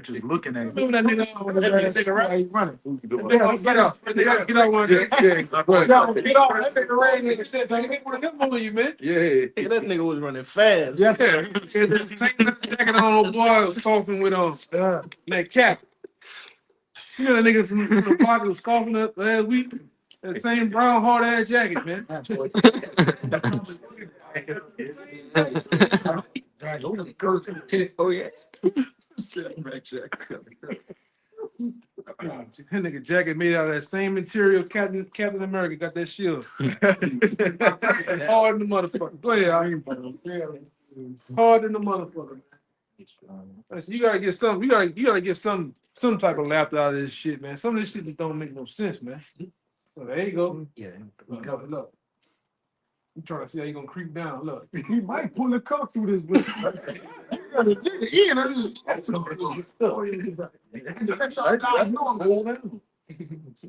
Just looking at it. Remember that nigga with his ass Right, running. Get out. Get out one day. Get off. That nigga ran in. He said, take it with them on you, man. Yeah. Hey, that nigga was running fast. Yes, Yeah, take that jacket on, old boy was coughing with that cap. You know that niggas in the pocket was coughing up last week. That same brown hard ass jacket, man. Oh yes. That nigga jacket made out of that same material Captain America got that shield. Hard in the motherfucker. Go ahead, I ain't hard in the motherfucker. So you gotta get some. You gotta get some type of laughter out of this shit, man. Some of this shit just don't make no sense, man. So there you go. Yeah. Look. You trying to see how you gonna creep down? Look. he might pull a cock through this bitch. Ian, I just guys know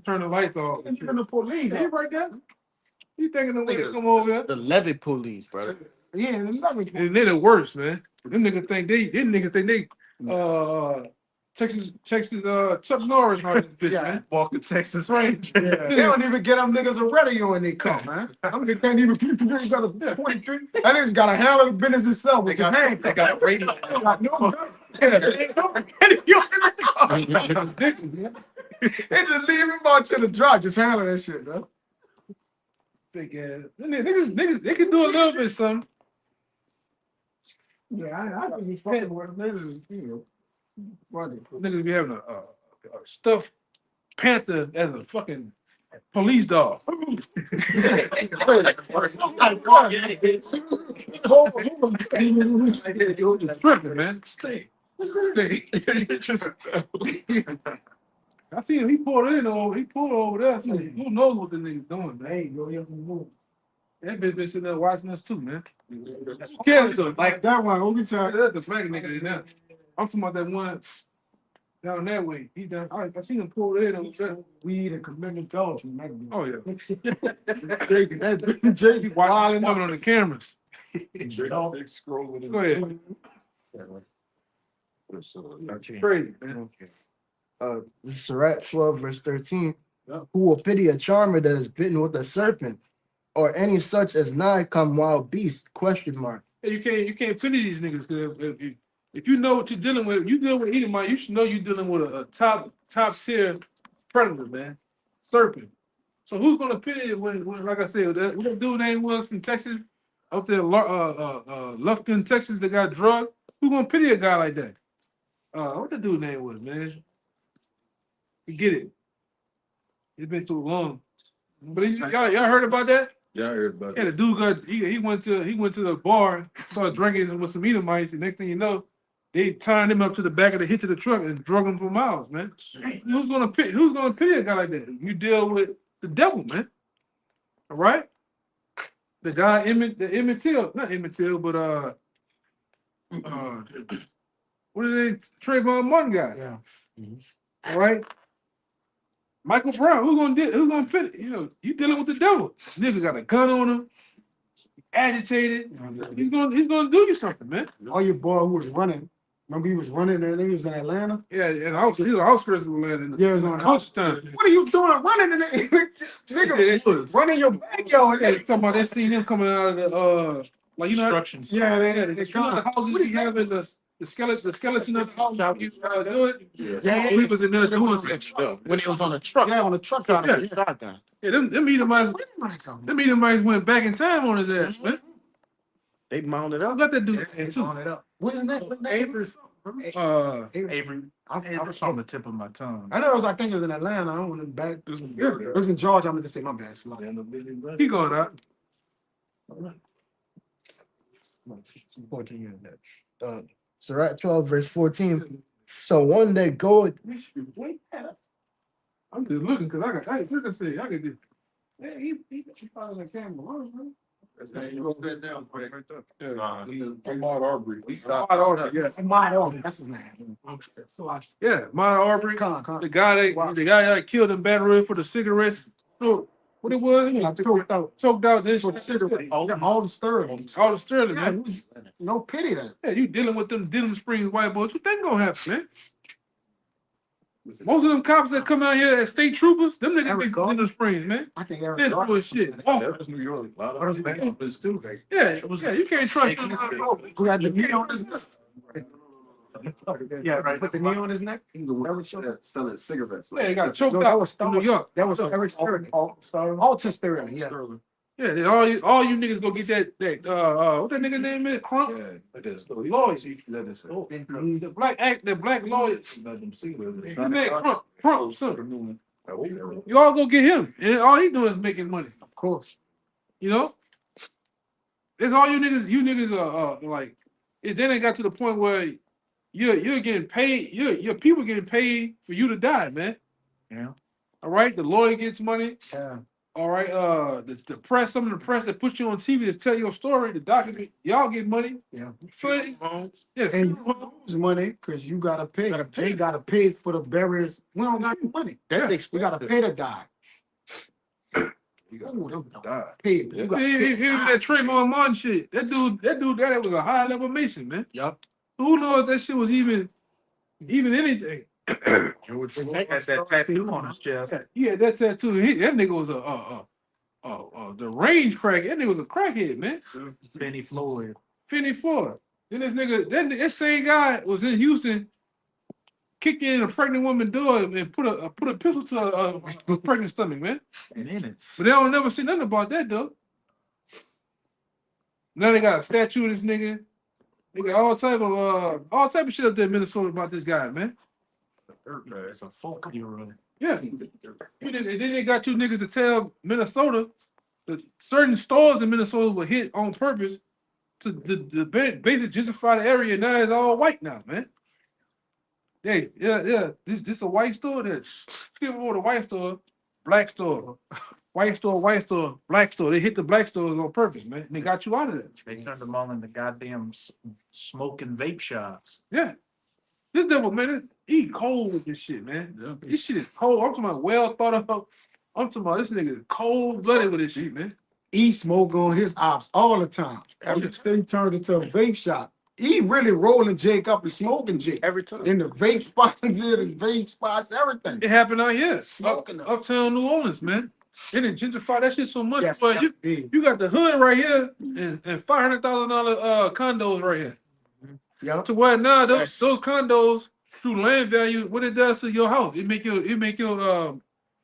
Turn the lights off. Turn the police. He right there. You thinking the niggas come over here? The levy police, brother. Yeah, And they're the worst, man. Them niggas think they Texas Chuck Norris on this bitch, man. Walking Texas Ranger. Yeah. They don't even get them niggas a radio when they come, man. Them niggas can't even they got a 23. That nigga's got a hell of a business itself. With his name. They got a radio. They got no gun. They just leave him out to the dry. Just handle that shit, though. Think niggas, they can do a little bit something. Yeah, I don't be fucking with them. This is, funny. Niggas be having a stuffed panther as a fucking police dog. Tripping, man. Stay. I see him. He pulled over there. Who knows what the nigga's doing, man? Hey, yo, move. That bitch been sitting there watching us too, man. Who cares though? Like that one, only time. That's the black nigga in there. I'm talking about that one down that way. He done. I seen him pull in on that. Weed and committing felony. Oh yeah. Jake Wilding on the cameras. Go Go ahead. Crazy, man. This is Sirach 12, verse 13. Yeah. Who will pity a charmer that is bitten with a serpent, or any such as nigh come wild beast? Question mark. Hey, you can't pity these niggas because if you know what you're dealing with, you dealing with Edomite, you should know you're dealing with a top tier predator, man. Serpent. So who's gonna pity it when like I said, what that dude name was from Texas, up there, Lufkin, Texas, that got drugged? Who gonna pity a guy like that? What the dude name was, man? Forget it. It's been too long. But y'all heard about that? Yeah, I heard about Yeah, the dude he went to the bar, started drinking with some Edomites, and next thing you know, they tied him up to the back of the hitch of the truck and drug him for miles, man. Who's gonna pity a guy like that? You deal with the devil, man. All right? The guy Emmett Till, not Emmett Till, but what is it? Trayvon Martin guy. Yeah. All right. Michael Brown, who's gonna pity? You dealing with the devil. Nigga got a gun on him, agitated. He's gonna do you something, man. Oh, your boy who was running. Remember he was running and he was in Atlanta? Yeah, and he was outskirts of Atlanta. Yeah, it was on house time. What are you doing running in the nigga? Running your backyard. Yeah, talking about they seen him coming out of the like Instructions. Yeah, the houses What is we have in the skeleton of the house. How you do it? Yeah. He was in there doing something. When he was on a truck. Yeah, on the truck. Yeah, them Edomites went back in time on his ass, man. They mounted I up. got that dude too. What's his name? Avery. Avery. It's on the tip of my tongue. I know I think it was in Atlanta. I don't want to back. It was in Georgia. I'm going to say my bad. He going out. 14 years. Sirach 12, verse 14. So one that goeth. I'm just looking because I could do. Yeah, he followed the camera. You wrote that down quick. Ahmaud Arbery. Ahmaud Arbery. That's his name. Yeah, Ahmaud Arbery. The guy that killed in Baton Rouge for the cigarettes. So, what it was? He was choked out this for the cigarette. All the sterling. All the sterling, Yeah, man. no pity then. Yeah, you dealing with them Denham Springs white boys. What they gonna happen, man? Most of them cops that come out here as state troopers, them niggas be from Denham Springs, man. I think They're doing shit. Oh, That's New York. A lot of us too. yeah, you can't trust them. Who had the knee on his neck? Yeah, right. Put the knee on his neck. He's the one selling cigarettes. Yeah, they got choked No, out that was in New York. That was Eric Sterling. Alton Sterling. Yeah. Yeah, then all you niggas go get that what that nigga name is? Crump? Lloyd. The black lawyer. He made Crump, son. You all go get him. And all he doing is making money. Of course. You know? It's all you niggas are like, it then it got to the point where you're getting paid, your people getting paid for you to die, man. Yeah. All right, the lawyer gets money. Yeah. All right, the press, some of the press that put you on TV to tell your story, the document, y'all get money. Yeah. Yes. And you lose money because you gotta pay. They gotta pay for the various. We don't got the money. We gotta pay to die. Ooh, pay. You gotta pay. Even that Trayvon Martin shit. That dude, that was a high level Mason, man. Yup. Who knows if that shit was even anything? George Floyd had that tattoo on his chest. Yeah, that tattoo. That nigga was the range crack. That nigga was a crackhead, man. Benny Floyd. Finney Floyd. Then this nigga, that same guy was in Houston, kicked in a pregnant woman's door and put a pistol to a pregnant stomach, man. Minutes. But they don't never say nothing about that though. Now they got a statue of this nigga. They got all type of shit up there in Minnesota about this guy, man. It's a folk hero. Yeah. Then they got you niggas to tell Minnesota that certain stores in Minnesota were hit on purpose to the basic gentrified area. Now it's all white now, man. Hey, yeah. This a white store. That skip over the white store, black store, white store, black store. They hit the black stores on purpose, man. And they got you out of there. They turned them all into goddamn smoking vape shops. Yeah. This devil, man, he cold with this shit, man. Yeah. This shit is cold. I'm talking about well thought of. I'm talking about this nigga is cold blooded with this shit, man. He smoke on his ops all the time. Every time he turned into a vape shop. He really rolling Jake up and smoking Jake. Every time. In the vape spots, everything. It happened out here. Smoking Uptown New Orleans, man. They didn't gentrify that shit so much. Yes, But you got the hood right here and $500,000 condos right here. Yeah. To where now those condos through land value, what it does to your house, it make your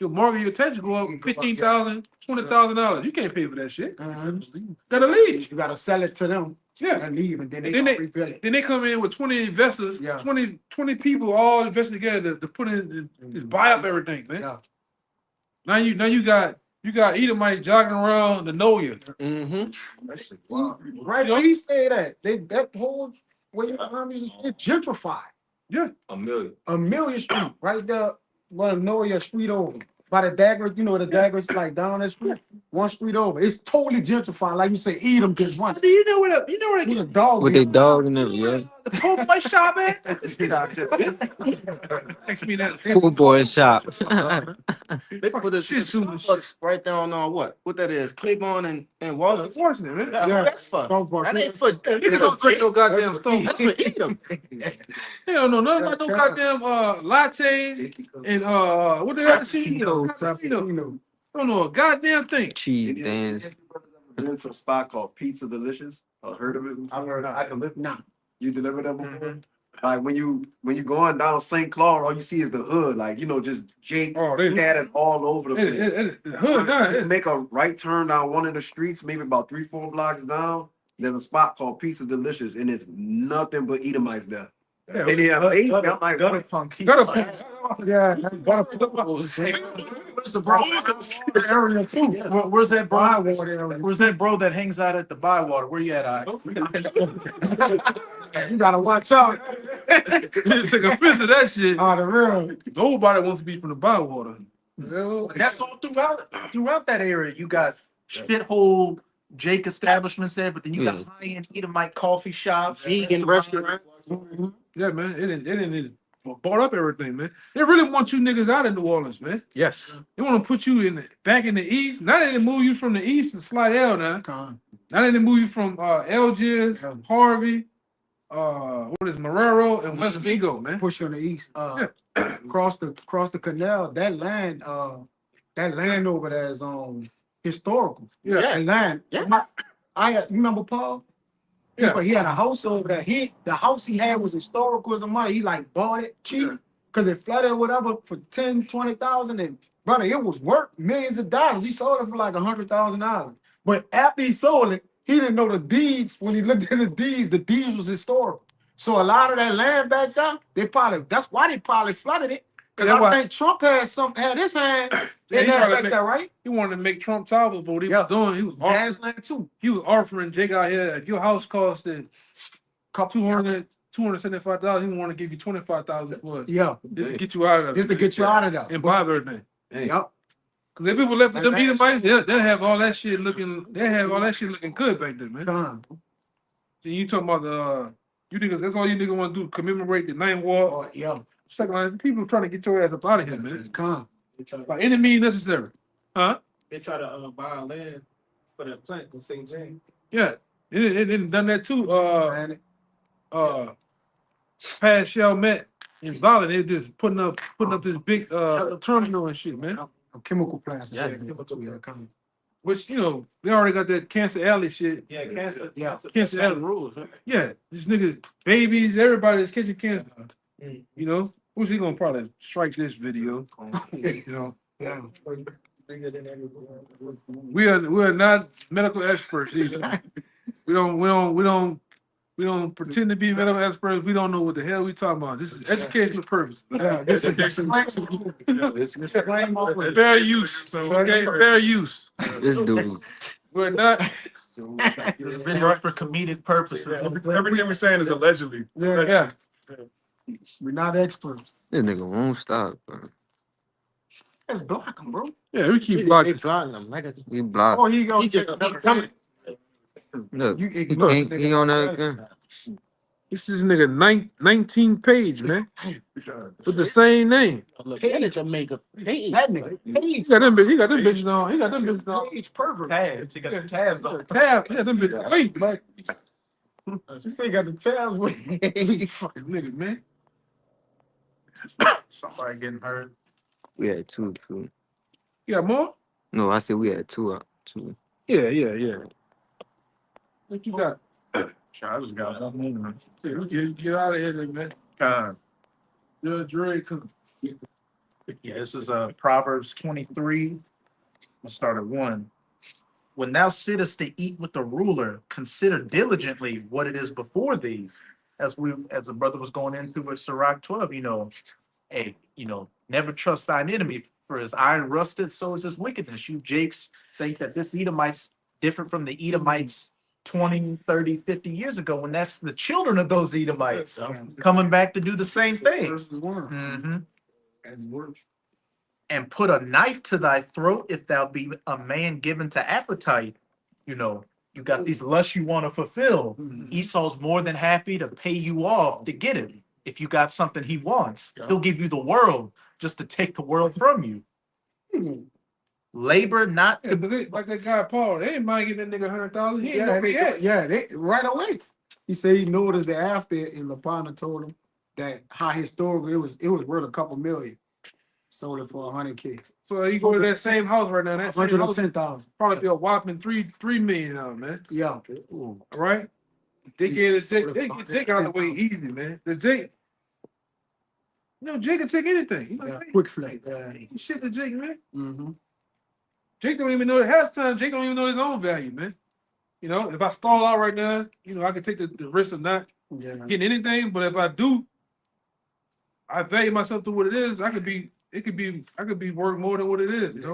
mortgage, your tax go up $15,000, $20,000. You can't pay for that shit. Gotta leave. You gotta sell it to them. Yeah. And leave, and then they rebuild it. Then they come in with 20 investors, Yeah. 20 people all invested together to put in just buy up everything, man. Yeah. Now you got Edomite jogging around the Noya. Right where he stayed at. That whole where your homies is gentrified. Yeah. A million street, right there. Well, Noya street over. By the dagger, the dagger's like down that street, one street over. It's totally gentrified. Like you say, Edom just run. Do you know where the dog With their dog and everything, yeah. the poor boy shop at? Ask me that. Poor boy shop. They put this Starbucks right down on what that is, Claiborne and Washington. Washington, man. Yeah, that's for that ain't for You don't drink no goddamn stuff. that's for Edom. Hell no, nothing about no goddamn lattes and what they got to see? Don't know a goddamn thing. Cheese dance. Been to a spot called Pizza Delicious. Heard of it? I've heard I can live Nah. You deliver them before? Like when you going down St. Claude, all you see is the hood, like just Jake scattered all over the place. The hood, You make a right turn down one of the streets, maybe about 3-4 blocks down. There's a spot called Pizza Delicious, and it's nothing but Edomites there. And I'm like, gutter funky. Yeah, Where's the bro? area too. Where's that bro? Bywater area. Where's that bro that hangs out at the Bywater? Where you at? You gotta watch out. Take offense to that shit. Oh, the real. Nobody wants to be from the Bywater. That's all throughout that area. You got shithole Jake establishments there, but then you got high-end Edomite coffee shops, Vegan restaurants. Yeah, man. They didn't bought up everything, man. They really want you niggas out of New Orleans, man. Yes. They want to put you back in the East. Now they didn't move you from the East to Slidell now. Now they didn't move you from Algiers, Harvey, what is Marrero and West Vigo, man. Push you on the east. Cross the canal. That land over there is historical. Yeah. That land. Yeah. You remember Paul? Yeah. But he had a house over there. The house he had was historical as a money. He like bought it cheap because it flooded or whatever for 10, 20,000. And brother, it was worth millions of dollars. He sold it for like $100,000. But after he sold it, he didn't know the deeds. When he looked at the deeds was historical. So a lot of that land back there, that's why they probably flooded it. Because I think Trump had his hand in that back there, right? He wanted to make Trump towers, but what he was doing, he was land too. He was offering Jake out here. If your house costed $275, he want to give you $25,000 for it. Yeah, just to get you out of there. Just to get you out of there. And buy everything. Yep. Cause if people left with them Edomites, they'll have all that shit looking. They have all that shit looking good back then, man. So you talking about the? You think that's all you niggas want to do? Commemorate the Ninth War? Yeah. It's like people trying to get your ass up out of here, man. Come. By any means necessary, huh? They try to buy land for that plant in St. James. Yeah, it done that too. Past Shell met in Valley, they just putting up this big terminal and shit, man. Chemical plants. Which they already got that Cancer Alley shit. Yeah, cancer. Yeah. Cancer Alley rules. Yeah, this nigga, babies, everybody that's catching cancer. Who's he gonna probably strike this video? Yeah. We are not medical experts either. We don't pretend to be medical experts. We don't know what the hell we talking about. This is educational purpose. Yeah, this is Fair use. Okay, fair use. This dude. We're not. This video for comedic purposes. Everything we're saying is allegedly. Yeah. We're not experts. This nigga won't stop, bro. Let's block him, bro. Yeah, we keep blocking. He blocked. Oh, he goes. Look, You he ignore can't. He on that again. This is nigga 19 page, man. With the same name. Page to make a page. That nigga. He got them bitches on. He got them bitches on. Page perfect. Tabs. He got the tabs on. Tab. Yeah, them bitches. Wait, man. You say you got the tabs with Fucking nigga, man. Somebody getting hurt. We had two. You got more? No, I said we had two. Yeah. What you got? I just got one. Get out of here, nigga, man. You're a Dre. Yeah, this is Proverbs 23. Let's start at 1. When thou sittest to eat with the ruler, consider diligently what it is before thee. As the brother was going into with Sirach 12, never trust thine enemy, for as iron rusted, so is his wickedness. You Jakes think that this Edomite's different from the Edomites 20, 30, 50 years ago, when that's the children of those Edomites coming back to do the same thing. Mhm. And put a knife to thy throat if thou be a man given to appetite. You got these lusts you want to fulfill. Esau's more than happy to pay you off to get it. If you got something he wants, he'll give you the world just to take the world from you. Labor not to like that guy Paul. They ain't mind getting that nigga 100,000. He ain't know they right away. He said he noticed that after, and LaPana told him that how historically it was worth a couple million. Sold it for $100K. So you go to that same house right now. That same house 110,000. probably be a whopping $3 million now, man. Yeah. All right. They get Jake out of the way easy, man. The Jake. Jake can take anything. Quick flip. Shit to Jake, man. Mm-hmm. Jake don't even know at halftime. Jake don't even know his own value, man. If I stall out right now, I can take the risk of not getting anything. But if I do, I value myself to what it is. I could be worth more than what it is.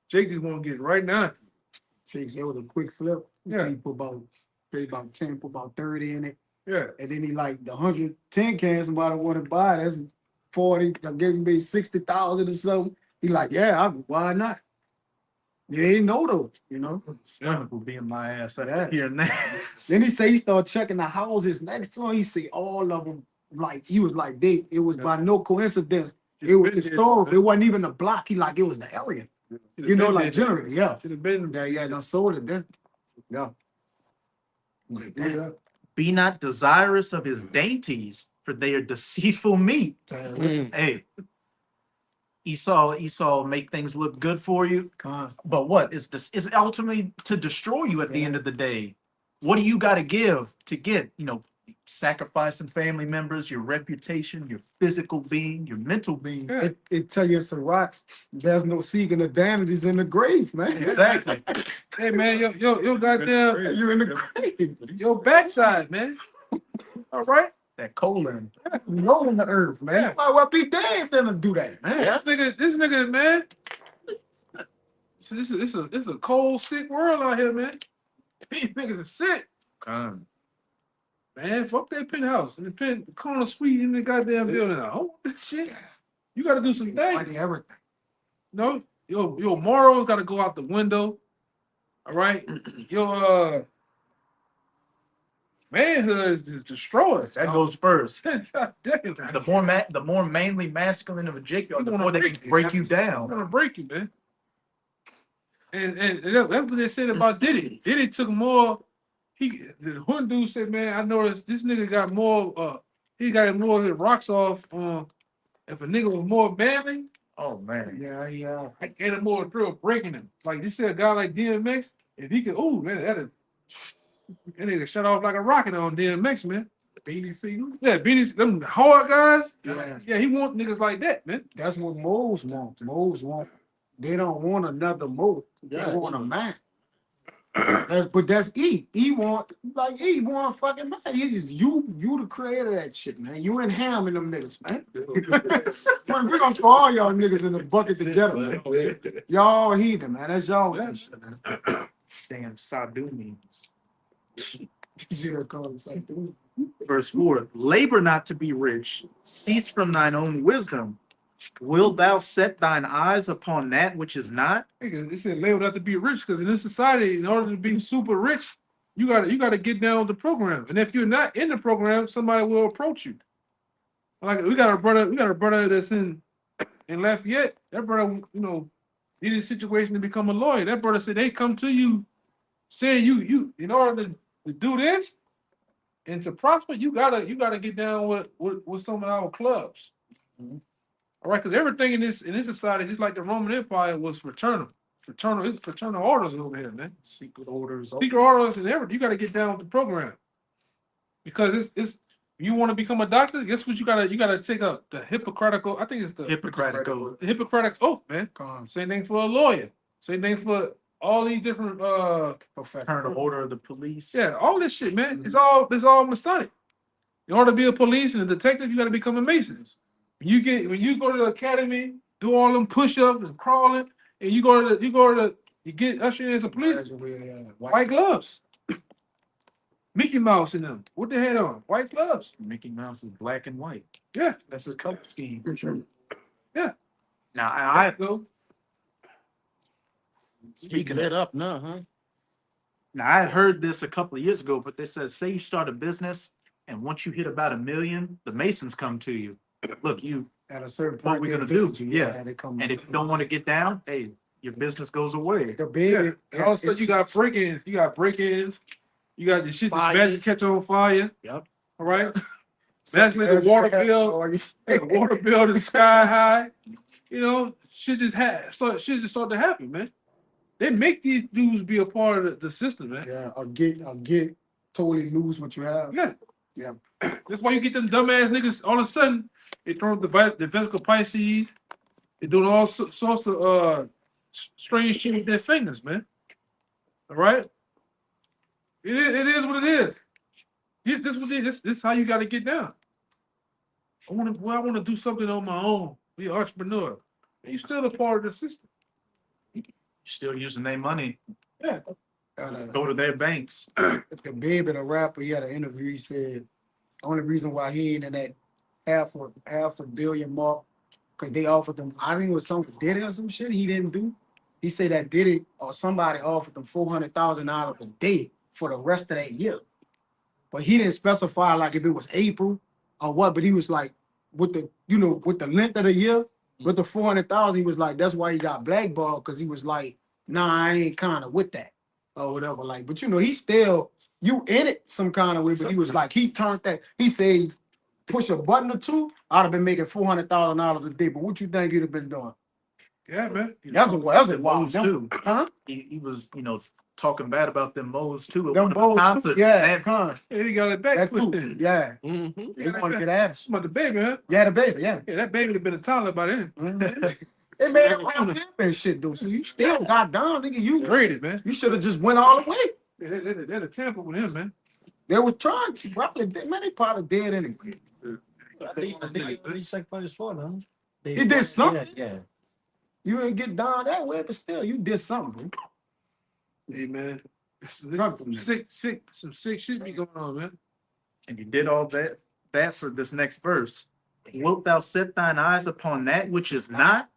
Jake just want to get it right now. Jake's able to quick flip. Yeah. He pay about 10, put about 30 in it. Yeah. And then he like the 110 cans somebody want to buy. That's 40. I guess he made 60,000 or something. He like, why not? They ain't know though, Son will be in my ass Yeah. here and there. Then he say he started checking the houses next to him. He see all of them like he was like it was by no coincidence. It was historical. It wasn't even a block. He like it was the area. Like generally, yeah. Should have been there. Yeah, done sold it then. Yeah. Be not desirous of his dainties, for they are deceitful meat. Hey, Esau make things look good for you, but what is this? Is ultimately to destroy you at the end of the day. What do you got to give to get? Sacrificing family members, your reputation, your physical being, your mental being. It tell you some rocks. There's no seeking advantages in the grave, man. Exactly. Hey man, yo goddamn, you in the grave. Your backside, man. All right. That colon. Rolling the earth, man. Yeah. Why would be damned to do that, man? This nigga, man. This is a cold, sick world out here, man. These niggas are sick. Man, fuck that penthouse. And the corner suite in the goddamn building. Oh, this shit. You gotta do some things. Everything. No, Your morals got to go out the window. All right, your manhood is just destroyed. That goes first. God damn, The more manly masculine of a Jake, the gonna more they can break you I'm down. gonna break you, man. And that's what they said about Diddy. Diddy took more. The one dude said, "Man, I noticed this nigga got more. He got more of his rocks off. If a nigga was more manly, Oh man. Yeah. I get him more thrill breaking him. Like you said, a guy like DMX, if he could, oh man, that nigga shut off like a rocket on DMX, man. Beanie Siegel. Yeah, Beanie, them hard guys. Yeah. Yeah, he want niggas like that, man. That's what Moles want. Moles want. They don't want another Mo. They want a man. But that's E. E want a fucking man. You the creator of that shit, man. You and Ham and them niggas, man. We're gonna throw all y'all niggas in the bucket together, man. Y'all heathen, man. That's y'all shit, man. Damn Sadu means. Yeah, call him something. Verse 4, labor not to be rich, cease from thine own wisdom. Wilt thou set thine eyes upon that which is not? It said labeled not to be rich because in this society, in order to be super rich, you gotta get down with the program. And if you're not in the program, somebody will approach you. Like we got a brother that's in Lafayette. That brother, needed a situation to become a lawyer. That brother said they come to you saying you in order to do this and to prosper, you gotta get down with some of our clubs. All right, because everything in this society, just like the Roman Empire, was fraternal. It's fraternal orders over here, man. Secret orders and everything. You gotta get down with the program. Because it's you want to become a doctor, guess what you gotta take up the Hippocratical, I think it's the Hippocratic oath. The Hippocratic oath, man. Same thing for a lawyer. Same thing for all these different Fraternal order of the police. yeah, all this shit, man. It's all Masonic. In order to be a police and a detective, you gotta become a Mason. When you go to the academy, do all them push-ups and crawling, and you get ushered in as a police, white gloves. Mickey Mouse in them. What the head on? White gloves. Mickey Mouse is black and white. Yeah. That's his color scheme. Yeah. Now I go. Speaking that up now, huh? Now I had heard this a couple of years ago, but they said, say you start a business and once you hit about $1 million, the Masons come to you. Look, you at a certain what point, we they gonna do? visit you. Yeah. They come And if you don't want to get down, hey, your business goes away. the baby, And all of a sudden you got break-ins. You got your shit that's magic catch on fire. Yep. All right. Magically the water bill is sky high. Shit just start to happen, man. They make these dudes be a part of the system, man. Yeah, I'll get totally lose what you have. Yeah. That's why you get them dumbass niggas all of a sudden they throw up the Vesical Pisces. They're doing all sorts of strange shit with their fingers, man. All right. It is what it is. This is how you got to get down. I want to do something on my own. Be an entrepreneur. And you still a part of the system. You're still using their money. Yeah. Go to their banks. The baby, the rapper, he had an interview. He said the only reason why he ain't in that half a billion mark because they offered them. I think it was something Diddy or some shit he didn't do. He said that Diddy or somebody offered them $400,000 a day for the rest of that year, but he didn't specify like if it was April or what. But he was like with the length of the year with the 400,000, he was like that's why he got blackballed because he was like, nah, I ain't kind of with that. Or whatever, like, but he's still you in it some kind of way. But he was like, he turned that. He said, push a button or two, I'd have been making $400,000 a day. But what you think he'd have been doing? Yeah, man. That's a wild too. Huh? He was, talking bad about them moles too. Them moles, yeah, he got it back pushed in. Yeah, They want to get at us. About the baby, huh? Yeah, the baby, yeah. Yeah, that baby would have been a toddler by then. It made it around and shit though. So you still got down, nigga. You graded, man. You should have just went all the way. Yeah, they're the tamper with him, man. They were trying to probably, man. They probably dead anyway. He sacrificed for them. He did something. Yeah. You ain't get down that way, but still, you did something, bro. Hey, man. Some sick shit be going on, man. And you did all that for this next verse. Wilt thou set thine eyes upon that which is not?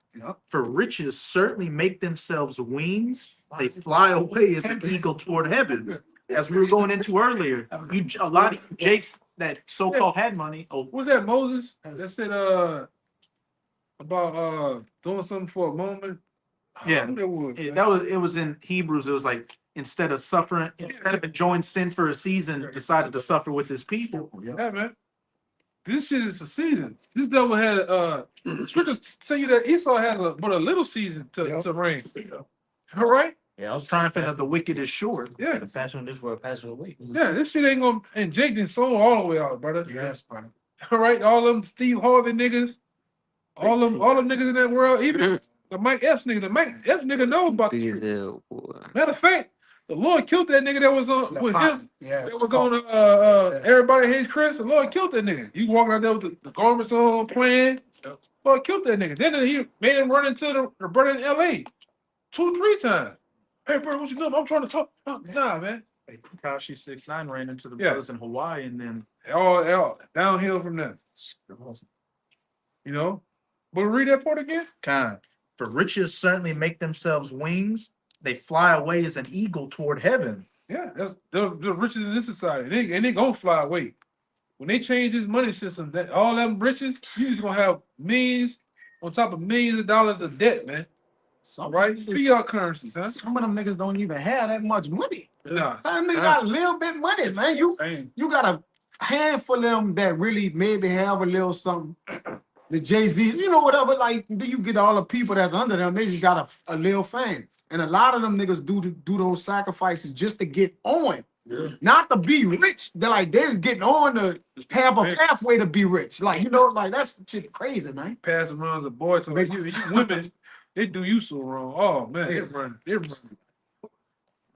For riches certainly make themselves wings. They fly away as an eagle toward heaven. As we were going into earlier, a lot of you Jakes that so-called had money. Oh, Was that Moses that said about doing something for a moment? yeah. Who that was, It, man? that was it was in Hebrews. It was like instead of enjoying sin for a season, decided to suffer with his people. Yeah, man. This shit is a season. This devil had scriptures tell you that Esau had but a little season to reign. All right? Yeah, I was Triumphant of the wicked is sure. Yeah. the passion of this world passing away. Yeah, this shit ain't gonna and Jake didn't sold all the way out, brother. Yes, brother. All right, all them Steve Harvey niggas, all them niggas in that world, even the Mike Epps nigga, the Mike Epps nigga knows about this. Diesel, boy. Matter of fact, the Lord killed that nigga that was on with him. Yeah, That was on Everybody Hates Chris. The Lord killed that nigga. You walking out there with the garments on, playing. Lord killed that nigga. Then he made him run into the brother in LA 2-3 times. Hey, bro, what you doing? I'm trying to talk. Nah, man. Tekashi 6ix9ine ran into the Yeah. brothers in Hawaii, and then All downhill from there. You know? But read that part again. kind. For riches certainly make themselves wings. They fly away as an eagle toward heaven. Yeah, that's the riches in this society. And they gonna fly away. When they change this money system, that all them riches, you just gonna have millions on top of millions of dollars of debt, man. Some, Right? Fiat currencies, huh? some of them niggas don't even have that much money. Nah. That nigga got a little bit money, man. You got a handful of them that really maybe have a little something. The Jay-Z, you know, whatever, like, then you get all the people that's under them, they just got a little fame. And a lot of them niggas do those sacrifices just to get on. Yeah. Not to be rich. They're like, they're getting on to have a pathway to be rich. Like, you know, like, that's shit crazy, man. Pass around as a boy to like, you women, they do you so wrong. Oh, man, they run.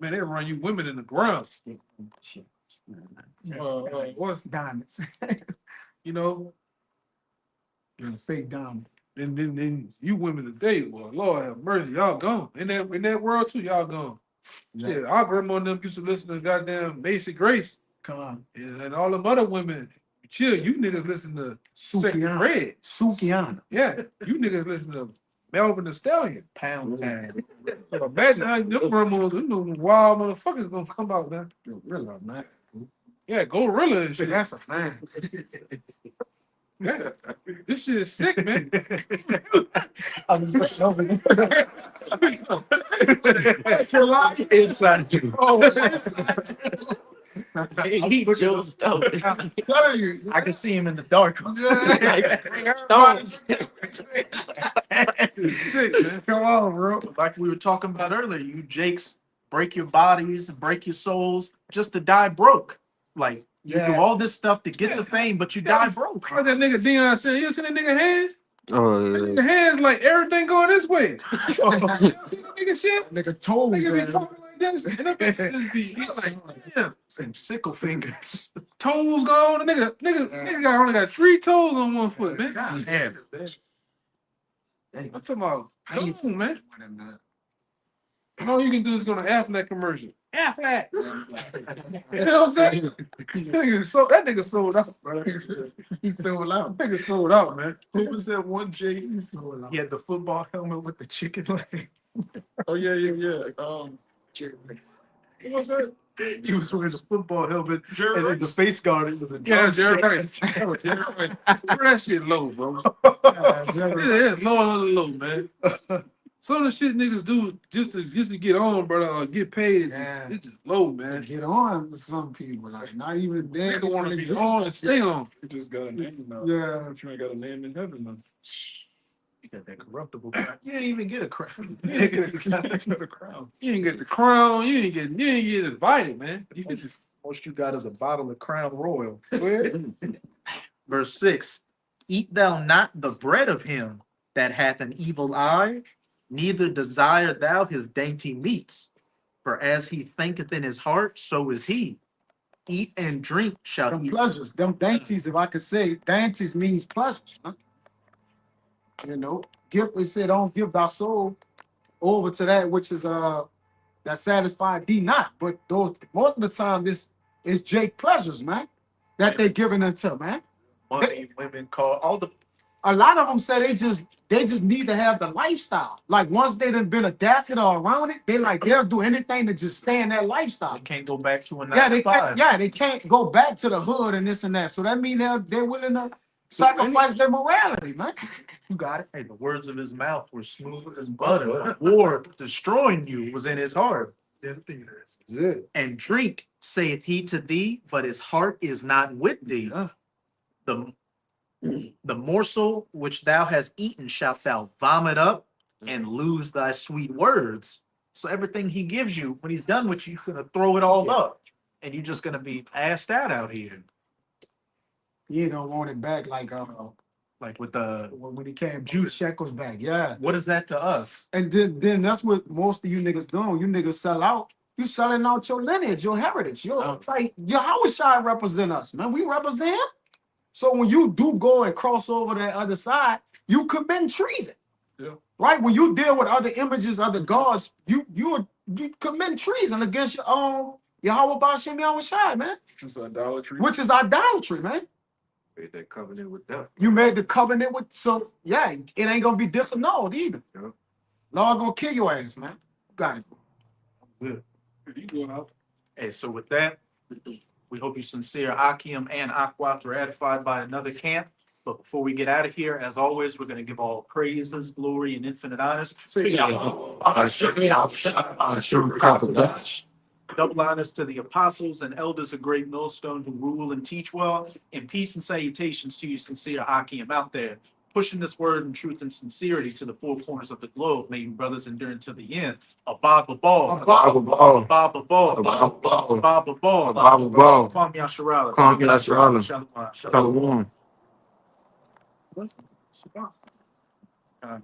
Man, they run you women in the ground. What's Diamonds. you know? And fake diamond. And then you women today, boy, Lord have mercy, y'all gone. In that world too, y'all gone. Yeah, our grandma and them used to listen to goddamn Basic Grace. Come on. And all them other women, chill, you niggas listen to Second Red. Sukiana. Yeah, you niggas listen to Melvin the Stallion. Pound town. So imagine how them grandmas, them wild motherfuckers gonna come out now. Gorilla, man. Yeah, Gorilla and shit. That's a man. Yeah. This shit is sick, man. I'm just showing Inside you. Oh, He just I'm telling you. I can see him in the dark. sick, man. Come on, bro. Like we were talking about earlier, you Jakes break your bodies, break your souls just to die broke. Like you do all this stuff to get the fame, but you die broke. What that nigga Dion said, you see that nigga hands? Oh, That yeah. nigga hands like everything going this way. You see that nigga shit? Nigga toes, Nigga be man. talking like this. And that bitch just be he like, damn, Some sickle fingers. toes gone. The nigga only got 3 toes on one foot, man. Damn. I'm talking about toes, man. All you can do is go to Affleck commercial. Affleck. You know what I'm saying? That nigga sold out, bro. He sold out. That nigga sold out, man. Who was that one Jake? He had the football helmet with the chicken leg. Oh yeah. What was that? He was wearing the football helmet, Jerry and then the Rice? face guard was a Yeah, drum Jerry stick. Rice. Jerry Rice. That shit low, bro. Jerry It's low, man. Some of the shit niggas do just to get on, brother, or get paid. It's just low, man. Get on with some people, like not even there. Nigga want to be on and stay on. You just got a name now. Yeah. But you ain't got a name in heaven now. You got that corruptible crown. You didn't even get a crown. You ain't get Got a crown. You ain't get the crown. You ain't get invited, man. You get just Most you got is a bottle of Crown Royal. where? Verse 6, eat thou not the bread of him that hath an evil eye, neither desire thou his dainty meats. For as he thinketh in his heart, so is he. Eat and drink shall Them he. pleasures, them dainties, if I could say, dainties means pleasures. Huh? You know, we said, don't give thy soul over to that which is that satisfied thee not. But those most of the time, this is Jake pleasures, man, that they giving unto, man. Money, women, call all the a lot of them say they just need to have the lifestyle. Like once they done been adapted or around it, they'll do anything to just stay in that lifestyle. They can't go back to a 9 Yeah, to 5. they can't go back to the hood and this and that. So that means they're willing to sacrifice their morality, man. You got it. Hey, the words of his mouth were smooth as butter. War destroying you was in his heart. There's a thing there. That's it. And drink, saith he to thee, but his heart is not with thee. The morsel which thou hast eaten shalt thou vomit up and lose thy sweet words. So everything he gives you, when he's done with you, you're gonna throw it all up. And you're just gonna be assed out here. You don't want it back like with the when he came juice shekels back. Yeah. What is that to us? And then that's what most of you niggas doing. You niggas sell out. You selling out your lineage, your heritage. It's like YAHAWASHI represent us, man. We represent him. So when you do go and cross over that other side, you commit treason. Yeah. Right? When you deal with other images, other gods, you commit treason against your own Yahweh Bahasham YAHAWASHI, man. It's idolatry. Which is idolatry, man. Made that covenant with death. You made the covenant with, so yeah, it ain't gonna be disannulled either. Yeah. Lord gonna kill your ass, man. Got it. Good. You going out? Hey, so with that, we hope you sincere Akim and Aquath were edified by another camp. But before we get out of here, as always, we're going to give all praises, glory, and infinite honors. Double honors to the apostles and elders of Great Millstone who rule and teach well. And peace and salutations to you, sincere Akim out there, pushing this word in truth and sincerity to the four corners of the globe. May you brothers endure until the end. A Bob a ball. A Bob a ball. A Bob a ball. A Bob a ball. A Bob a ball. A Bob a ball. Kwame Yasharala. Kwame Yasharala. Shalawam. Shalawam. Shalawam.